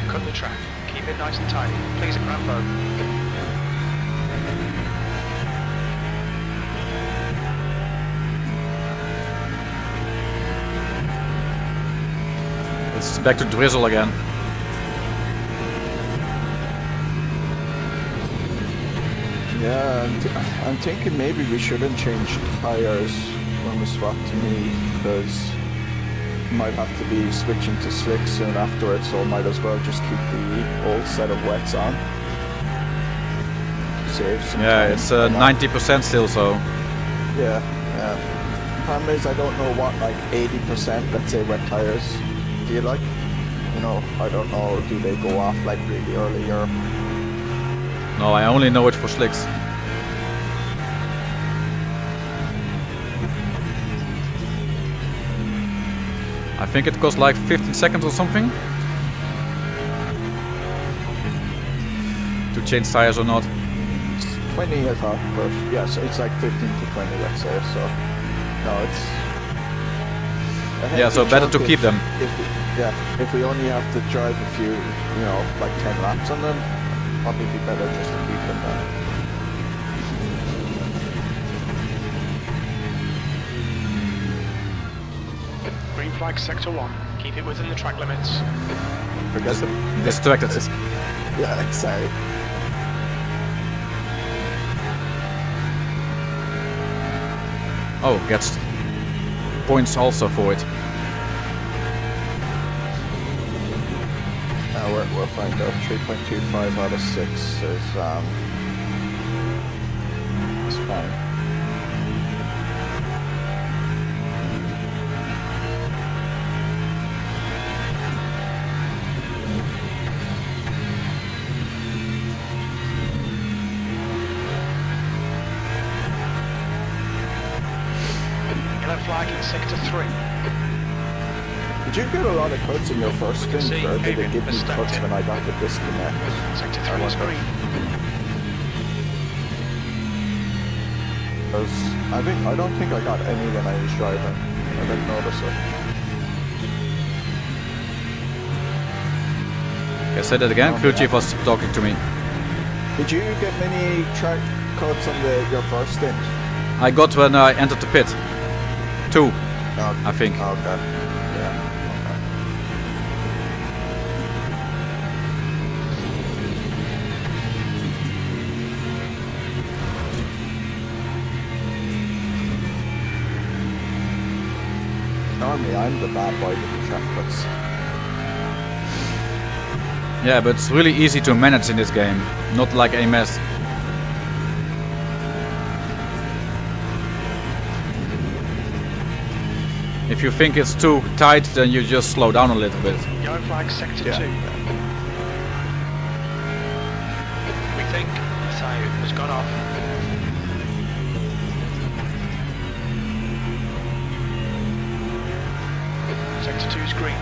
Cut the track. Keep it nice and tidy. Please, at Rambo. It's back to drizzle again. Yeah, I'm thinking maybe we shouldn't change tires when we swap to me, because might have to be switching to slick soon afterwards, so might as well just keep the old set of wets on. Save some Yeah, time. it's 90% still, so Yeah. The problem is I don't know what like 80%, let's say, wet tires feel like. You know, I don't know, do they go off like really early or... no, I only know it for slicks. I think it costs like 15 seconds or something to change tires or not. 20 I thought, but yeah, so it's like 15 to 20, let's say, so no, it's a Yeah, so hefty better to chunk keep them. if we only have to drive a few, you know, like 10 laps on them, probably be better just to keep them then. Green flag sector 1. Keep it within the track limits. Forget them. Distracted. Yeah, sorry. Oh, gets points also for it. We'll find out. 3.25 out of 6 is it's fine. Yellow flag in sector 3. Did you get a lot of cuts in your first We can stint, see or did it Avian give me Perspective. cuts when I got the disconnect? Sector I 3 is wonder. green. Because I don't think I got any when I was driving. I didn't notice it. Can I say that again? Crew chief was talking to me. Did you get many track cuts on your first stint? I got when I entered the pit. 2, Oh, I think. okay. Yeah. Okay. Normally I'm the bad boy with the track cuts. Yeah, but it's really easy to manage in this game. Not like a mess. If you think it's too tight, then you just slow down a little bit. Yellow flag, sector Yeah. 2. We think the tire has gone off. Sector 2 is green.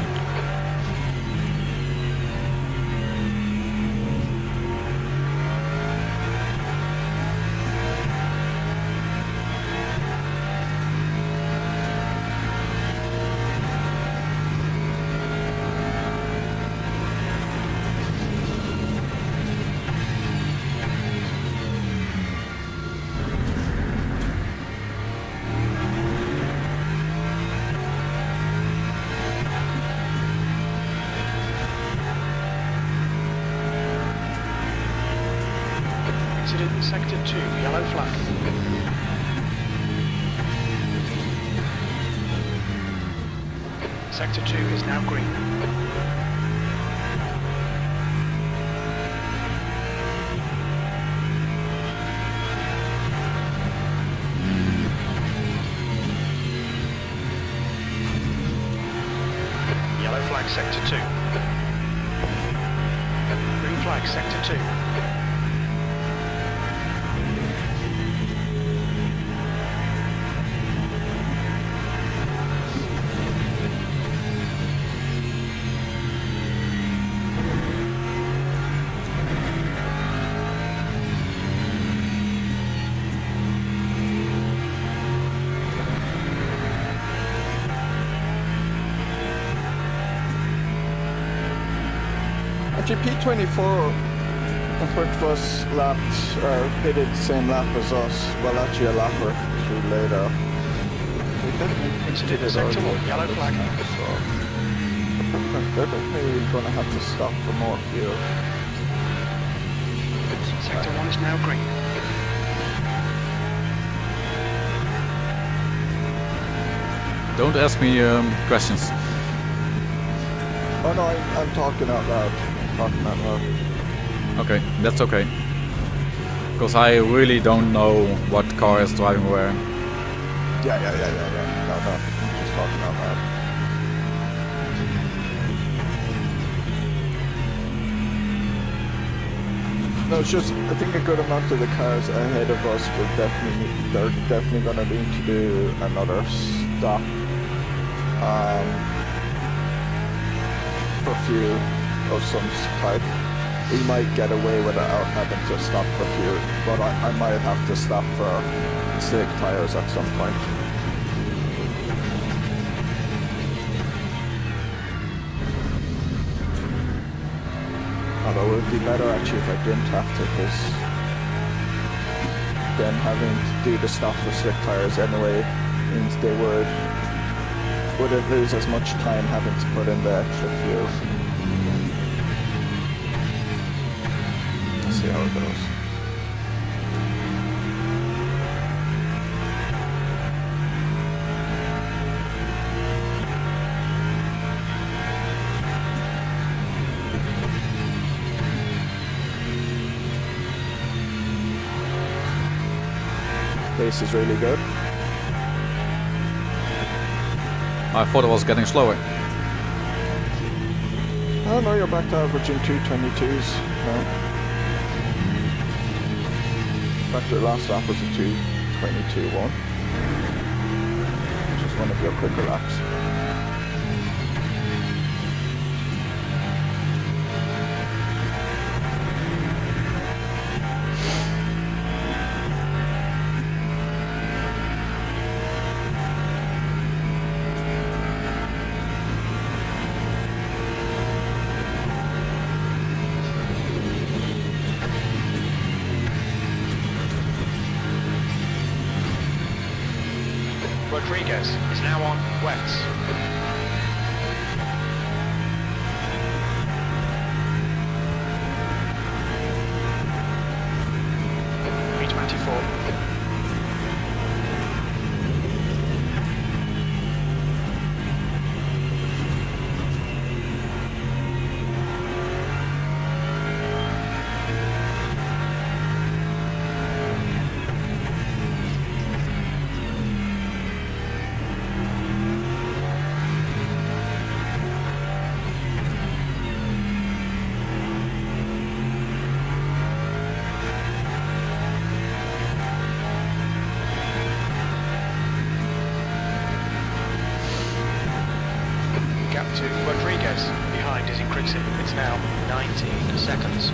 Incident in sector 2, yellow flag. Sector 2 is now green. Yellow flag, sector 2. Green flag, sector 2. Actually, P24, the first of us lapped, or pitted the same lap as us. Well, actually a lap or two later. We definitely Incident did sector already 1, yellow this flag. time, so they're definitely going to have to stop for more fuel. Sector 1 is now green. Don't ask me questions. Oh no, I'm talking out loud. Talking out loud. Okay, that's okay. Because I really don't know what car is driving where. Yeah. No, I'm just talking out loud. No, it's just, I think a good amount of the cars ahead of us they're definitely going to need to do another stop for fuel of some type. We might get away without having to stop for fuel, but I might have to stop for slick tires at some point. Although it would be better actually if I didn't have to, because then having to do the stop for slick tires anyway means they wouldn't lose as much time having to put in the extra fuel. Let's see how it goes. Pace is really good. I thought it was getting slower. Oh no, you're back to averaging 222s. No. Back to the last lap was a 222.1. Which is one of your quicker laps. Rodriguez is now on wets. B24. now 19 seconds.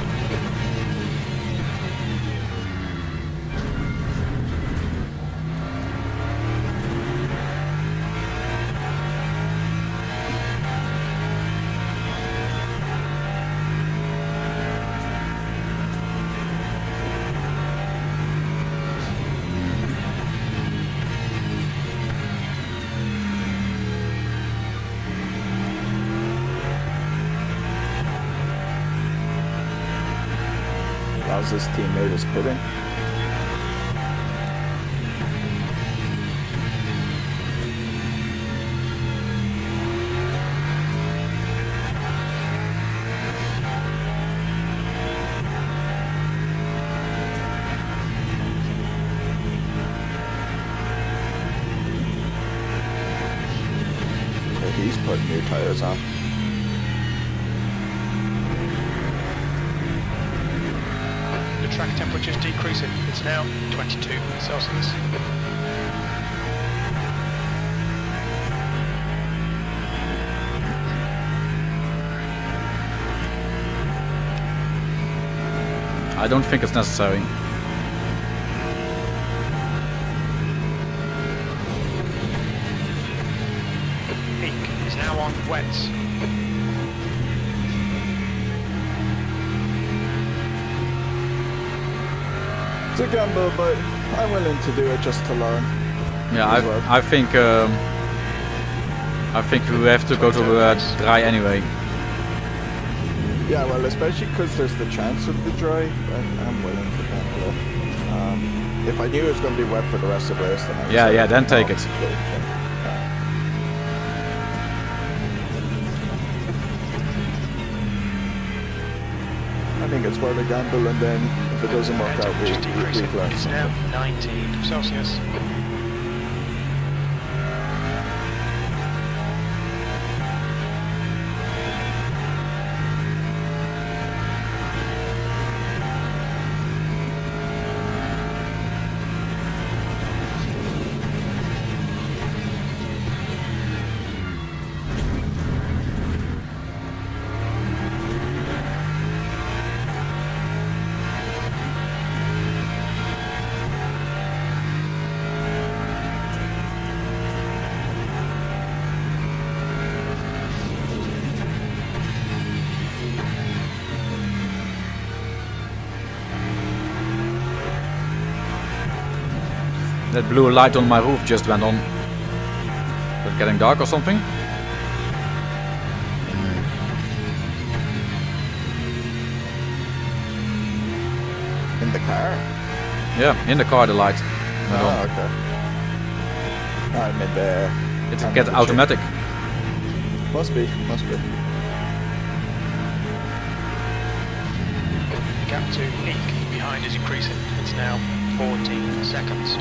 As his teammate is pitting. Okay, he's putting new tires on. The track temperature is decreasing. It's now 22 Celsius. I don't think it's necessary. Peak is now on wets. It's a gamble, but I'm willing to do it just to learn. Yeah, as well. I think we have to go to dry anyway. Yeah, well, especially because there's the chance of the dry, I'm willing to gamble it. If I knew it was going to be wet for the rest of the race, then I would Yeah, say, yeah, then take "Oh, it." I think it's worth a gamble, and then if it doesn't work out, Temperature is decreasing. we've learned It's now something. 19 Celsius. That blue light on my roof just went on. Is it getting dark or something? In the car? Yeah, in the car the light went Oh, on. okay. I'm in there. It I'm gets in the automatic. chip. Must be, must be. The gap to peak behind is increasing. It's now 14 seconds.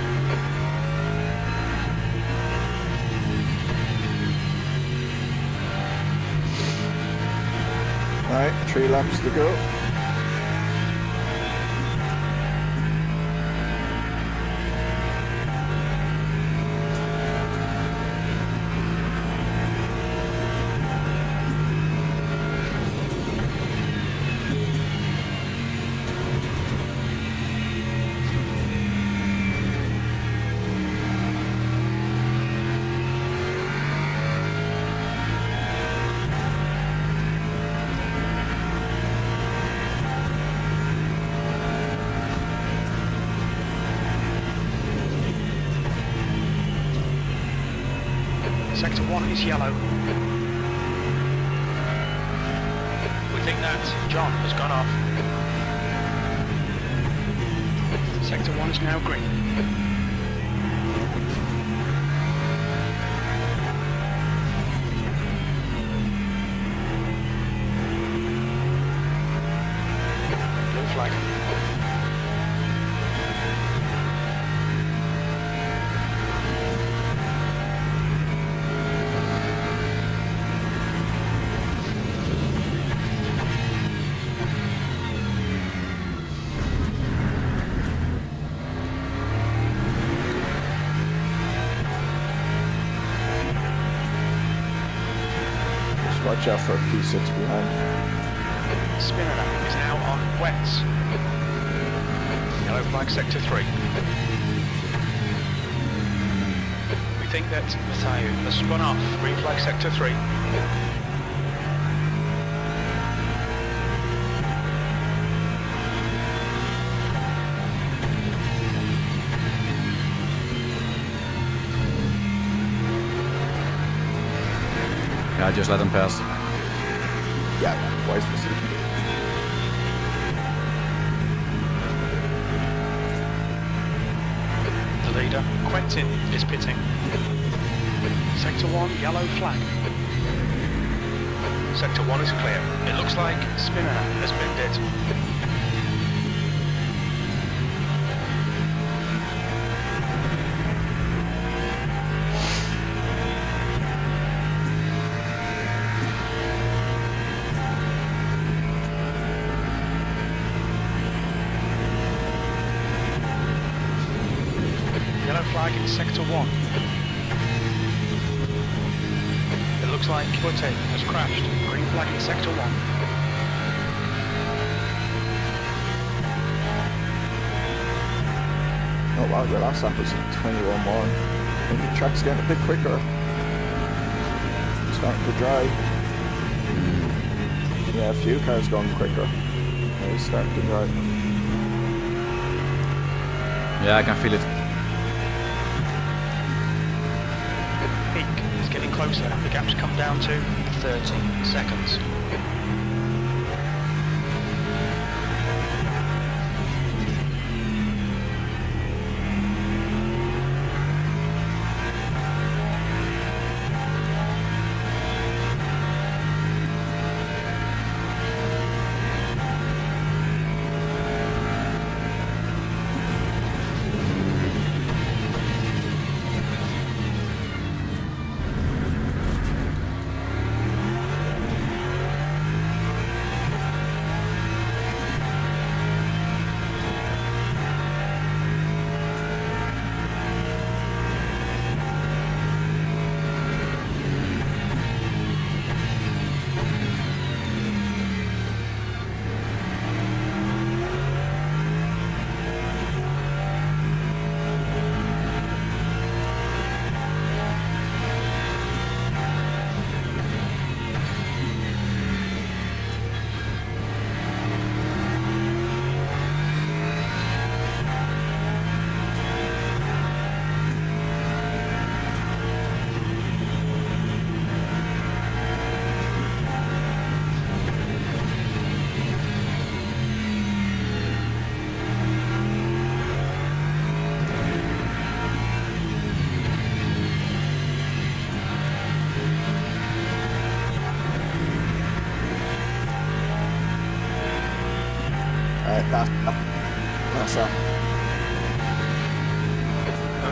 Alright, 3 laps to go. Sector 1 is yellow. We think that John has gone off. Sector 1 is now green. Blue flag. Just watch out for P6 behind. Spinner is now on wets. Yellow flag sector 3. We think that Mathieu has spun off. Green flag sector 3. Yeah, just let him pass. Yeah, wise decision. The leader, Quentin, is pitting. Sector 1, yellow flag. Sector 1 is clear. It looks like Spinner has binned it. Yellow flag in sector 1. It looks like Quentin has crashed. Green flag in sector 1. Oh wow, the last lap was 21 more. Maybe the track's getting a bit quicker. It's starting to dry. Yeah, a few cars going quicker. It's starting to dry. Yeah, I can feel it. Peak is getting closer. The gap's come down to 30 seconds. That's that.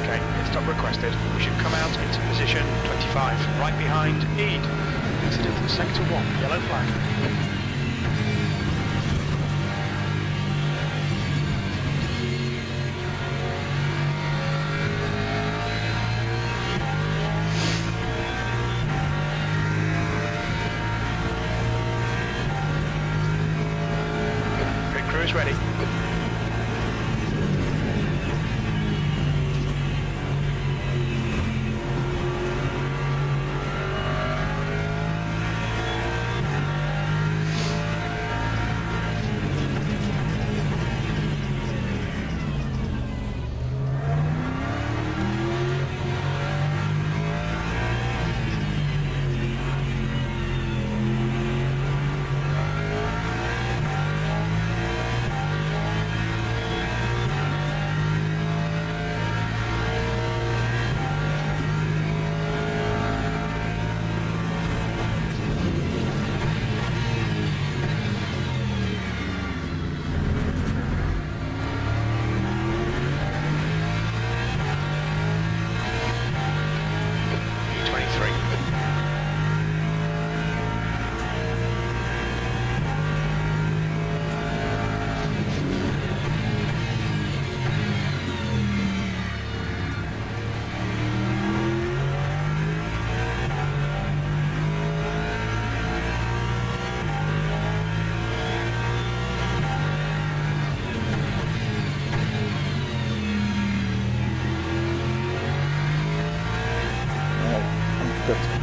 Okay, pit stop requested. We should come out into position 25, right behind Eid. Incident in sector 1, yellow flag. Pit crew is ready.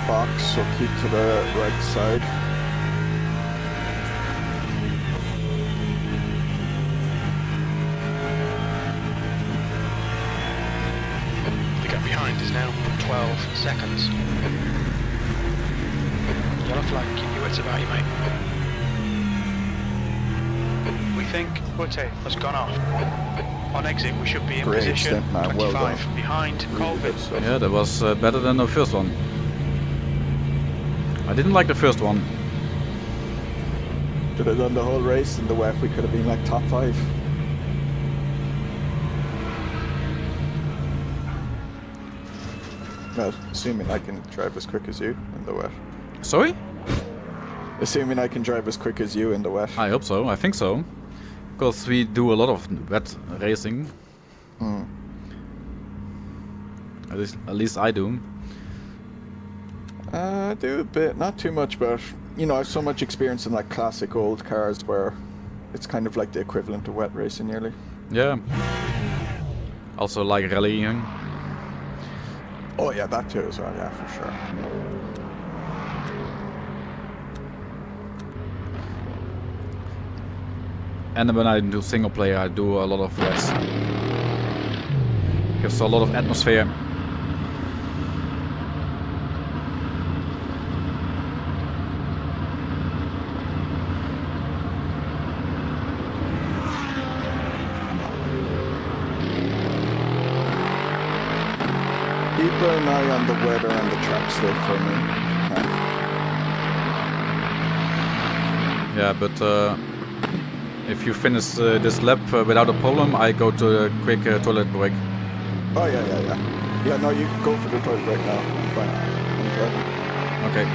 box, so keep to the right side. The gap behind is now 12 seconds. Yellow flag, keep your wits about you, mate. We think Woodtail has gone off. On exit, we should be in Great position stint, man. Well 25 done. behind Really Colby. good stuff. Yeah, that was better than the first one. I didn't like the first one. Should have done the whole race in the wet. We could have been like top 5. Well, assuming I can drive as quick as you in the wet. Sorry? Assuming I can drive as quick as you in the wet. I hope so. I think so. Because we do a lot of wet racing. Hmm. At least I do. I do a bit, not too much, but you know, I have so much experience in like classic old cars where it's kind of like the equivalent of wet racing nearly. Yeah. Also like rallying. Oh yeah, that too as well, yeah, for sure. And when I do single player, I do a lot of wets. Gives a lot of atmosphere. Keep an eye on the weather and the track still for me. Okay. Yeah, but if you finish this lap without a problem, I go to a quick toilet break. Oh yeah. Yeah, no, you go for the toilet break now. I'm fine. I'm driving. Okay.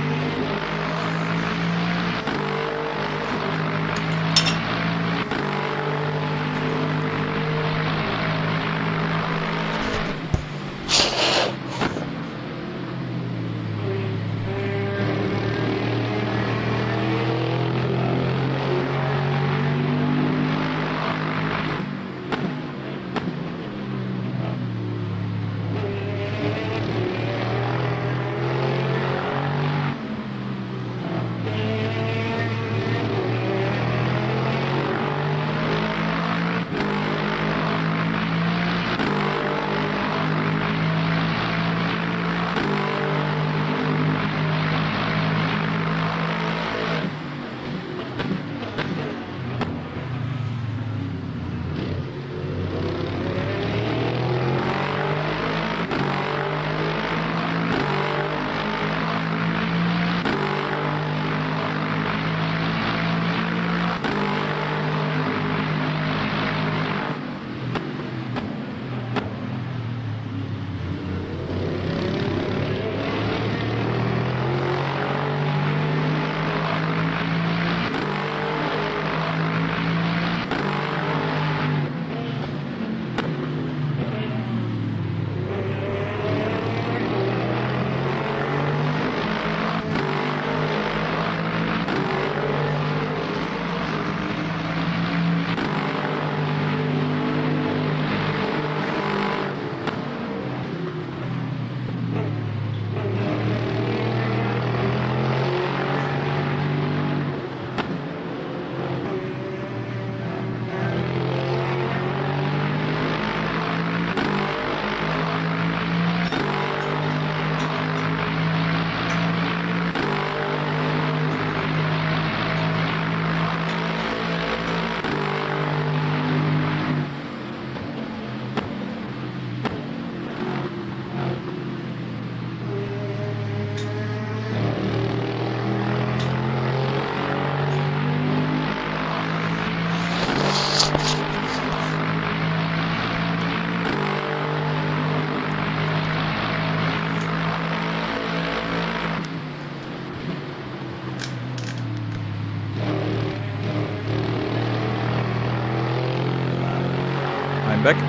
Back.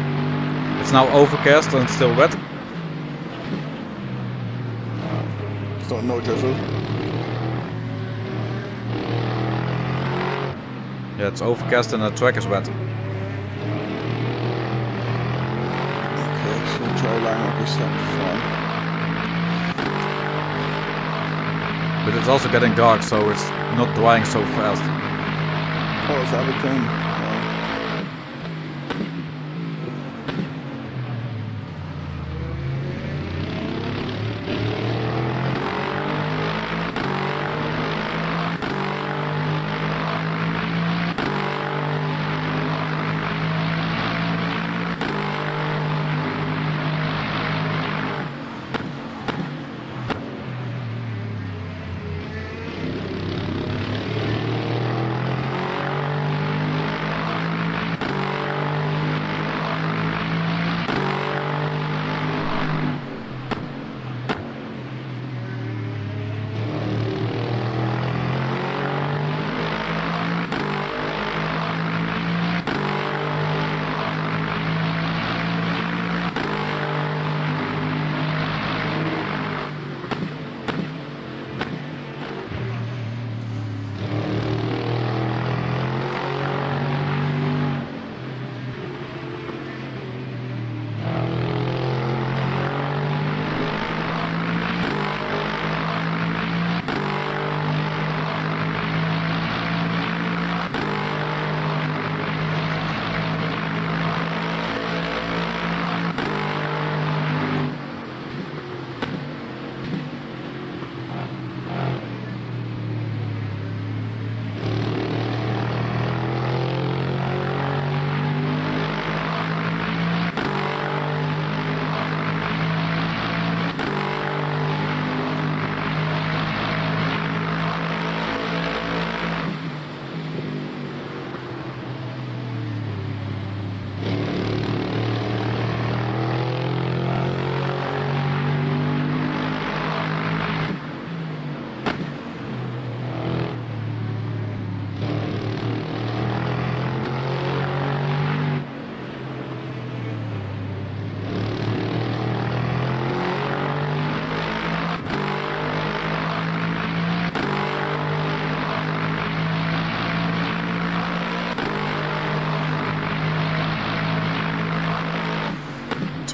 It's now overcast and still wet. So no drizzle. Yeah, it's overcast and the track is wet. Okay, so try line up your step to But it's also getting dark, so it's not drying so fast. Oh, is that a thing?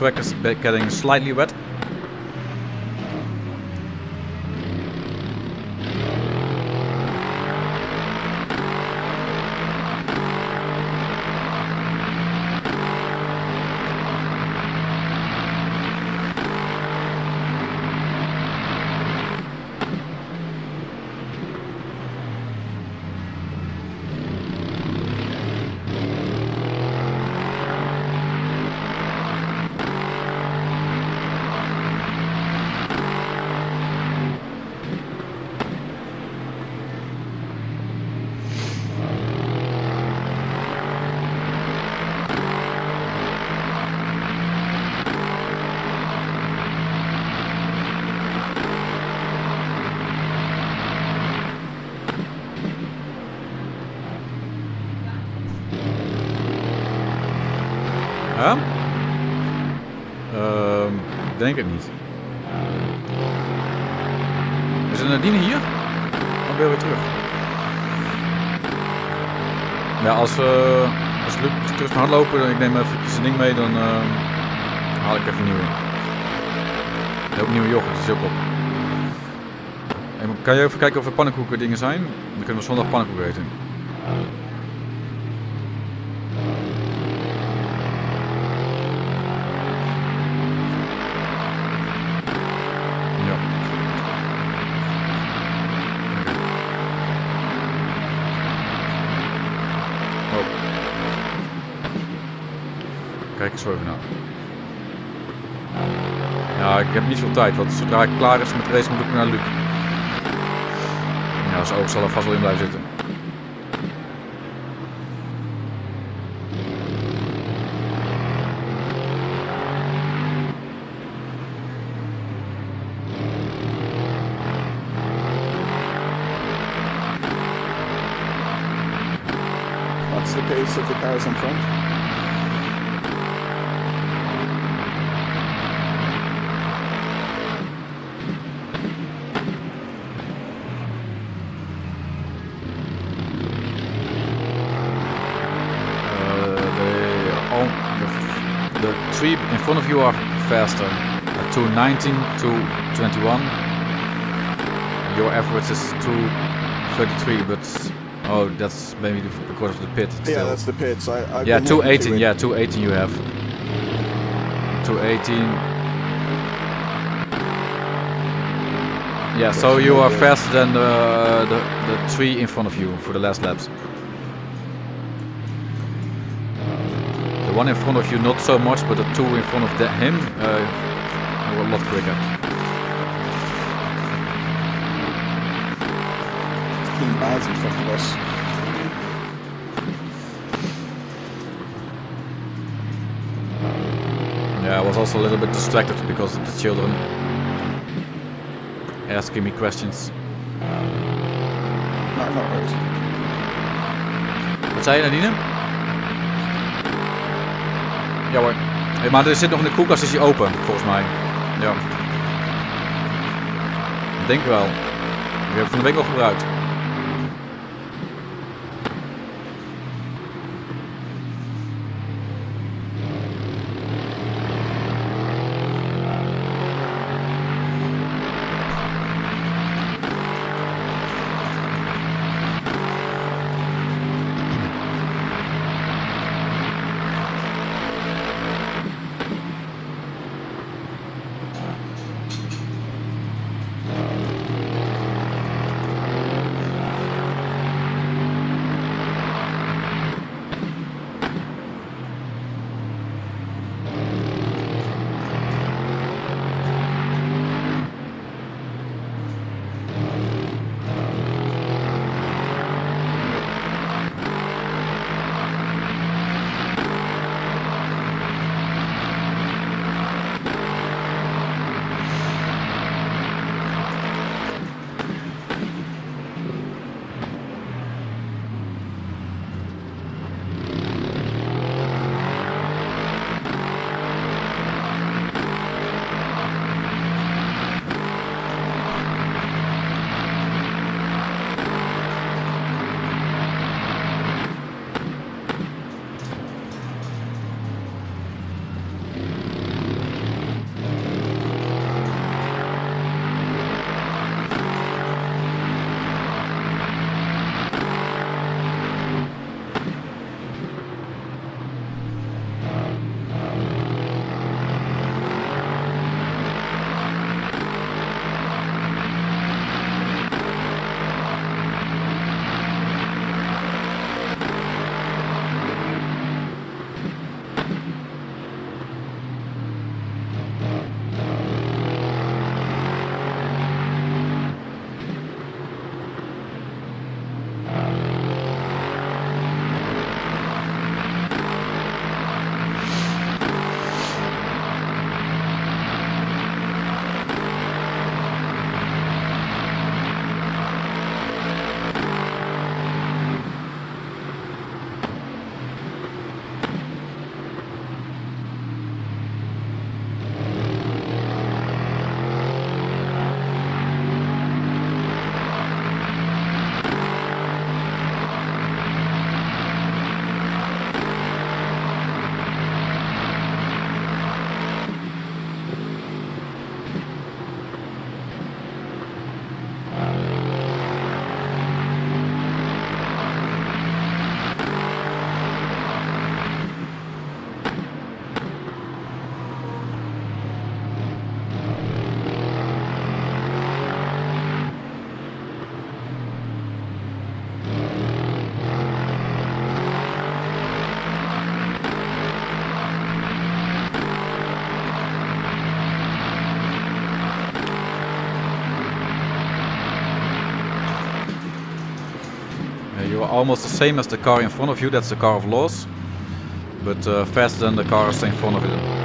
Track is getting slightly wet. Ja? Denk het niet. Is er Nadine hier? Dan ben je weer terug. Ja, als Luc terug gaat hardlopen, ik neem even zijn ding mee, dan haal ik even een nieuwe. Ook een nieuwe yoghurt, die is ook op. Hey, kan je even kijken of er pannenkoeken dingen zijn? Dan kunnen we zondag pannenkoeken eten. Kijk eens zo even naar. Ja, ik heb niet veel tijd, want zodra ik klaar is met de race moet ik naar Luc. Ja, zijn oog zal er vast wel in blijven zitten. What's the pace of the cars in front? The three in front of you are faster. 219, 221, Your average is 2:33, but oh, that's maybe because of the pit. Yeah, Still. that's the pits. I've Yeah, been hitting 218. Yeah, 218 you have. 218. Yeah, so you are faster than the 3 in front of you for the last laps. The one in front of you not so much, but the 2 in front of him a lot quicker. King Baz in front of us. Yeah, I was also a little bit distracted because of the children asking me questions. No worries. Wat zei je, Nadine? Ja hoor. Hey, maar er zit nog in de koelkast, is die open, volgens mij. Ja. Ik denk wel. Die heb ik van de week al gebruikt. You are almost the same as the car in front of you, that's the car of loss, but faster than the cars in front of it.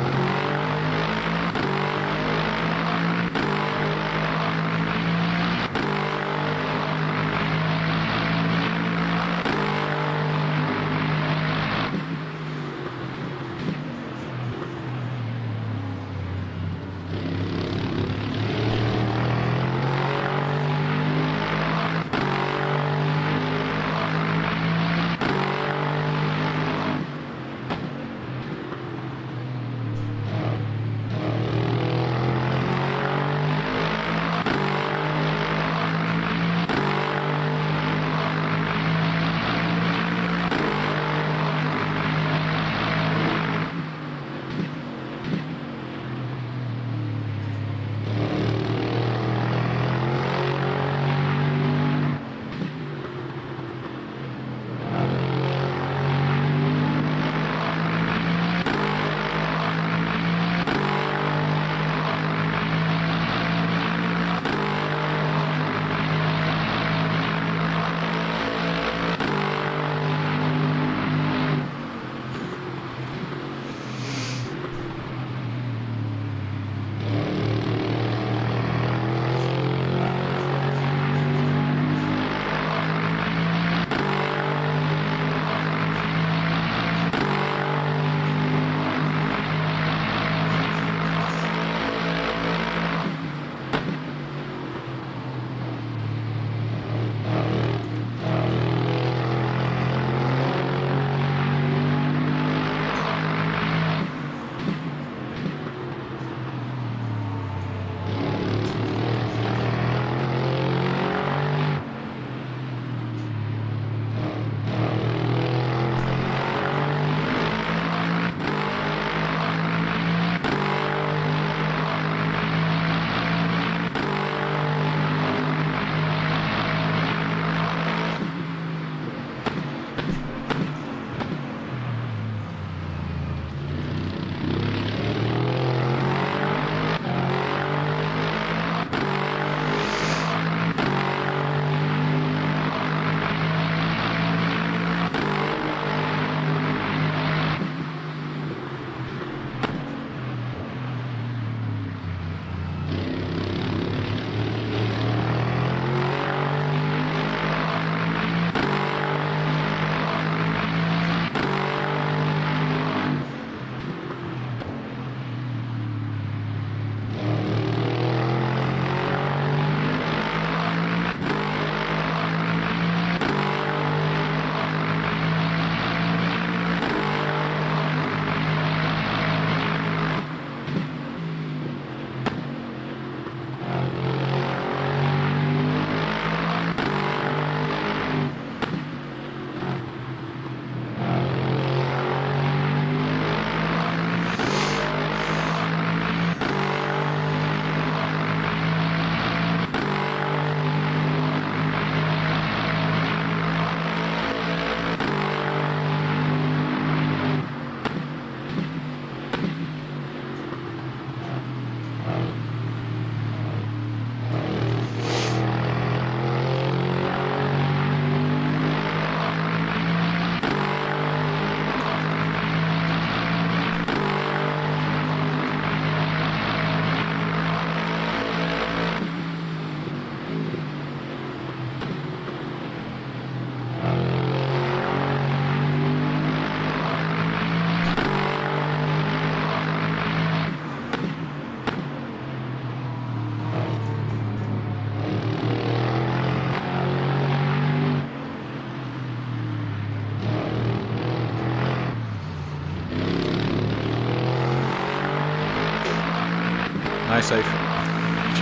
Nice save.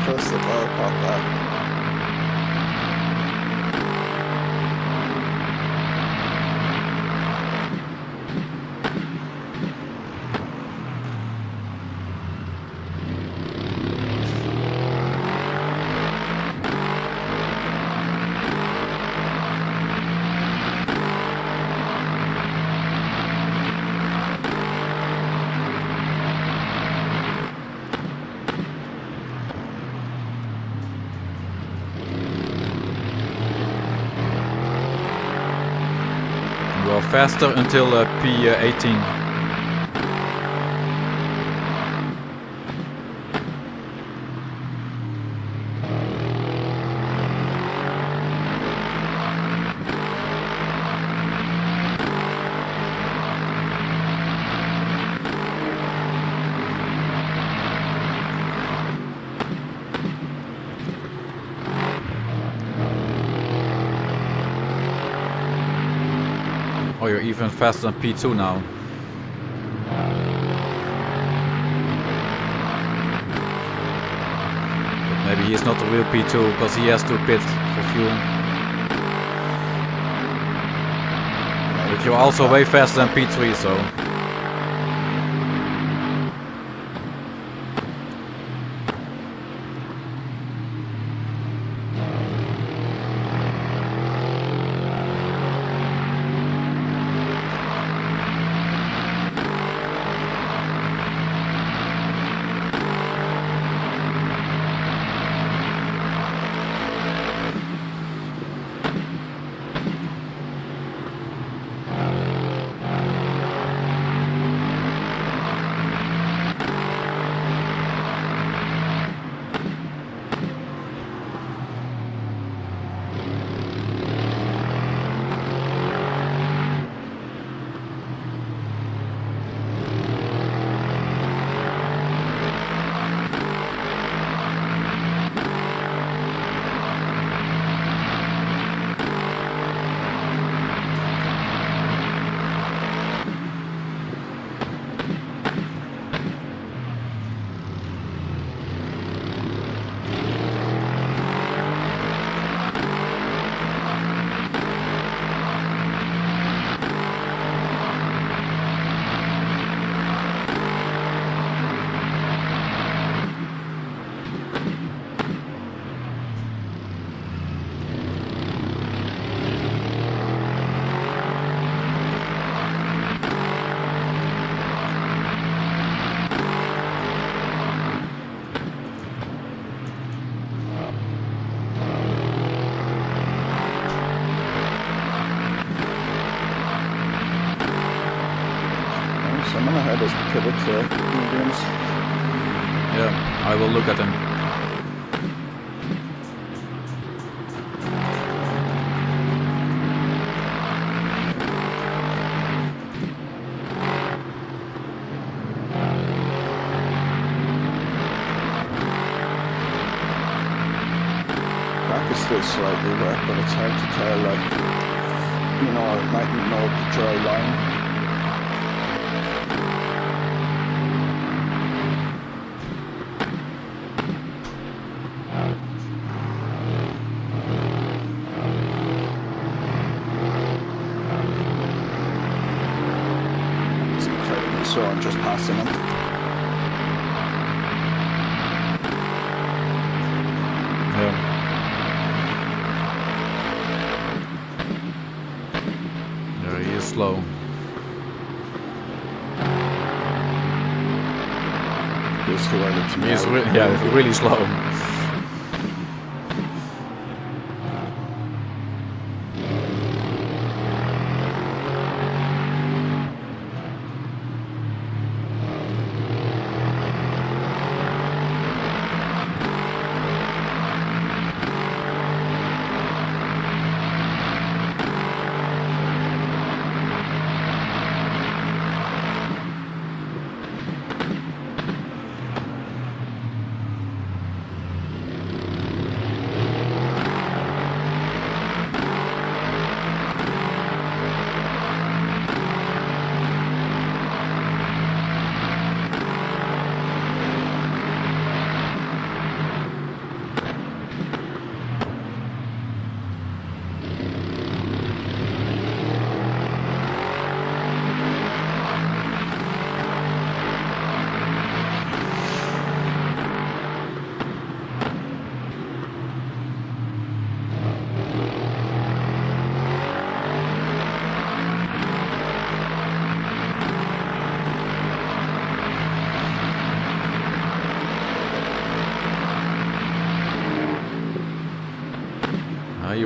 Just about caught that. You are faster until P18. Oh, you're even faster than P2 now. But maybe he's not the real P2 because he has to pit for fuel. But you're also way faster than P3, so... Someone ahead has pivot to mediums. Yeah, I will look at him. Back is still slightly wet, but it's hard to tell, like, you know, it mightn't know the dry line. He's incredibly slow, I'm just passing him. Yeah. Yeah, he is slow. Just too early to He is know. yeah, really slow.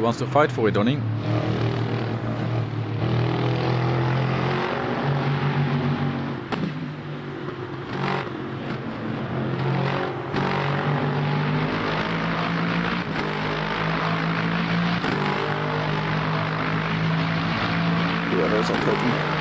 wants to fight for it, Donny. Yeah, there's a token.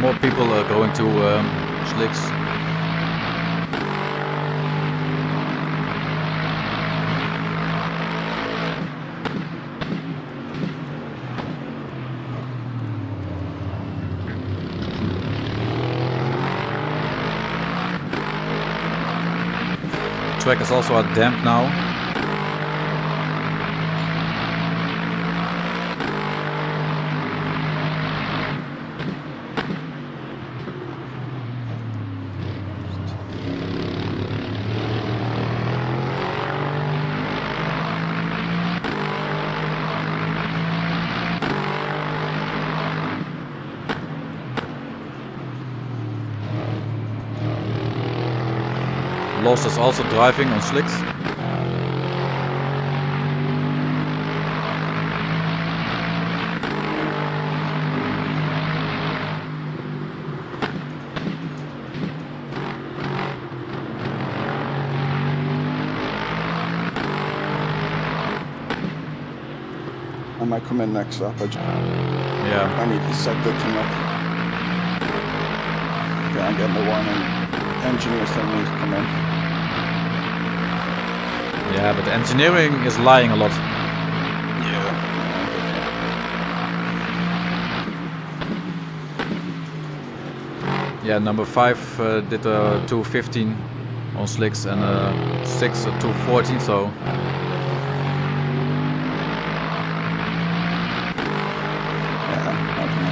More people are going to slicks. Track is also a damp now. Lost is also driving on slicks. I might come in next up. Yeah. I need to set the thing up. Okay, I'm getting the warning. Engineers telling me to come in. Yeah, but the engineering is lying a lot. Yeah. Yeah, number 5 did a 2:15 on slicks and 6 a 2:14, so Yeah, okay.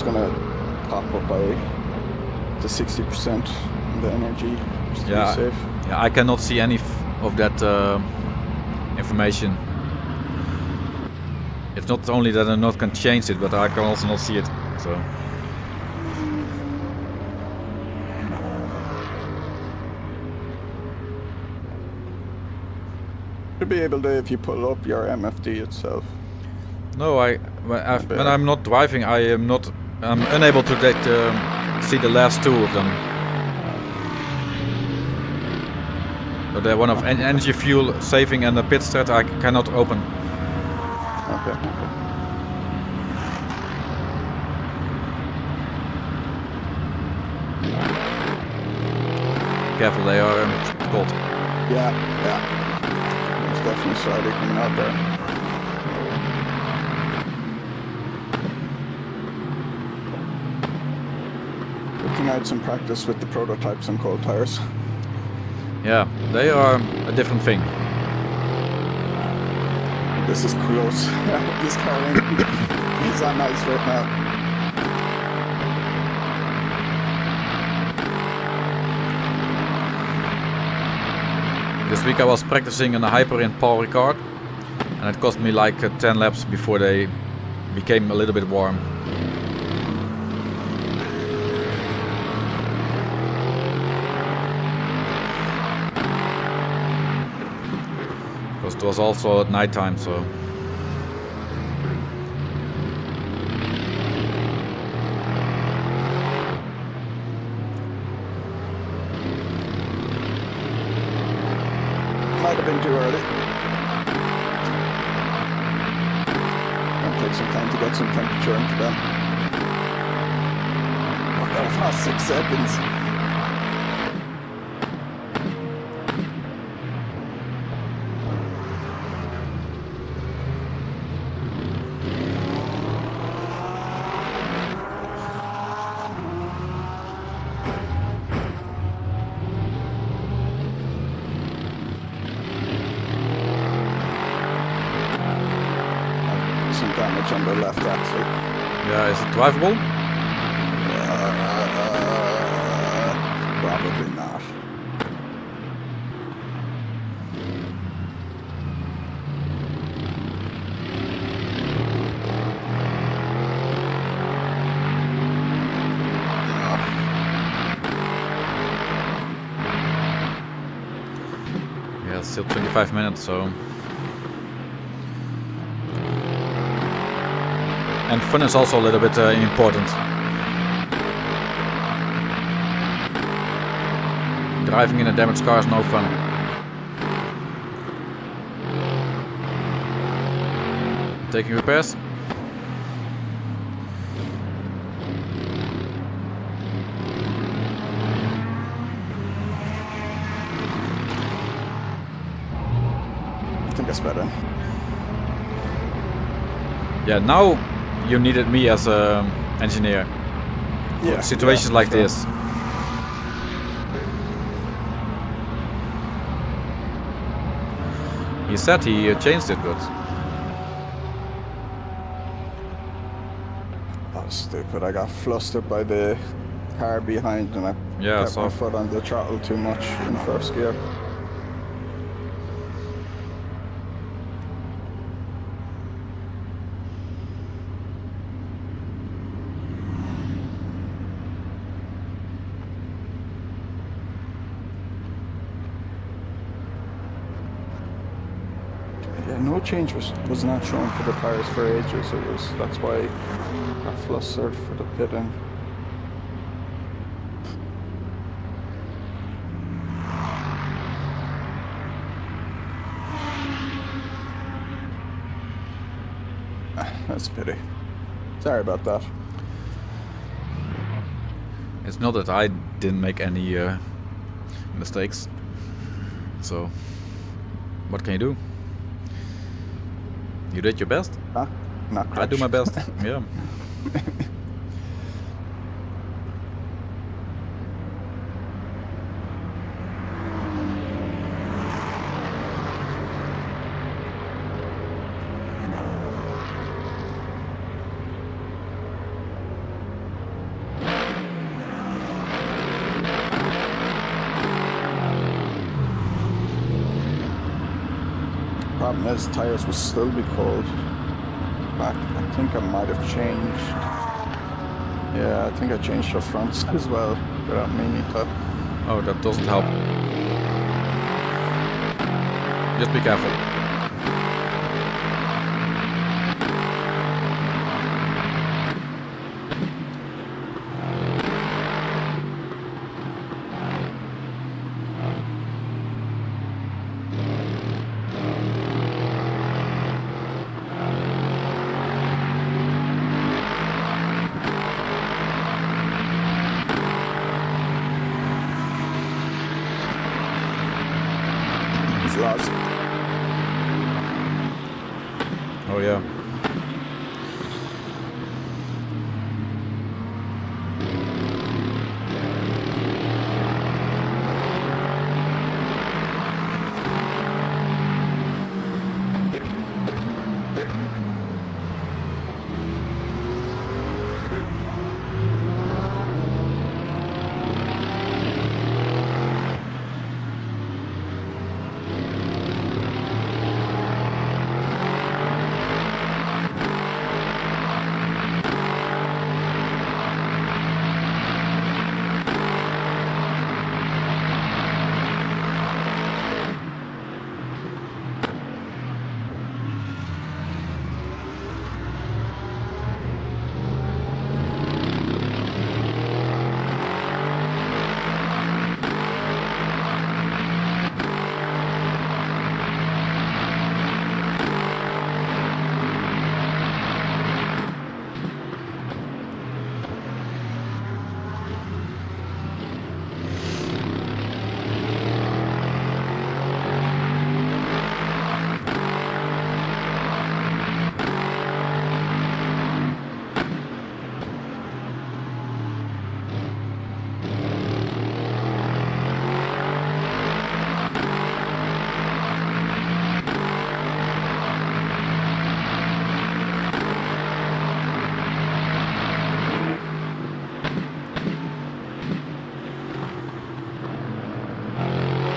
Gonna pop up by the 60% the energy just to Yeah. be safe. yeah, I cannot see any of that information. It's not only that I not can change it, but I can also not see it. So You'll be able to if you pull up your MFD itself. no, when I'm not driving, I'm unable to see the last two of them. So the one of energy, fuel saving, and the pit strat I cannot open. Okay. Careful, they are cold. Yeah. There's definitely Saudi coming out there. Looking at some practice with the prototypes on cold tires. Yeah, they are a different thing. This is close. This car is on ice right now. This week I was practicing in a hyper in Paul Ricard, and it cost me like 10 laps before they became a little bit warm. Because it was also at night time, so. Might have been too early. Might take some time to get some temperature into them. Oh god, I've lost 6 seconds. Some damage on the left axle. Yeah, is it drivable? Probably not. Yeah, it's still 25 minutes, so. And fun is also a little bit important. Driving in a damaged car is no fun. Taking repairs. I think that's better. Yeah, now you needed me as a engineer. Yeah. For situations like sure. this. He said he changed it, but That was stupid. I got flustered by the car behind and I yeah, kept my so foot on the throttle too much in first gear. Yeah, no change was not shown for the tires for ages. That's why I got flustered for the pitting. That's a pity. Sorry about that. it's not that I didn't make any mistakes. So what can you do? You did your best. Not I do my best. Yeah. Problem is, tires will still be cold. back. I think I might have changed. Yeah, I think I changed the fronts as well without meaning to. Oh, that doesn't help. Just be careful. He's lost. Oh yeah.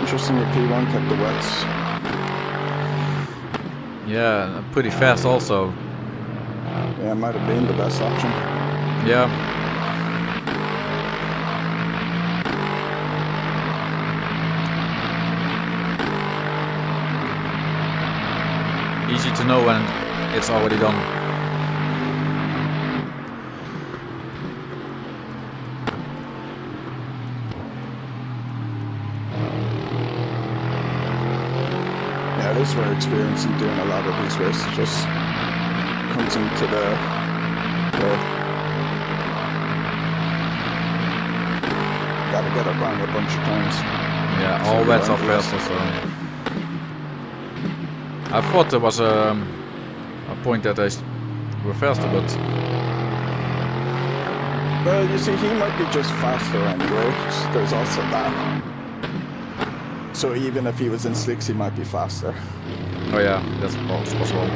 Interesting your P1 kept the wets. Yeah, pretty fast also. Yeah, might have been the best option. Yeah. Easy to know when it's already done. Yeah, this is where experience in doing a lot of these races just comes into the gotta get it wrong a bunch of times. Yeah, So all we wets are learned faster, so. I thought there was a point that they were faster, but Well, you see, he might be just faster anyway. There's also that. So even if he was in slicks, he might be faster. oh yeah, that's possible.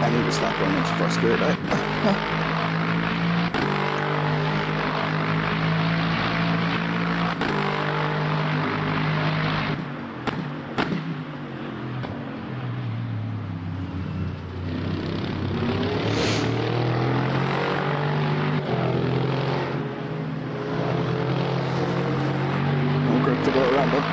And he was not going into first gear, right? No grip to go around him.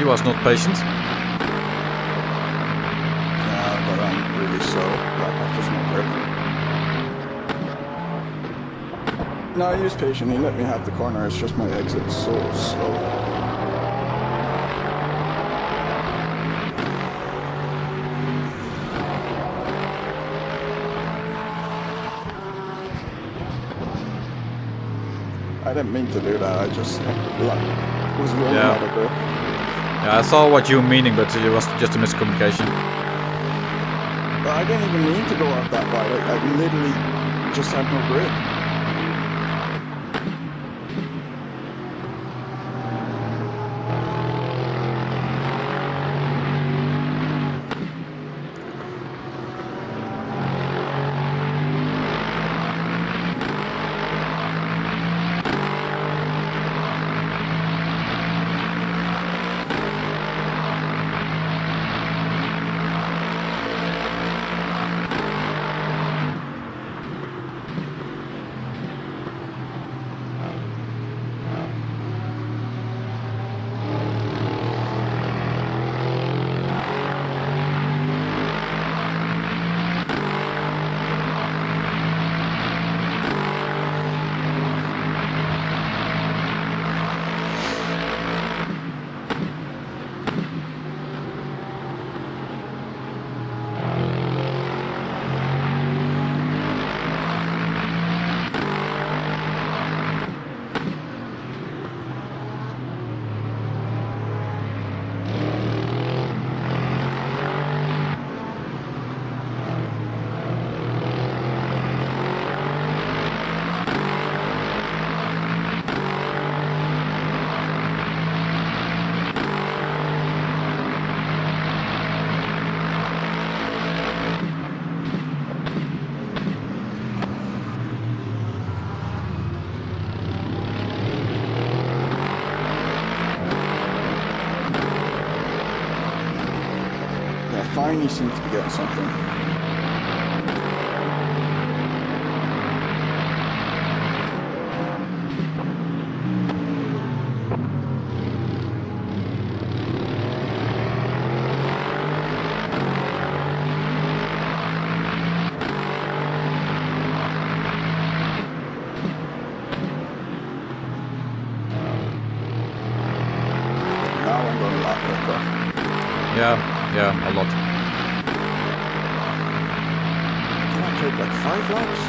He was not patient. Yeah, but I'm really slow. Like, I've just no grip. No, he was patient. He let me have the corner. It's just my exit's so slow. I didn't mean to do that. I just was running Yeah. out of grip. Yeah, I saw what you were meaning, but it was just a miscommunication. But I didn't even mean to go out that wide. I literally just had no grip. Finally seems to be getting something. Now I'm going a lot quicker. Yeah, a lot. Can I take like 5 laps?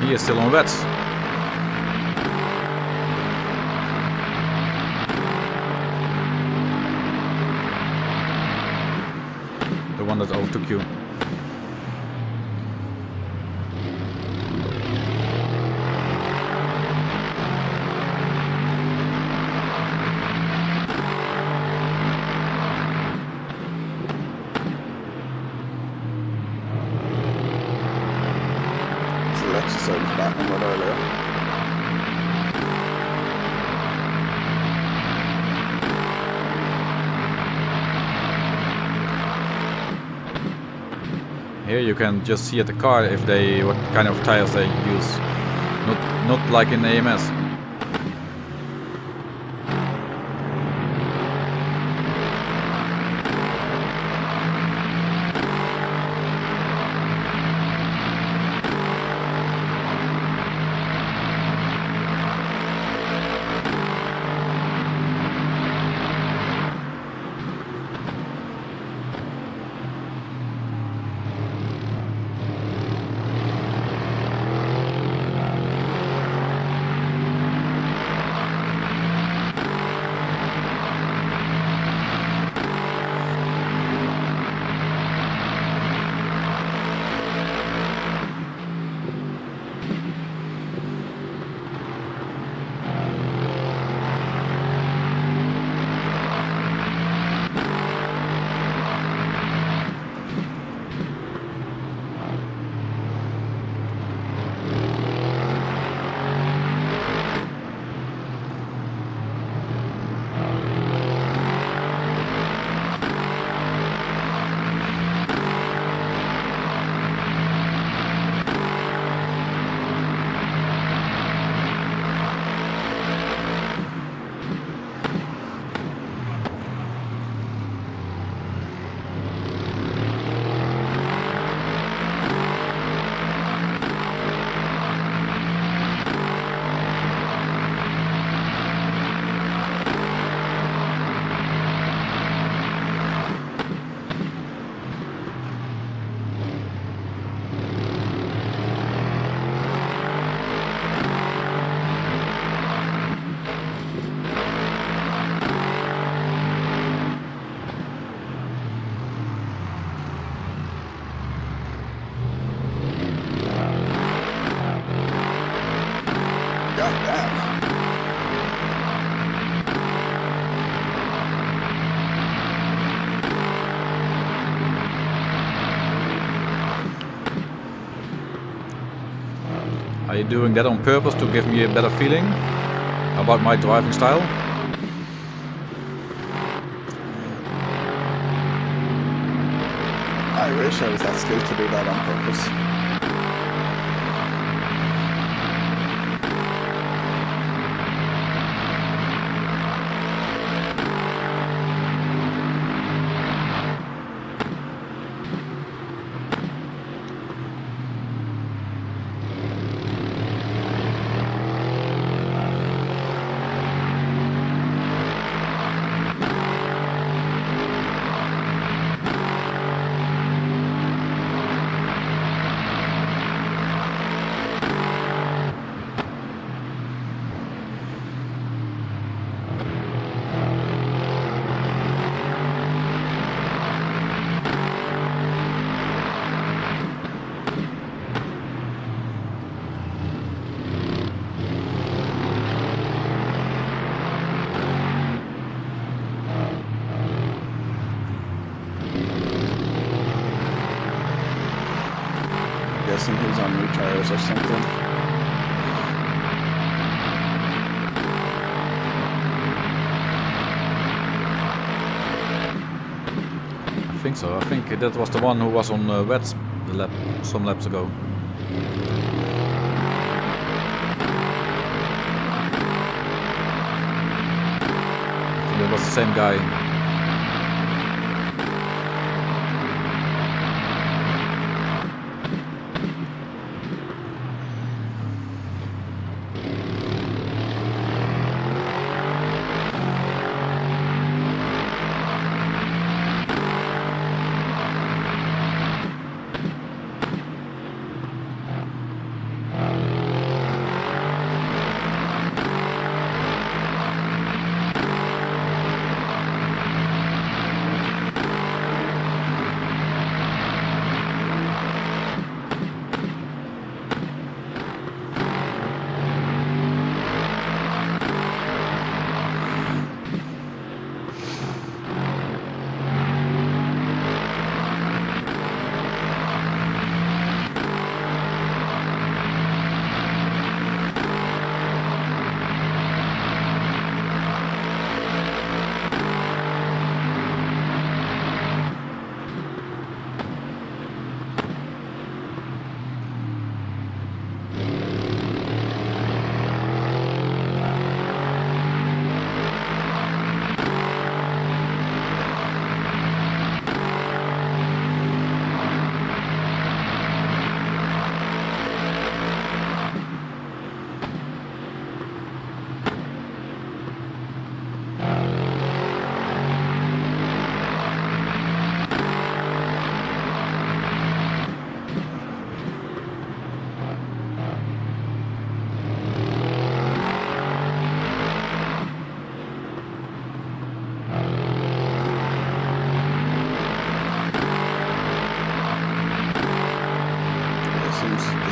He is still on wet. The one that overtook you. I was battling with earlier. Here you can just see at the car if they what kind of tires they use. Not like in AMS. Are you doing that on purpose to give me a better feeling about my driving style? I wish I was that skilled to do that on purpose. Guessing he's on new tires or something. I think so. I think that was the one who was on wets some laps ago. It was the same guy.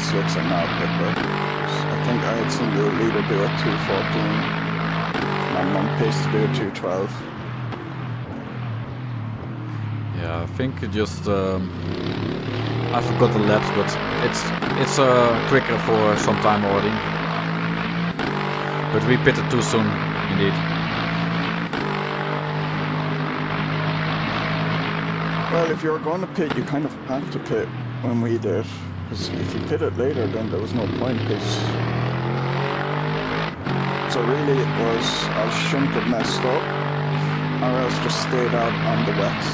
2:06 and now quicker. I think I had seen the leader do a 2:14. I'm on pace to do a 2:12. Yeah, I think it just I forgot the laps, but it's quicker for some time already. But we pitted too soon, indeed. Well, if you're going to pit, you kind of have to pit when we did. Because if you pit it later, then there was no point. So really it was, I shouldn't have messed up, or else just stayed out on the wets.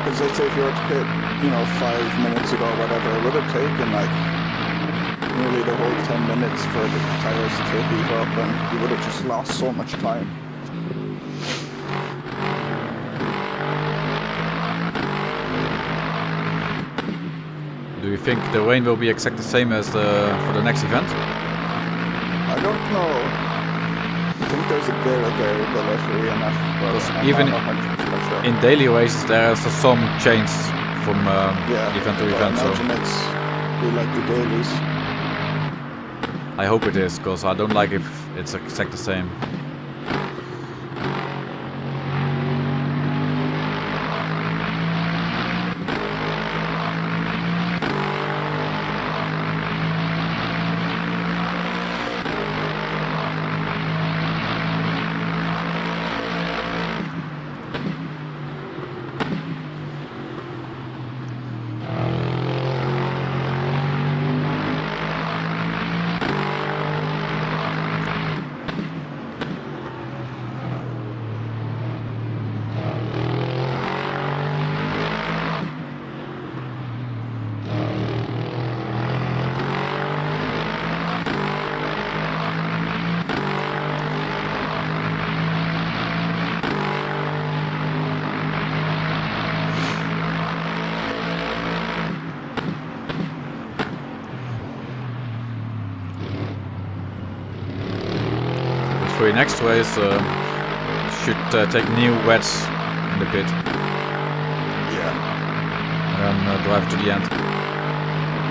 Because let's say if you were to pit, 5 minutes ago or whatever, it would have taken like nearly the whole 10 minutes for the tires to heat up, and you would have just lost so much time. Do you think the rain will be exactly the same as for the next event? I don't know. I think there's a bit of variability in it, but Because I'm even not 100% sure. in daily races there's some change from event to but event. I So imagine it's be like the dailies. I hope it is, because I don't like if it's exactly the same. For your next race, should take new wets in the pit Yeah, and then drive to the end.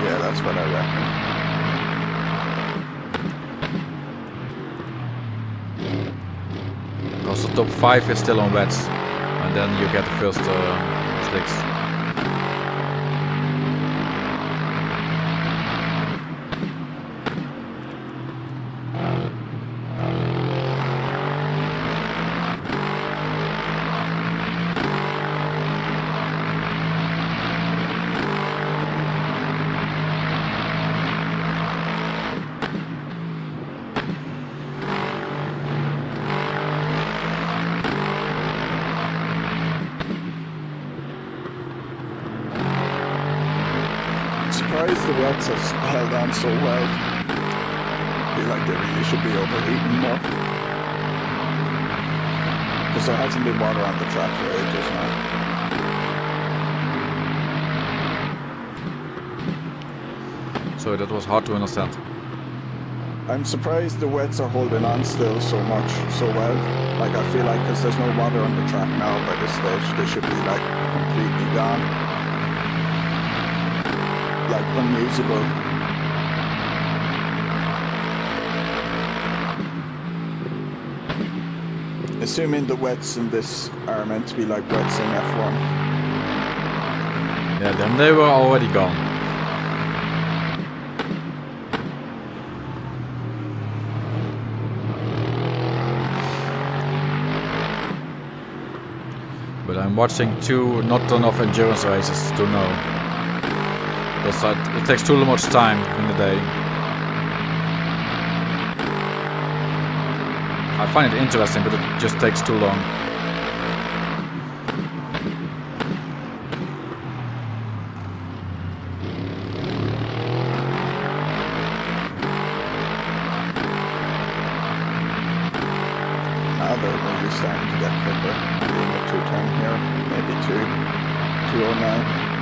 yeah, that's what I reckon. Because the top 5 is still on wets, and then you get the first slicks. Surprised the wets have held on so well. Feel like they really should be overheating more. Because there hasn't been water on the track for ages now. So that was hard to understand. I'm surprised the wets are holding on still so well. Like I feel like because there's no water on the track now by this stage, they should be like completely gone. Like unusable. Assuming the wets in this are meant to be like wets in F1. Yeah, then they were already gone. But I'm watching not enough endurance races to know. Because it takes too much time in the day. I find it interesting, but it just takes too long. Now they're really starting to get quicker. Maybe in the 210 here, maybe 209.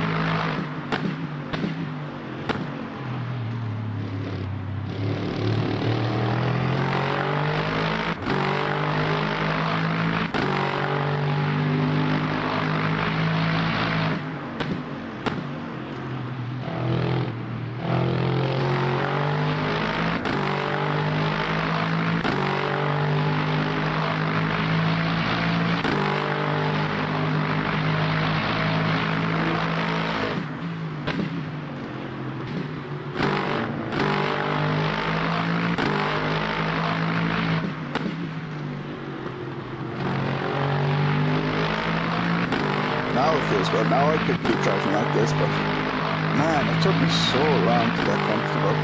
now it feels good. Now I could keep driving like this, but man, it took me so long to get comfortable.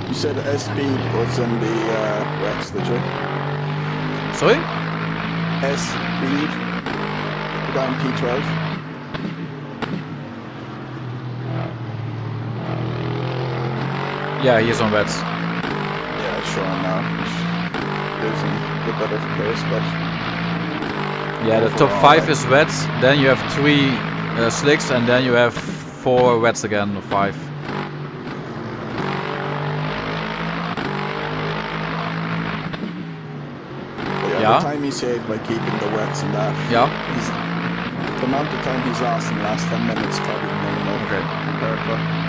You said S-Speed was in the Rex, did you? Sorry? S-Speed, the guy in P12. Yeah, he is on wets. Yeah, it's showing now. He's losing a bit of pace, but... Yeah, the top 5 is wets, then you have 3 slicks, and then you have 4 wets again, or 5. Yeah, the time he saved by keeping the wets and that. Yeah. The amount of time he's lost in the last 10 minutes probably minimal. Okay. Compared to...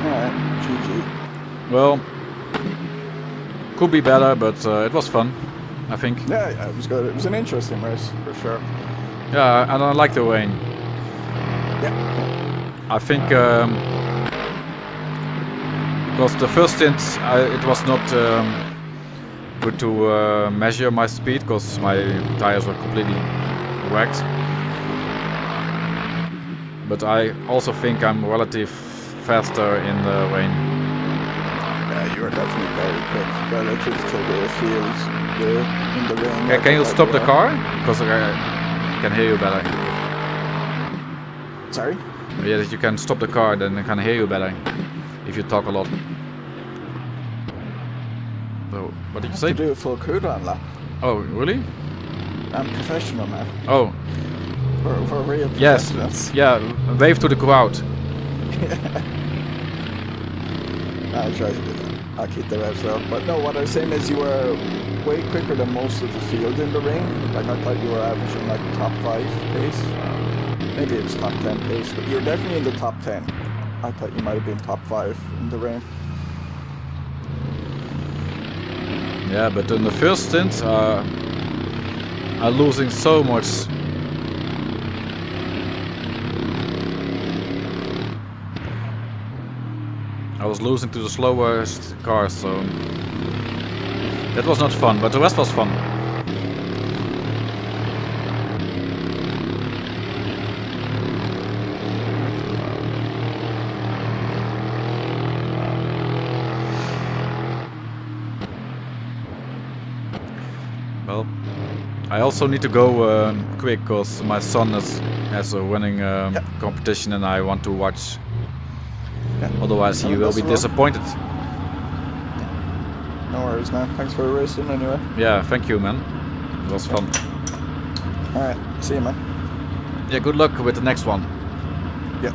Alright, GG. Well, could be better, but it was fun, I think. Yeah, it was good. It was an interesting race, for sure. Yeah, and I like the rain. Yeah. I think because the first stint it was not good to measure my speed because my tires were completely wrecked. But I also think I'm relative faster in the rain. Yeah, you are definitely very quick relative to the fields in the rain. Can you stop the car? Because I can hear you better. Sorry? Yeah, if you can stop the car, then I can hear you better if you talk a lot. So, what did you say? To do a full cooldown lap. Oh, really? I'm professional, man. Oh, We're real yes. professionals. Yeah, wave to the crowd. I'll try to do that. I'll keep the revs up. But no, what I was saying is you were way quicker than most of the field in the ring. Like I thought you were averaging like top 5 pace. Maybe it was top 10 pace, but you're definitely in the top 10. I thought you might have been top 5 in the ring. Yeah, but in the first stint, I'm losing so much. I was losing to the slowest cars, so that was not fun, but the rest was fun. Well, I also need to go quick because my son has a running competition and I want to watch. Yeah. Otherwise he will be disappointed. No worries, man. Thanks for racing anyway. Yeah, thank you, man. It was fun. Alright, see you, man. Yeah, good luck with the next one. Yeah.